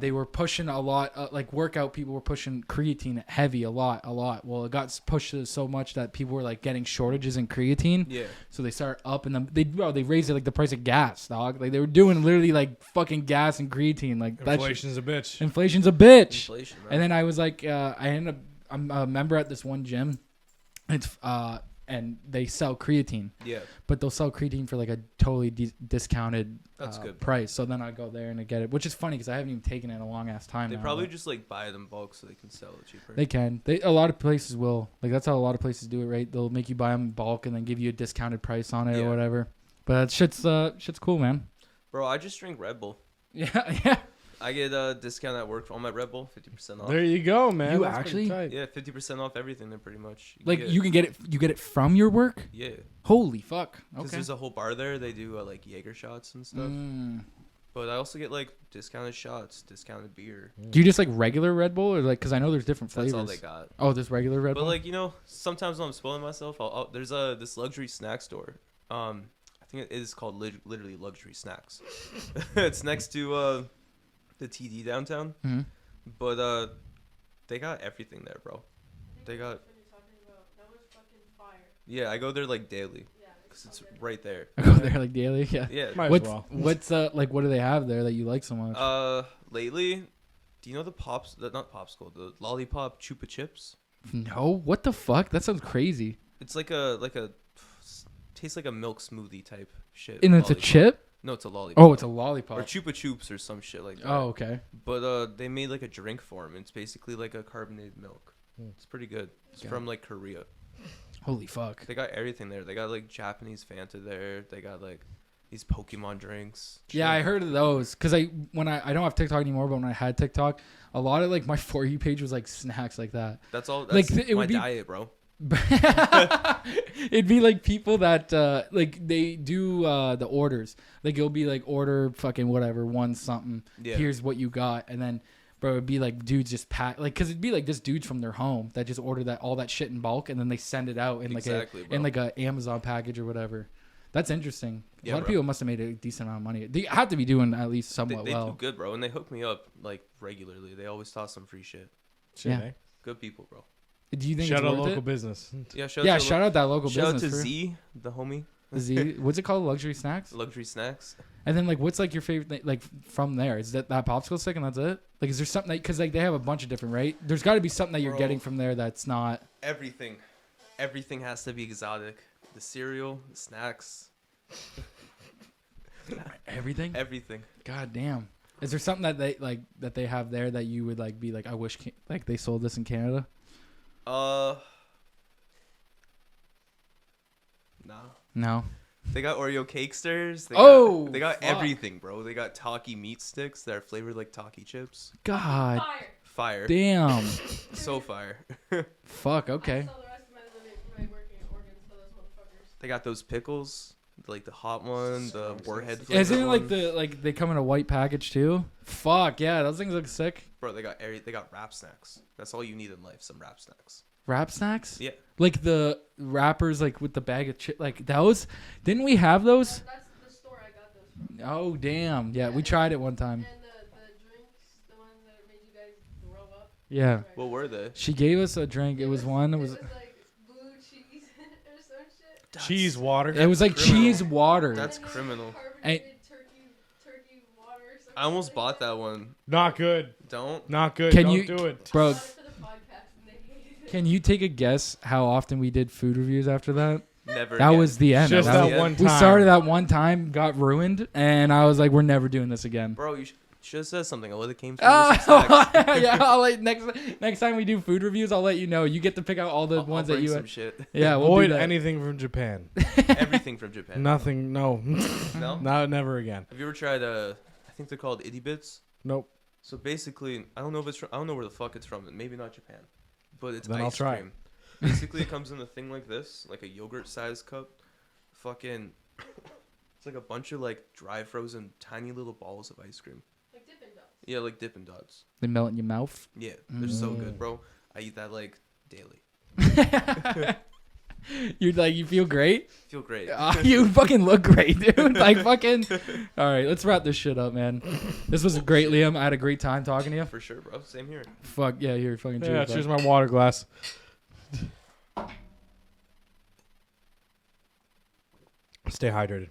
They were pushing a lot, like workout people were pushing creatine heavy a lot. Well, it got pushed so much that people were like getting shortages in creatine. Yeah. So they started upping them. They raised it like the price of gas, dog. Like they were doing literally like fucking gas and creatine. Like that shit- Inflation's a bitch. inflation's a bitch. Inflation, right? And then I was like, I ended up, I'm a member at this one gym. It's and they sell creatine, Yeah, but they'll sell creatine for like a totally discounted That's good. price. So then I go there and I get it, which is funny because I haven't even taken it in a long ass time. they now, probably but just like buy it in bulk so they can sell it cheaper. they can. A lot of places will. Like that's how a lot of places do it, right? They'll make you buy them in bulk and then give you a discounted price on it Yeah. or whatever. But shit's cool, man. Bro, I just drink Red Bull. Yeah. I get a discount at work on my Red Bull, 50% off. There you go, man. You That's pretty actually- tight. Yeah, 50% off everything. They're pretty much Like you can get it. You get it from your work. Yeah, Holy fuck. because Okay. there's a whole bar there. They do like Jaeger shots and stuff. Mm. But I also get like discounted shots, discounted beer. Do you just like regular Red Bull or like? Because I know there's different flavors. That's all they got. Oh, this regular Red But Bull. like sometimes when I'm spoiling myself, there's this luxury snack store. I think it is called literally luxury snacks. It's next to the TD downtown. Mhm. But they got everything there, bro. They got When you're talking about, that was fucking fire. yeah. I go there like daily Yeah. because it's right there. I go there like daily. Yeah. Yeah. Might as What's well. what's like? What do they have there that you like so much? Lately, do you know not popsicle, the lollipop Chupa Chips? No. What the fuck? That sounds crazy. It's like a tastes like a milk smoothie type shit. And it's a lollipop. chip. No, it's a lollipop. Oh, it's a or lollipop. Chupa Chups or some shit like that. Oh, okay. But they made like a drink form. It's basically like a carbonated milk. Hmm. It's pretty good. It's Okay. from like Korea. Holy fuck. They got everything there. They got like Japanese Fanta there. They got like these Pokemon drinks. Yeah, I heard of those because I don't have TikTok anymore, but when I had TikTok, a lot of like my For You page was like snacks like that. That's all. Like, That's it my would be- diet, bro. It'd be like people that like they do the orders. Like it'll be like order fucking whatever one something. Yeah. Here's what you got, and then bro, it'd be like dudes just pack like because it'd be like just dudes from their home that just order all that shit in bulk, and then they send it out in Exactly, like bro. in like a Amazon package or whatever. That's interesting. Yeah, a lot of bro. people must have made a decent amount of money. They have to be doing at least They, somewhat they well. do good, bro, and they hook me up like regularly. They always toss some free shit. Shit, Yeah. eh? Good people, bro. Do you think Shout it's out worth local it? business. Yeah, Shout out that local shout out business. to for- Z, the homie. Z. What's it called? Luxury snacks. Luxury snacks. And then like, what's like your favorite thing, like from there? Is that popsicle stick and that's it? Like, is there something because like they have a bunch of different, right? There's got to be something that you're Bro. getting from there that's not. Everything has to be exotic. The cereal, the snacks, Everything. everything. God damn. Is there something that they have there that you would like be like I wish like they sold this in Canada? Nah. No. They got Oreo cakesters. They got fuck. everything, bro. They got Taki meat sticks that are flavored like Taki chips. God Fire. Fire. damn. So fire. Fuck. I Okay. saw the rest of my working organs for those motherfuckers. They got those pickles, like the hot one, the warhead. Isn't it flavored like one. the they come in a white package too? Fuck yeah, those things look sick. Bro, they got wrap snacks. That's all you need in life. Some wrap snacks. Wrap snacks? Yeah. Like the wrappers, like with the bag of chip, like those. Didn't we have those? That's the store I got those from. Oh damn! Yeah, we tried it one time. And the drinks, the one that made you guys throw up. Yeah, Right. What were they? she gave us a drink. It was one. It was like blue cheese or some shit. Cheese water. it was like criminal. cheese water. That's And then criminal. Carbonated turkey water or something. I almost like bought that one. Not good. Don't. Not good. Can Don't you- do it. Bro, I bought it for the podcast and they hated it. can you take a guess how often we did food reviews after that? Never. That again. was the end. Just That that was- one time. we started that one time, got ruined, and I was like, we're never doing this again. Bro, you should have said something. I would have came through Oh, with some snacks. yeah. I'll let next time we do food reviews, I'll let you know. You get to pick out all the I'll ones bring that you. some shit. Yeah, we'll Avoid do that. anything from Japan. Everything from Japan. Nothing. No. No? No. Never again. Have you ever tried I think they're called itty bits. Nope. So basically, I don't know if it's from, I don't know where the fuck it's from. Maybe not Japan, but it's Then ice I'll try. cream. Basically, it comes in a thing like this, like a yogurt-sized cup. Fucking, it's like a bunch of like dry frozen tiny little balls of ice cream. Like Dippin' Dots. Yeah, like Dippin' Dots. They melt in your mouth. Yeah, they're so Mm. good, bro. I eat that like daily. You feel great. Feel great. You fucking look great, dude. Like fucking. All right, let's wrap this shit up, man. This was great, Liam. I had a great time talking to you. For sure, bro. Same here. Fuck yeah, you're fucking. Yeah. Cheers, Cheers, bud. my water glass. Stay hydrated.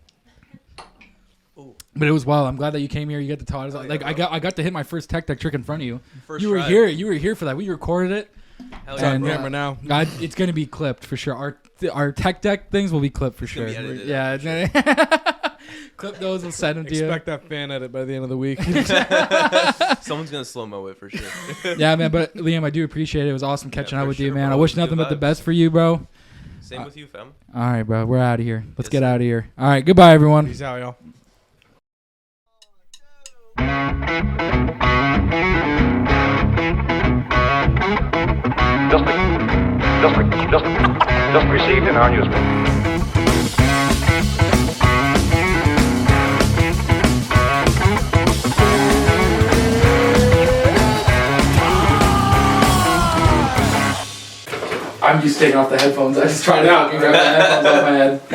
But it was wild. I'm glad that you came here. You got to talk. Oh, yeah, Like I bro. got to hit my first tech trick in front of you. First You were try. here. You were here for that. We recorded it. Hell It's on yeah. camera now. It's gonna be clipped for sure. Our tech deck things will be clipped for It's sure. gonna be edited Yeah, it's clip those. We'll send them to you. Expect that fan edit by the end of the week. Someone's gonna slow-mo it for sure. Yeah, man. But Liam, I do appreciate it. It was awesome catching for up with you, sure, man. bro. I wish Good nothing but the vibes. best for you, bro. Same with you, fam. All right, bro. We're out of here. Let's Yes, get sir. out of here. All right. Goodbye, everyone. Peace out, y'all. Just received in our newsroom. I'm just taking off the headphones. I just tried it out. You grab the headphones off my head.